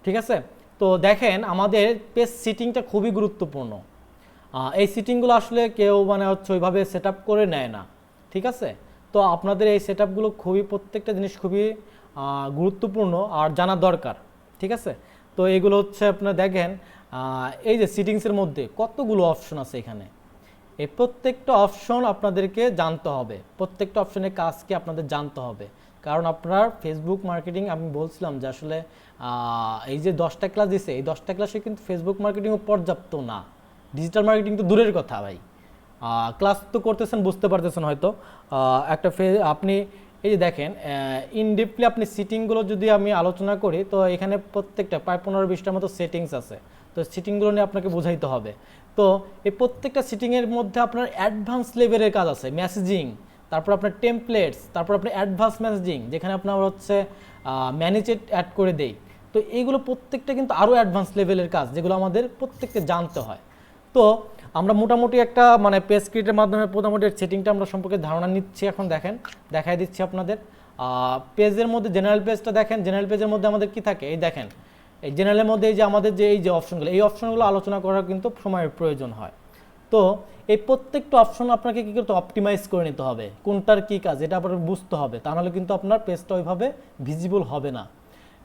ঠিক আছে। তো দেখেন আমাদের পেজ সিটিংটা খুবই গুরুত্বপূর্ণ। এই সিটিংগুলো আসলে কেউ মানে হচ্ছে ওইভাবে সেট আপ করে নেয় না, ঠিক আছে। তো আপনাদের এই সেট আপগুলো প্রত্যেকটা জিনিস খুবই গুরুত্বপূর্ণ আর জানা দরকার, ঠিক আছে। তো এগুলো হচ্ছে আপনারা দেখেন এই যে সিটিংসের মধ্যে কতগুলো অপশন আছে এখানে, এই প্রত্যেকটা অপশন আপনাদেরকে জানতে হবে, প্রত্যেকটা অপশনের কাজ কি আপনাদের জানতে হবে। কারণ আপনার ফেসবুক মার্কেটিং আমি বলছিলাম যে আসলে এই যে 10টা ক্লাস দিছে, এই 10টা ক্লাসে কিন্তু ফেসবুক মার্কেটিংও পর্যাপ্ত না, ডিজিটাল মার্কেটিং তো দূরের কথা ভাই। ক্লাস তো করতেছেন, বুঝতে পারতেছেন হয়তো। একটা আপনি এই যে দেখেন ইনডিপলি আপনি সিটিংগুলো যদি আমি আলোচনা করি, তো এখানে প্রত্যেকটা প্রায় 15-20টার মতো সেটিংস আছে। তো সিটিংগুলো নিয়ে আপনাকে বোঝাইতে হবে। তো এই প্রত্যেকটা সিটিংয়ের মধ্যে আপনার অ্যাডভান্স লেভেলের কাজ আছে, মেসেজিং, তারপর আপনার টেমপ্লেটস, তারপর আপনার অ্যাডভান্স মেসেজিং যেখানে আপনার হচ্ছে ম্যানেজেড অ্যাড করে দেই। তো এইগুলো প্রত্যেকটা কিন্তু আরও অ্যাডভান্স লেভেলের কাজ, যেগুলো আমাদের প্রত্যেককে জানতে হয়। তো আমরা মোটামুটি একটা মানে পেজ ক্রিয়েটের মাধ্যমে মোটামুটি সেটিংটা আমরা সম্পর্কে ধারণা নিচ্ছি। এখন দেখেন দেখাই দিচ্ছি আপনাদের পেজের মধ্যে জেনারেল পেজটা দেখেন। জেনারেল পেজের মধ্যে আমাদের কি থাকে, এই দেখেন এই জেনারেলের মধ্যে এই যে আমাদের যে এই যে অপশনগুলো, এই অপশনগুলো আলোচনা করার কিন্তু সময়ের প্রয়োজন হয়। তো এই প্রত্যেকটা অপশন আপনাকে কী করতে অপটিমাইজ করে নিতে হবে, কোনটার কী কাজ এটা আপনার বুঝতে হবে, তা নাহলে কিন্তু আপনার পেজটা ওইভাবে ভিজিবল হবে না।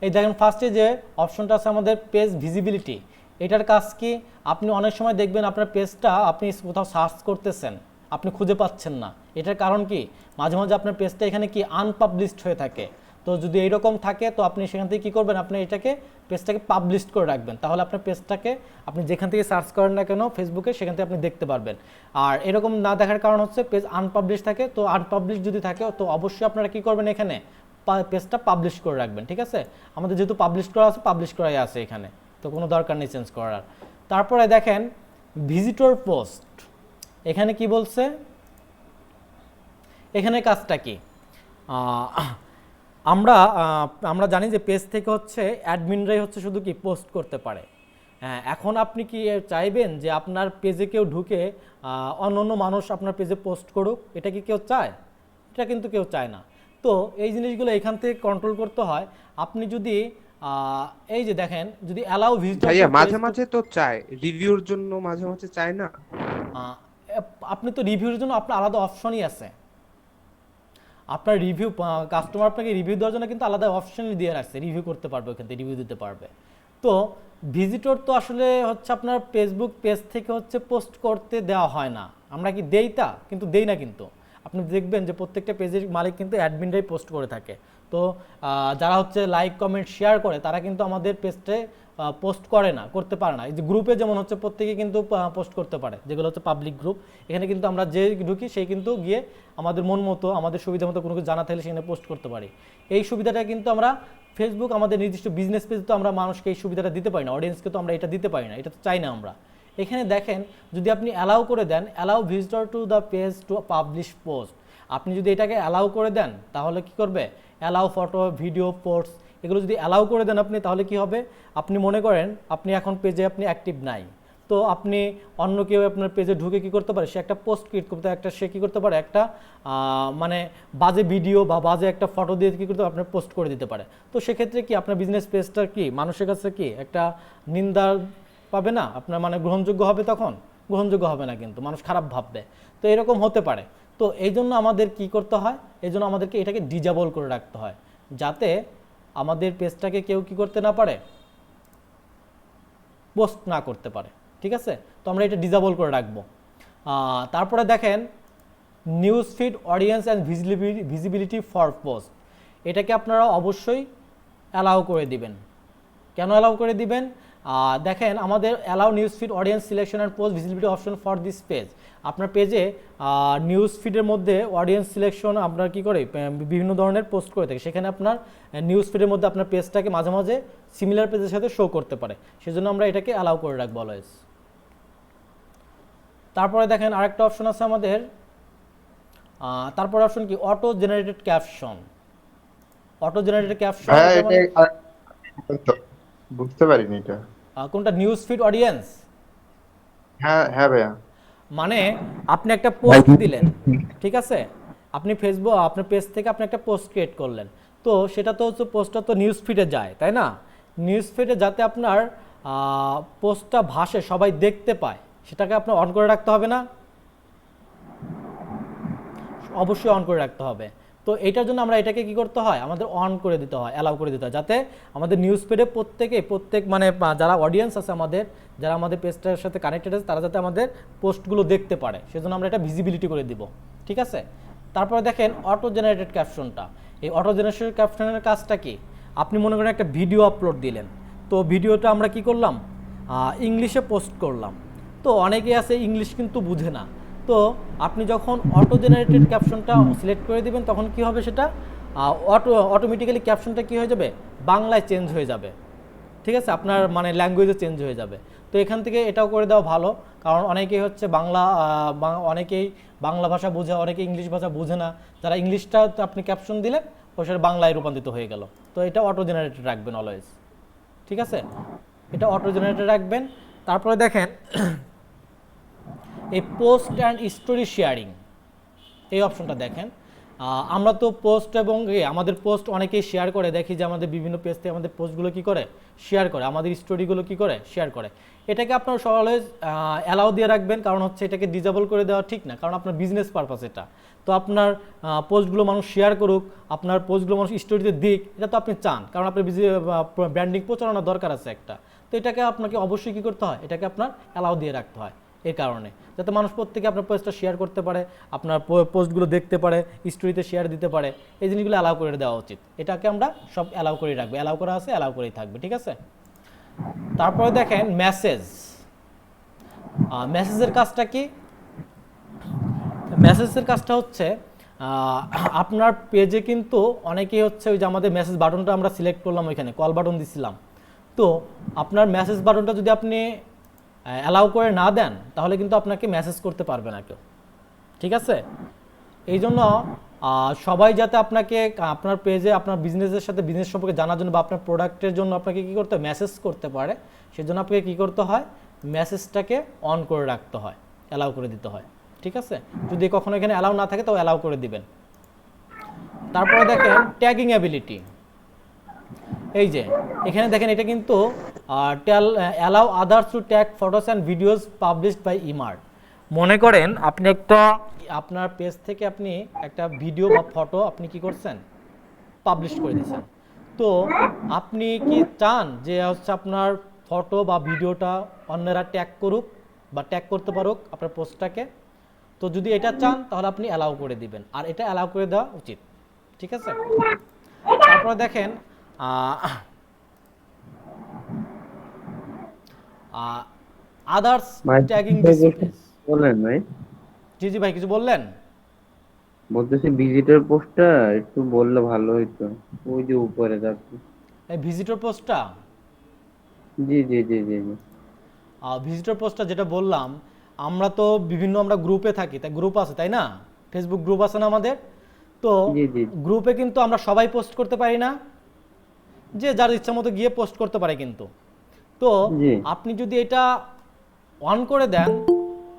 এই দেখেন ফার্স্টে যে অপশনটা আছে আমাদের পেজ ভিজিবিলিটি, এটার কাজ কি, আপনি অনেক সময় দেখবেন আপনার পেজটা আপনি কোথাও সার্চ করতেছেন, আপনি খুঁজে পাচ্ছেন না, এটার কারণ কি, মাঝে মাঝে আপনার পেজটা এখানে কি আনপাবলিশড হয়ে থাকে। তো যদি এইরকম থাকে তো আপনি সেখান থেকে কী করবেন, আপনি এটাকে পেজটাকে পাবলিশ করে রাখবেন, তাহলে আপনার পেজটাকে আপনি যেখান থেকে সার্চ করেন না কেন ফেসবুকে সেখান থেকে আপনি দেখতে পারবেন। আর এরকম না দেখার কারণ হচ্ছে পেজ আনপাবলিশ থাকে, তো আনপাবলিশ যদি থাকে তো অবশ্যই আপনারা কী করবেন, এখানে পেজটা পাবলিশ করে রাখবেন। ঠিক আছে, আমাদের যেহেতু পাবলিশ করা আছে, পাবলিশ করাই আছে এখানে, তো কোনো দরকার নেই চেঞ্জ করার। তারপরে দেখেন ভিজিটর পোস্ট, এখানে কি বলছে, এখানে কাজটা কি, আমরা জানি যে পেজ থেকে হচ্ছে অ্যাডমিনরাই হচ্ছে শুধু কি পোস্ট করতে পারে। হ্যাঁ, এখন আপনি কি চাইবেন যে আপনার পেজে কেউ ঢুকে অন্য মানুষ আপনার পেজে পোস্ট করুক? এটা কি কেউ চায়? এটা কিন্তু কেউ চায় না। তো এই জিনিসগুলো এখান থেকে কন্ট্রোল করতে হয়। আপনি যদি এই যে দেখেন, যদি অ্যালাউ ভিজিটর, ভাইয়া মাঝে মাঝে তো চায় রিভিউর জন্য, মাঝে মাঝে চায় না। আপনি তো রিভিউর জন্য আপনার আলাদা অপশনই আছে, আপনার রিভিউ কাস্টমার আপনাকে রিভিউ দেওয়ার জন্য কিন্তু আলাদা অপশনই দিয়ে রাখছে, রিভিউ করতে পারবে, ওখান থেকে রিভিউ দিতে পারবে। তো ভিজিটর তো আসলে হচ্ছে আপনার ফেসবুক পেজ থেকে হচ্ছে পোস্ট করতে দেওয়া হয় না, আমরা কি দেই তা? কিন্তু দেই না। কিন্তু আপনি দেখবেন যে প্রত্যেকটা পেজের মালিক কিন্তু অ্যাডমিনরাই পোস্ট করে থাকে। তো যারা হচ্ছে লাইক কমেন্ট শেয়ার করে তারা কিন্তু আমাদের পেজে পোস্ট করে না, করতে পারে না। এই যে গ্রুপে যেমন হচ্ছে প্রত্যেকে কিন্তু পোস্ট করতে পারে, যেগুলো হচ্ছে পাবলিক গ্রুপ, এখানে কিন্তু আমরা যে ঢুকি সেই কিন্তু গিয়ে আমাদের মন মতো আমাদের সুবিধা মতো কোনো কিছু জানা থাকলে সেখানে পোস্ট করতে পারি। এই সুবিধাটা কিন্তু আমরা ফেসবুক আমাদের নির্দিষ্ট বিজনেস পেজ তো আমরা মানুষকে এই সুবিধাটা দিতে পারি না, অডিয়েন্সকে তো আমরা এটা দিতে পারি না, এটা তো চাই না আমরা। এখানে দেখেন যদি আপনি অ্যালাউ করে দেন, allow visitor to the page to publish post, আপনি যদি এটাকে অ্যালাউ করে দেন তাহলে কি করবে, অ্যালাউ ফটো ভিডিও পোস্ট এগুলো যদি অ্যালাউ করে দেন আপনি, তাহলে কি হবে, আপনি মনে করেন আপনি এখন পেজে আপনি অ্যাক্টিভ নাই, তো আপনি অন্য কেউ আপনার পেজে ঢুকে কি করতে পারে, সে একটা পোস্ট ক্রিয়েট করতে, সে কী করতে পারে, একটা মানে বাজে ভিডিও বা বাজে একটা ফটো দিয়ে কী করতে পারে, আপনার পোস্ট করে দিতে পারে। তো সেক্ষেত্রে কি আপনার বিজনেস পেজটা কি মানুষের কাছে কি একটা নিন্দা পাবে না, আপনার মানে গ্রহণযোগ্য হবে? তখন গ্রহণযোগ্য হবে না, কিন্তু মানুষ খারাপ ভাববে। তো এরকম হতে পারে। তো এই জন্য আমাদের কি করতে হয়, এই জন্য আমাদেরকে এটাকে ডিজেবল করে রাখতে হয়, যাতে আমাদের পেজটাকে কেউ কি করতে না পারে, পোস্ট না করতে পারে। ঠিক আছে, তো আমরা এটা ডিজেবল করে রাখবো। তারপরে দেখেন news feed audience and visibility for post, এটাকে আপনারা অবশ্যই অ্যালাউ করে দিবেন। কেন অ্যালাউ করে দিবেন? দেখেন আমাদের allow news feed audience selection and post visibility option for this page, আপনার পেজে নিউজ ফিডের মধ্যে অডিয়েন্স সিলেকশন আপনার কি করে বিভিন্ন ধরনের পোস্ট করে থাকে, সেখানে আপনার নিউজ ফিডের মধ্যে আপনার পেজটাকে মাঝে মাঝে সিমিলার পেজের সাথে শো করতে পারে, সেজন্য আমরা এটাকে অ্যালাউ করে রাখবো অলওয়েজ। তারপরে দেখেন আরেকটা অপশন আছে আমাদের, তারপরে অপশন কি, auto generated caption. Auto generated caption বুঝতে পারিনি এটা কোনটা, নিউজ ফিড অডিয়েন্স? হ্যাঁ হ্যাঁ ভাইয়া, মানে আপনি একটা পোস্ট দিলেন, ঠিক আছে, আপনি ফেসবুক আপনার পেজ থেকে আপনি একটা পোস্ট ক্রিয়েট করলেন, তো সেটা তো হচ্ছে পোস্টটা তো নিউজ ফিডে যায়, তাই না? নিউজ ফিডে যাতে আপনার পোস্টটা ভাসে, সবাই দেখতে পায়, সেটাকে আপনার অন করে রাখতে হবে না? অবশ্যই অন করে রাখতে হবে। তো এটার জন্য আমরা এটাকে কি করতে হয়, আমাদের অন করে দিতে হয়, অ্যালাউ করে দিতে হয়, যাতে আমাদের নিউজ ফিডে প্রত্যেক মানে যারা অডিয়েন্স আছে আমাদের, যারা আমাদের পেজটার সাথে কানেক্টেড আছে, তারা যাতে আমাদের পোস্টগুলো দেখতে পারে, সেজন্য আমরা এটা ভিজিবিলিটি করে দিব। ঠিক আছে, তারপরে দেখেন অটো জেনারেটেড ক্যাপশনটা। এই অটো জেনারেটেড ক্যাপশনের কাজটা কি, আপনি মনে করেন একটা ভিডিও আপলোড দিলেন, তো ভিডিওটা আমরা কি করলাম, ইংলিশে পোস্ট করলাম, তো অনেকেই আছে ইংলিশ কিন্তু বুঝে না, তো আপনি যখন অটো জেনারেটেড ক্যাপশনটা সিলেক্ট করে দিবেন তখন কি হবে, সেটা অটোমেটিক্যালি ক্যাপশনটা কি হয়ে যাবে, বাংলায় চেঞ্জ হয়ে যাবে। ঠিক আছে, আপনার মানে ল্যাঙ্গুয়েজে চেঞ্জ হয়ে যাবে। তো এখান থেকে এটাও করে দেওয়া ভালো, কারণ অনেকেই হচ্ছে অনেকেই বাংলা ভাষা বোঝে, অনেকে ইংলিশ ভাষা বোঝে না, যারা ইংলিশটা আপনি ক্যাপশন দিলেন ওই সেটা বাংলায় রূপান্তরিত হয়ে গেল। তো এটা অটো জেনারেটেড রাখবেন অলওয়েজ। ঠিক আছে, এটা অটো জেনারেটেড রাখবেন। তারপরে দেখেন এই পোস্ট অ্যান্ড স্টোরি শেয়ারিং, এই অপশনটা দেখেন, আমরা তো পোস্ট এবং আমাদের পোস্ট অনেকেই শেয়ার করে, দেখি যে আমাদের বিভিন্ন পেজ থেকে আমাদের পোস্টগুলো কী করে শেয়ার করে, আমাদের স্টোরিগুলো কী করে শেয়ার করে। এটাকে আপনার অলওয়েজ অ্যালাউ দিয়ে রাখবেন, কারণ হচ্ছে এটাকে ডিজেবল করে দেওয়া ঠিক না, কারণ আপনার বিজনেস পারপাস এটা। তো আপনার পোস্টগুলো মানুষ শেয়ার করুক, আপনার পোস্টগুলো মানুষ স্টোরিতে দিক, এটা তো আপনি চান, কারণ আপনার ব্র্যান্ডিং প্রচারণা দরকার আছে একটা। তো এটাকে আপনাকে অবশ্যই কী করতে হয়, এটাকে আপনার অ্যালাউ দিয়ে রাখতে হয় এই কারণে, যাতে মানুষ প্রত্যেকে আপনার পোস্টটা শেয়ার করতে পারে, আপনার পোস্টগুলো দেখতে পারে, স্টোরিতে শেয়ার দিতে পারে, এই জিনিসগুলো অ্যালাউ করে দেওয়া উচিত। এটাকে আমরা সব অ্যালাউ করে রাখবো, অ্যালাউ করা আছে অ্যালাউ করেই থাকবে, ঠিক আছে। তারপরে দেখেন মেসেজের কাজটা কি? মেসেজের কাজটা হচ্ছে আপনার পেজে কিন্তু অনেকেই হচ্ছে ওই যে আমাদের মেসেজ বাটনটা আমরা সিলেক্ট করলাম, ওইখানে কল বাটন দিছিলাম, তো আপনার মেসেজ বাটনটা যদি আপনি অ্যালাউ করে না দেন তাহলে কিন্তু আপনাকে মেসেজ করতে পারবে না কেউ, ঠিক আছে। এই জন্য সবাই যাতে আপনাকে আপনার পেজে আপনার বিজনেসের সাথে বিজনেস সম্পর্কে জানার জন্য বা আপনার প্রোডাক্টের জন্য আপনাকে কী করতে হয়, মেসেজ করতে পারে, সেজন্য আপনাকে কী করতে হয়, মেসেজটাকে অন করে রাখতে হয়, অ্যালাউ করে দিতে হয়, ঠিক আছে। যদি কখনো এখানে অ্যালাউ না থাকে তো অ্যালাউ করে দিবেন। তারপরে দেখেন ট্যাগিং অ্যাবিলিটি, এই যে এখানে দেখেন এটা কিন্তু allow others to tag photos and videos published by Emart. মনে করেন আপনি একটা আপনার পেজ থেকে আপনি একটা ভিডিও বা ফটো আপনি কি করছেন, পাবলিশ করে দিয়েছেন, তো আপনি কি চান যে হচ্ছে আপনার ফটো বা ভিডিওটা অন্যরা ট্যাগ করুক বা ট্যাগ করতে পারুক আপনার পোস্টটাকে? তো যদি এটা চান তাহলে আপনি অ্যালাউ করে দিবেন, আর এটা অ্যালাউ করে দেওয়া উচিত, ঠিক আছে। তারপরে দেখেন আদার্স ট্যাগিং ডিসপ্লেস। বলেন ভাই। জি জি ভাই, কিছু বললেন? বলতেছি ভিজিটর পোস্টটা একটু বললে ভালো হইতো, ওই যে উপরে থাকবে। এই ভিজিটর পোস্টটা, জি জি জি জি জি ভিজিটর পোস্টটা যেটা বললাম, আমরা তো বিভিন্ন আমরা গ্রুপে থাকি, তাই গ্রুপ আছে তাই না, ফেসবুক গ্রুপ আছে না আমাদের, তো গ্রুপে কিন্তু আমরা সবাই পোস্ট করতে পারি না, যে যার ইচ্ছা মতো গিয়ে পোস্ট করতে পারে কিন্তু। তো আপনি যদি এটা অন করে দেন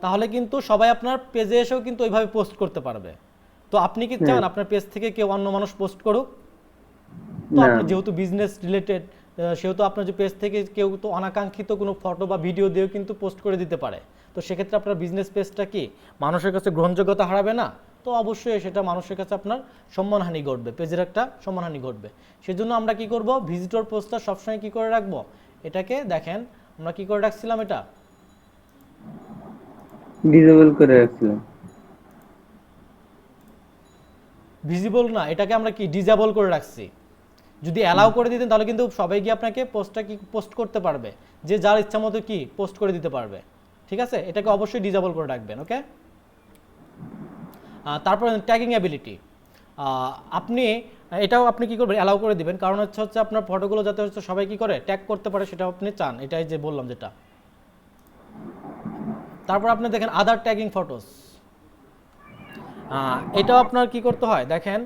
তাহলে কিন্তু সবাই আপনার পেজে এসেও কিন্তু ওইভাবে পোস্ট করতে পারবে। তো আপনি কি চান আপনার পেজ থেকে কেউ অন্য মানুষ পোস্ট করুক? তো আপনি যেহেতু বিজনেস রিলেটেড, সেহেতু আপনার যে পেজ থেকে কেউ তো অনাকাঙ্ক্ষিত কোনো ফটো বা ভিডিও দিয়েও কিন্তু পোস্ট করে দিতে পারে, তো সেক্ষেত্রে আপনার বিজনেস পেজটা কি মানুষের কাছে গ্রহণযোগ্যতা হারাবে না? তো অবশ্যই সেটা মানুষের কাছে আপনার সম্মানহানি ঘটবে, পেজের একটা সম্মানহানি ঘটবে। সেজন্য আমরা কি করব, ভিজিটর পোস্টটা সবসময় কি করে রাখবো, এটাকে দেখেন আমরা কি করে রাখছিলাম, এটা ডিসেবল করে রাখছিলাম, ভিজিবল না, এটাকে আমরা কি ডিসেবল করে রাখছি। যদি অ্যালাউ করে দিতেন তাহলে কিন্তু সবাই গিয়ে আপনাকে পোস্টটা কি পোস্ট করতে পারবে, যে যার ইচ্ছা মতো কি পোস্ট করে দিতে পারবে, ঠিক আছে। এটাকে অবশ্যই ডিসেবল করে রাখবেন, ওকে। তারপর ট্যাগিং অ্যাবিলিটি, আপনি এটাও আপনি কি করবেন, অ্যালাউ করে দিবেন, কারণ হচ্ছে আপনার ফটোগুলো যাতে হচ্ছে সবাই কি করে ট্যাগ করতে পারে সেটা আপনি চান, এটাই যে বললাম যেটা। তারপর আপনি দেখেন আদার ট্যাগিং ফটোস, এটাও আপনার কি করতে হয়, দেখেন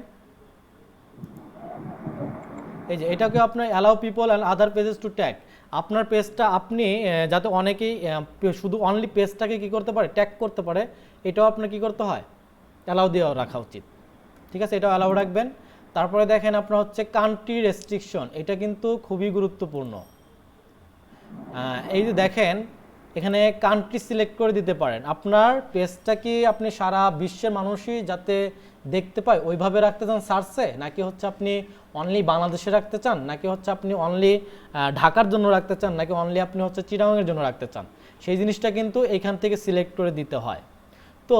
এই যে এটাকে আপনার allow people and other pages to tag, আপনার পেজটা আপনি যাতে অনেকেই শুধু অনলি পেজটাকে কি করতে পারে, ট্যাগ করতে পারে, এটাও আপনার কি করতে হয়, অ্যালাউ দিয়ে রাখা উচিত, ঠিক আছে, এটাও অ্যালাউ রাখবেন। তারপরে দেখেন আপনার হচ্ছে কান্ট্রি রেস্ট্রিকশন, এটা কিন্তু খুবই গুরুত্বপূর্ণ। এই যে দেখেন এখানে কান্ট্রি সিলেক্ট করে দিতে পারেন, আপনার পেজটা কি আপনি সারা বিশ্বের মানুষই যাতে দেখতে পায় ওইভাবে রাখতে চান সার্চে, নাকি হচ্ছে আপনি অনলি বাংলাদেশে রাখতে চান, নাকি হচ্ছে আপনি অনলি ঢাকার জন্য রাখতে চান, নাকি অনলি আপনি হচ্ছে চিটাগাংয়ের জন্য রাখতে চান, সেই জিনিসটা কিন্তু এখান থেকে সিলেক্ট করে দিতে হয়। তো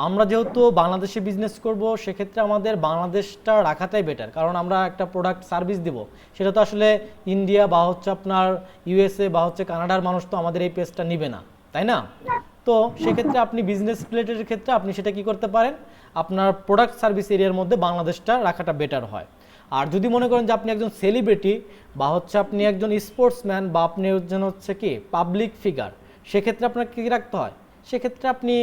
আমরা যেহেতু বাংলাদেশে বিজনেস করব, সেক্ষেত্রে আমাদের বাংলাদেশটা রাখাটাই বেটার, কারণ আমরা একটা প্রোডাক্ট সার্ভিস দিব, সেটা তো আসলে ইন্ডিয়া বা হচ্ছে আপনার ইউএসএ বা হচ্ছে কানাডার মানুষ তো আমাদের এই পেজটা নিবে না, তাই না। তো সেক্ষেত্রে আপনি বিজনেস রিলেটেড ক্ষেত্রে আপনি সেটা কি করতে পারেন, আপনার প্রোডাক্ট সার্ভিস এরিয়ার মধ্যে বাংলাদেশটা রাখাটা বেটার হয়। আর যদি মনে করেন যে আপনি একজন সেলিব্রিটি বা হচ্ছে আপনি একজন স্পোর্টসম্যান বা আপনি একজন হচ্ছে কি পাবলিক ফিগার, সেক্ষেত্রে আপনার কী রাখতে হয়, সেক্ষেত্রে আপনি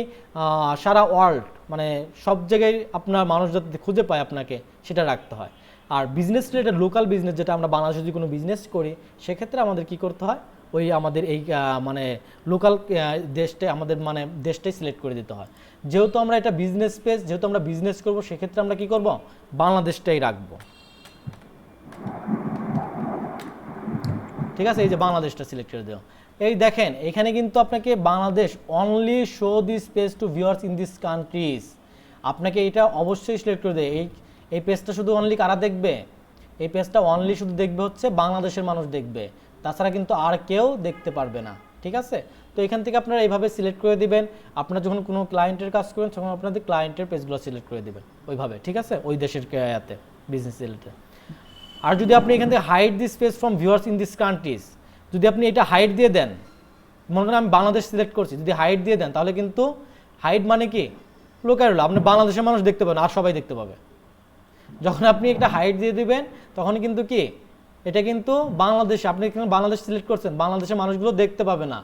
সারা ওয়ার্ল্ড মানে সব জায়গায় আপনার মানুষ যাতে খুঁজে পায় আপনাকে, সেটা রাখতে হয়। আর বিজনেস রিলেটেড লোকাল বিজনেস, যেটা আমরা বাংলাদেশে যদি কোনো বিজনেস করি, সেক্ষেত্রে আমাদের কি করতে হয়, ওই আমাদের এই মানে লোকাল দেশটাই আমাদের মানে দেশটাই সিলেক্ট করে দিতে হয়। যেহেতু আমরা এটা বিজনেস পেজ, যেহেতু আমরা বিজনেস করব, সেক্ষেত্রে আমরা কি করব, বাংলাদেশটাই রাখবো। ঠিক আছে, এই যে বাংলাদেশটা সিলেক্ট করে দেওয়া। এই দেখেন এখানে কিন্তু আপনাকে Bangladesh only show this page to viewers in this countries, আপনাকে এটা অবশ্যই সিলেক্ট করে দেয়। এই পেজটা শুধু অনলি কারা দেখবে, এই পেজটা অনলি শুধু দেখবে হচ্ছে বাংলাদেশের মানুষ দেখবে, তাছাড়া কিন্তু আর কেউ দেখতে পারবে না। ঠিক আছে, তো এখান থেকে আপনারা এইভাবে সিলেক্ট করে দিবেন। আপনারা যখন কোনো ক্লায়েন্টের কাজ করবেন তখন আপনাদের ক্লায়েন্টের পেজগুলো সিলেক্ট করে দিবেন ওইভাবে। ঠিক আছে, ওই দেশের ইয়াতে বিজনেস রিলেটেড। আর যদি আপনি এখান থেকে hide this page from viewers in this countries, যদি আপনি এটা হাইড দিয়ে দেন, মনে করেন আমি বাংলাদেশ সিলেক্ট করছি, যদি হাইড দিয়ে দেন তাহলে কিন্তু হাইড মানে কি, লোকাল হলো, আপনি বাংলাদেশের মানুষ দেখতে পাবেন আর সবাই দেখতে পাবে। যখন আপনি একটা হাইড দিয়ে দিবেন তখন কিন্তু কি, এটা কিন্তু বাংলাদেশে, আপনি এখানে বাংলাদেশ সিলেক্ট করছেন, বাংলাদেশের মানুষগুলো দেখতে পাবে না।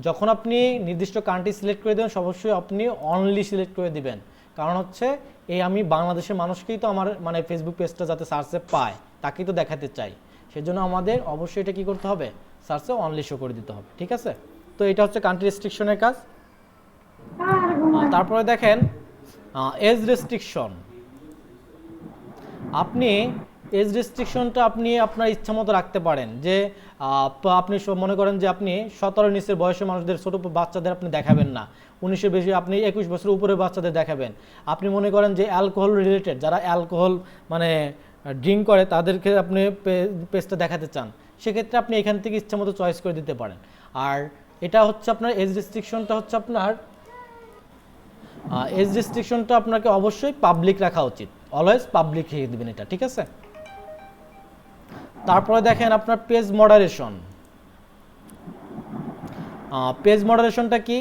যখন আপনি নির্দিষ্ট কান্ট্রি সিলেক্ট করে দেবেন অবশ্যই আপনি অনলি সিলেক্ট করে দিবেন, কারণ হচ্ছে এই আমি বাংলাদেশের মানুষকেই তো আমার মানে ফেসবুক পেজটা যাতে সার্চে পায় তাকেই তো দেখাতে চাই, সেজন্য আমাদের অবশ্যই এটা কি করতে হবে, সার্চে অনলি শো করে দিতে হবে। ঠিক আছে, তো এটা হচ্ছে কান্ট্রি রেস্ট্রিকশনের কাজ। তারপরে দেখেন এজ রেস্ট্রিকশন। আপনি এজ রেস্ট্রিকশনটা আপনি আপনার ইচ্ছা মতো রাখতে পারেন, যে আপনি মনে করেন যে আপনি 17 নিচের বয়সের মানুষদের, ছোটো বাচ্চাদের আপনি দেখাবেন না, 19-এর বেশি, আপনি 21 বছরের উপরে বাচ্চাদের দেখাবেন। আপনি মনে করেন যে অ্যালকোহল রিলেটেড, যারা অ্যালকোহল মানে ড্রিঙ্ক করে তাদেরকে আপনি পেজটা দেখাতে চান, সেক্ষেত্রে আপনি এখান থেকে ইচ্ছা মতো চয়েস করে দিতে পারেন। আর এটা হচ্ছে আপনার এজ রেস্ট্রিকশনটা হচ্ছে আপনার এজ রেস্ট্রিকশনটা আপনাকে অবশ্যই পাবলিক রাখা উচিত, অলওয়েজ পাবলিক রেখে দেবেন এটা। ঠিক আছে, তারপরে দেখেন আপনার পেজ মডারেশন। পেজ মডারেশনটা কি,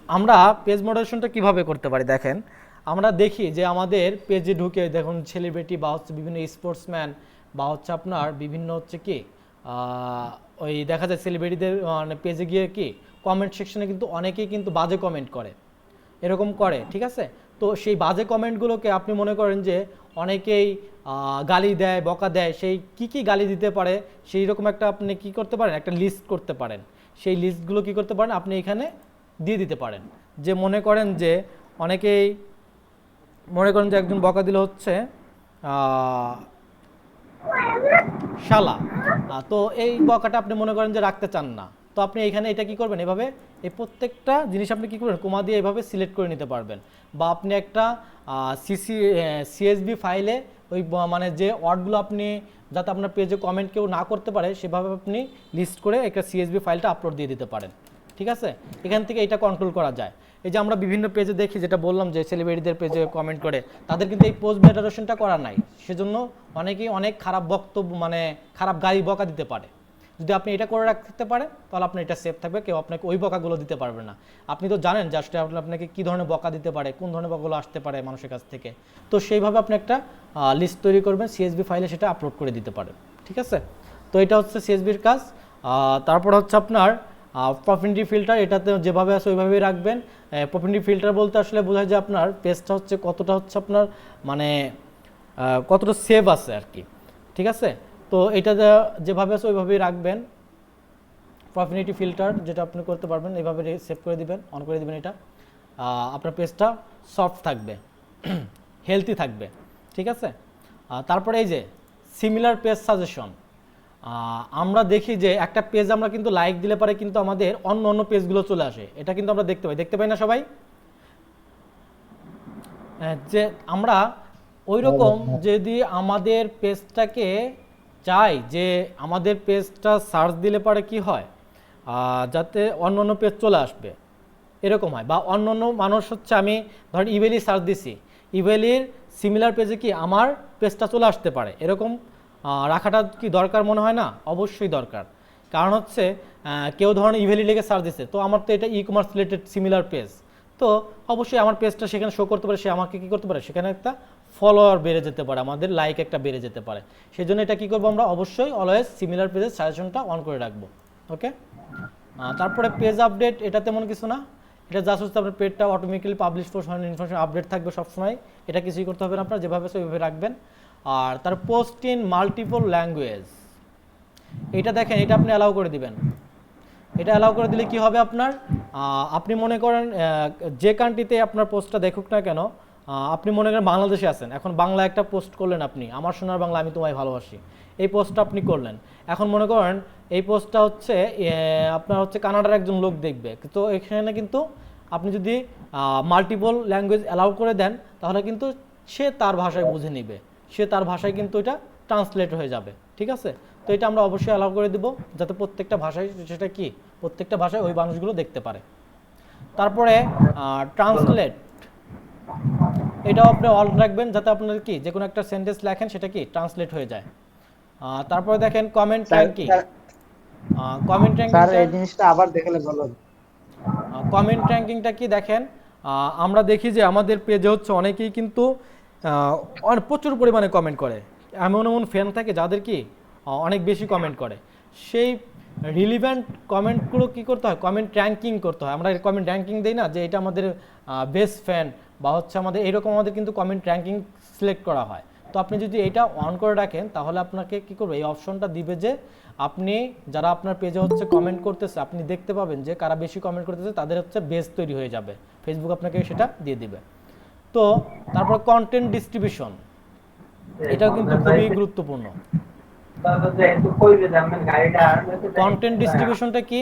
আমরা পেজ মডারেশনটা কিভাবে করতে পারি দেখেন, আমরা দেখি যে আমাদের পেজে ঢুকে দেখুন সেলিব্রিটি বা হচ্ছে বিভিন্ন স্পোর্টসম্যান বা হচ্ছে আপনার বিভিন্ন হচ্ছে কি ওই দেখা যায় সেলিব্রিটিদের মানে পেজে গিয়ে কি কমেন্ট সেকশনে কিন্তু অনেকেই কিন্তু বাজে কমেন্ট করে, এরকম করে। ঠিক আছে, তো সেই বাজে কমেন্টগুলোকে আপনি মনে করেন যে অনেকেই গালি দেয়, বকা দেয়, সেই কি গালি দিতে পারে সেই রকম একটা আপনি কি করতে পারেন, একটা লিস্ট করতে পারেন। সেই লিস্টগুলো কি করতে পারেন, আপনি এখানে দিয়ে দিতে পারেন। যে মনে করেন যে অনেকেই মনে করেন যে একজন বকা দিল হচ্ছে শালা, তো এই বকাটা আপনি মনে করেন যে রাখতে চান না, তো আপনি এখানে এটা কি করবেন, এভাবে এই প্রত্যেকটা জিনিস আপনি কি করবেন, কোমা দিয়ে এভাবে সিলেক্ট করে নিতে পারবেন। বা আপনি একটা সিএসভি ফাইলে ওই মানে যে ওয়ার্ডগুলো আপনি যাতে আপনার পেজে কমেন্ট কেউ না করতে পারে সেভাবে আপনি লিস্ট করে একটা সিএসভি ফাইলটা আপলোড দিয়ে দিতে পারেন। ঠিক আছে, এখান থেকে এটা কন্ট্রোল করা যায়। এই যে আমরা বিভিন্ন পেজে দেখি, যেটা বললাম যে সেলিব্রিটিদের পেজে কমেন্ট করে, তাদের কিন্তু এই পোস্ট মডারেশনটা করা নাই, সেজন্য অনেকেই অনেক খারাপ বক্তব্য মানে খারাপ গালি বকা দিতে পারে। যদি আপনি এটা করে রাখতে পারেন তাহলে আপনার এটা সেফ থাকবে, কেউ আপনাকে ওই বকাগুলো দিতে পারবে না। আপনি তো জানেন জাস্ট আপনাকে কী ধরনের বকা দিতে পারে, কোন ধরনের বকাগুলো আসতে পারে মানুষের কাছ থেকে, তো সেইভাবে আপনি একটা লিস্ট তৈরি করবেন, সিএসভি ফাইলে সেটা আপলোড করে দিতে পারেন। ঠিক আছে, তো এটা হচ্ছে সিএসভির কাজ। তারপর হচ্ছে আপনার প্রফিনিটি ফিল্টার, এটাতে যেভাবে আছে ওইভাবেই রাখবেন। প্রফিনিটি ফিল্টার বলতে আসলে বোঝায় যে আপনার পেজটা হচ্ছে কতটা হচ্ছে আপনার মানে কতটা সেভ আছে আর কি। ঠিক আছে, তো এটা যেভাবে আছে ওইভাবেই রাখবেন। প্রফিনিটি ফিল্টার যেটা আপনি করতে পারবেন, এইভাবে সেভ করে দিবেন, অন করে দিবেন, এটা আপনার পেজটা সফট থাকবে, হেলদি থাকবে। ঠিক আছে, তারপরে এই যে সিমিলার পেজ সাজেশন, আমরা দেখি যে একটা পেজ আমরা কিন্তু লাইক দিলে পরে কিন্তু আমাদের অন্য পেজগুলো চলে আসে, এটা কিন্তু আমরা দেখতে পাই না সবাই, যে আমরা ওই রকম যদি আমাদের পেজটাকে চাই যে আমাদের পেজটা সার্চ দিলে পরে কি হয়, যাতে অন্য পেজ চলে আসবে এরকম হয়, বা অন্য মানুষ হচ্ছে আমি ধর ইভেলি সার্চ দিছি, ইভেলির সিমিলার পেজে কি আমার পেজটা চলে আসতে পারে, এরকম রাখাটা কি দরকার মনে হয় না? অবশ্যই দরকার। কারণ হচ্ছে কেউ ধরুন ইভেলি লেগে সার্চ দিচ্ছে, তো আমার তো এটা e commerce related similar page, তো অবশ্যই আমার পেজটা সেখানে শো করতে পারে, সে আমাকে কী করতে পারে, সেখানে একটা ফলোয়ার বেড়ে যেতে পারে, আমাদের লাইক একটা বেড়ে যেতে পারে। সেই জন্য এটা কী করবো, আমরা অবশ্যই অলওয়েজ সিমিলার পেজের সাজেশনটা অন করে রাখবো। ওকে, তারপরে পেজ আপডেট, এটা তেমন কিছু না, এটা জাস্ট হচ্ছে আপনার পেজটা automatically publish for information update থাকবে সবসময়, এটা কিছুই করতে হবে না, আপনার যেভাবে আছে ওইভাবে রাখবেন। আর তার পোস্ট ইন মাল্টিপল ল্যাঙ্গুয়েজ, এটা দেখেন, এটা আপনি অ্যালাউ করে দিবেন। এটা অ্যালাউ করে দিলে কি হবে আপনার, আপনি মনে করেন যে কান্ট্রিতে আপনার পোস্টটা দেখুক না কেন, আপনি মনে করেন বাংলাদেশে আছেন, এখন বাংলা একটা পোস্ট করলেন আপনি, আমার সোনার বাংলা আমি তোমায় ভালোবাসি, এই পোস্টটা আপনি করলেন। এখন মনে করেন এই পোস্টটা হচ্ছে আপনার হচ্ছে কানাডার একজন লোক দেখবে, তো এখানে কিন্তু আপনি যদি মাল্টিপল ল্যাঙ্গুয়েজ অ্যালাউ করে দেন তাহলে কিন্তু সে তার ভাষায় বুঝে নিবে, সে তার ভাষায় কিন্তু এটা ট্রান্সলেট হয়ে যাবে, ঠিক আছে। তো এটা আমরা অবশ্যই অ্যালাউ করে দেব যাতে প্রত্যেকটা ভাষায় সেটা কি প্রত্যেকটা ভাষায় ওই মানুষগুলো দেখতে পারে। তারপরে ট্রান্সলেট, এটাও আপনি অল রাখবেন যাতে আপনার কি যে কোনো একটা সেন্টেন্স লেখেন সেটা কি ট্রান্সলেট হয়ে যায়। তারপরে দেখেন comment ranking. Comment ranking sir এই জিনিসটা আবার দেখালে ভালো হবে। কমেন্ট র্যাঙ্কিংটা কি দেখেন, আমরা দেখি যে আমাদের পেজে হচ্ছে অনেকেই কিন্তু প্রচুর পরিমাণে কমেন্ট করে, এমন এমন ফ্যান থাকে যাদের কি অনেক বেশি কমেন্ট করে। সেই রিলিভেন্ট কমেন্টগুলো কি করতে হয়, কমেন্ট র্যাঙ্কিং করতে হয়। আমরা কমেন্ট র্যাঙ্কিং দিই না যে এটা আমাদের বেস্ট ফ্যান বা হচ্ছে আমাদের এরকম, আমাদের কিন্তু কমেন্ট র্যাঙ্কিং সিলেক্ট করা হয়। তো আপনি যদি এটা অন করে রাখেন তাহলে আপনাকে কি করবে, এই অপশনটা দিবে যে আপনি যারা আপনার পেজে হচ্ছে কমেন্ট করতেছে আপনি দেখতে পাবেন যে কারা বেশি কমেন্ট করতেছে তাদের হচ্ছে বেস তৈরি হয়ে যাবে, ফেসবুক আপনাকে সেটা দিয়ে দিবে। তো তারপর কন্টেন্ট ডিস্ট্রিবিউশন, এটাও কিন্তু খুবই গুরুত্বপূর্ণ। কন্টেন্ট ডিস্ট্রিবিউশনটা কি,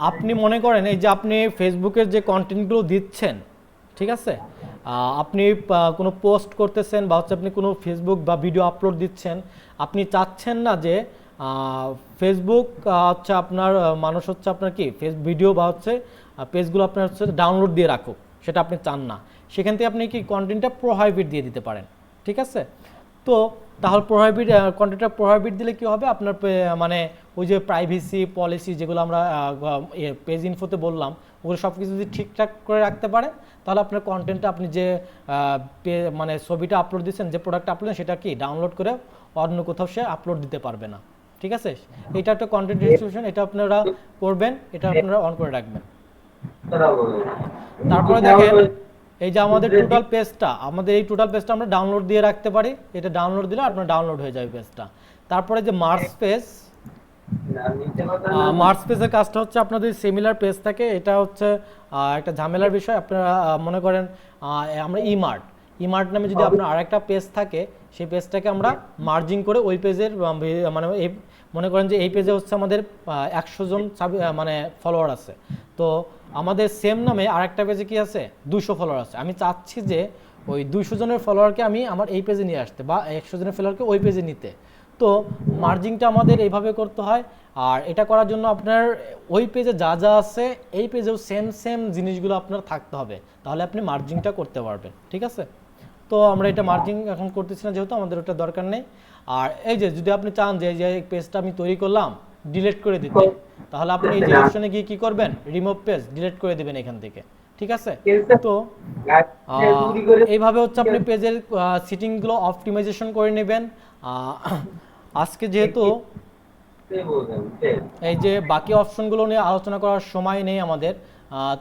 আপনি মনে করেন এই যে আপনি ফেসবুকের যে কন্টেন্টগুলো দিচ্ছেন, ঠিক আছে, আপনি কোনো পোস্ট করতেছেন বা হচ্ছে আপনি কোনো ফেসবুক বা ভিডিও আপলোড দিচ্ছেন, আপনি চাচ্ছেন না যে ফেসবুক হচ্ছে আপনার মানুষ হচ্ছে আপনার কি ভিডিও বা হচ্ছে পেজগুলো আপনার হচ্ছে ডাউনলোড দিয়ে রাখুক, সেটা আপনি চান না, সেখান থেকে আপনি কি কন্টেন্টটা প্রোহাইবিট দিয়ে দিতে পারেন, ঠিক আছে। তো তাহলে প্রোহাইবিট কন্টেন্টটা প্রোহাইবিট দিলে কি হবে, আপনার মানে ওই যে প্রাইভেসি পলিসি যেগুলো আমরা পেজ ইনফোতে বললাম ওগুলো সব কিছু যদি ঠিকঠাক করে রাখতে পারেন তাহলে আপনার কন্টেন্টটা আপনি যে মানে ছবিটা আপলোড দিচ্ছেন, যে প্রোডাক্ট আপলোড সেটা কি ডাউনলোড করে অন্য কোথাও সে আপলোড দিতে পারবে না, ঠিক আছে। এটা একটা কন্টেন্ট ডিস্ট্রিবিউশন, এটা আপনারা করবেন, এটা আপনারা অন করে রাখবেন। তারপরে দেখেন এই যে আমাদের টোটাল পেজটা, আমাদের এই টোটাল পেজটা আমরা ডাউনলোড দিয়ে রাখতে পারি, এটা ডাউনলোড দিলে আপনার ডাউনলোড হয়ে যাবে পেজটা। তারপরে যে মার্চ পেজ, মার্চ পেজের কাজটা হচ্ছে আপনাদের সিমিলার পেজ থাকে, এটা হচ্ছে একটা ঝামেলার বিষয়। আপনারা মনে করেন আমরা ইমার্ট নামে যদি আপনার আরেকটা পেজ থাকে সেই পেজটাকে আমরা মার্জিং করে ওই পেজের মানে মনে করেন যে এই পেজে হচ্ছে আমাদের 100 জন মানে ফলোয়ার আছে, তো আমাদের সেম নামে আরেকটা পেজে কি আছে 200 ফলোয়ার আছে, আমি চাচ্ছি যে ওই 200 জনের ফলোয়ারকে আমি আমার এই পেজে নিয়ে আসতে বা 100 জনের ফলোয়ারকে ওই পেজে নিতে। তো মার্জিংটা আমাদের এইভাবে করতে হয়, আর এটা করার জন্য আপনার ওই পেজে যা যা আছে এই পেজেও সেম জিনিসগুলো আপনার থাকতে হবে, তাহলে আপনি মার্জিংটা করতে পারবেন, ঠিক আছে। তো আমরা এটা মার্জিং এখন করতেছি না যেহেতু আমাদের ওটা দরকার নেই। আর এই যে যদি আপনি চান যে এই পেজটা আমি তৈরি করলাম ডিলিট করে দিতে, তাহলে আপনি এই যে অপশনে গিয়ে কি করবেন, রিমুভ পেজ ডিলিট করে দিবেন এখান থেকে, ঠিক আছে। তো এইভাবে হচ্ছে আপনি পেজের সেটিংগুলো অপটিমাইজেশন করে নেবেন। আজকে যেহেতু এই যে বাকি অপশনগুলো নিয়ে আলোচনা করার সময় নেই আমাদের,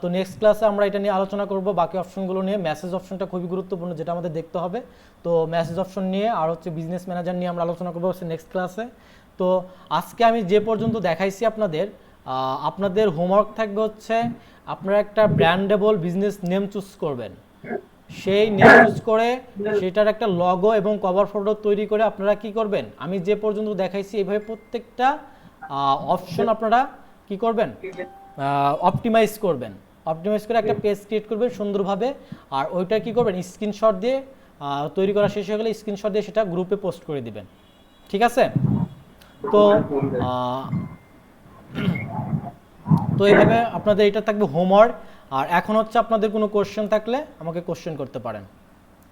তো নেক্সট ক্লাসে আমরা এটা নিয়ে আলোচনা করব বাকি অপশনগুলো নিয়ে। মেসেজ অপশনটা খুবই গুরুত্বপূর্ণ যেটা আমাদের দেখতে হবে, তো মেসেজ অপশন নিয়ে আর হচ্ছে বিজনেস ম্যানেজার নিয়ে আমরা আলোচনা করবো হচ্ছে নেক্সট ক্লাসে। তো আজকে আমি যে পর্যন্ত দেখাইছি আপনাদের হোমওয়ার্ক থাকবে হচ্ছে আপনারা একটা ব্র্যান্ডেবল বিজনেস নেম চুজ করবেন, সেই নেম চুজ করে সেটার একটা লগো এবং কভার ফটো তৈরি করে আপনারা কি করবেন, আমি যে পর্যন্ত দেখাইছি এইভাবে প্রত্যেকটা অপশন আপনারা কি করবেন, অপটিমাইজ করবেন, অপটিমাইজ করে একটা পেজ ক্রিয়েট করবেন সুন্দরভাবে, আর ওইটা কি করবেন স্ক্রিনশট দিয়ে তৈরি করা শেষ হয়ে গেলে স্ক্রিনশট দিয়ে সেটা গ্রুপে পোস্ট করে দিবেন, ঠিক আছে। তো এইভাবে আপনাদের এটা থাকবে হোমওয়ার্ক। আর এখন হচ্ছে আপনাদের কোনো কোশ্চেন থাকলে আমাকে কোশ্চেন করতে পারেন।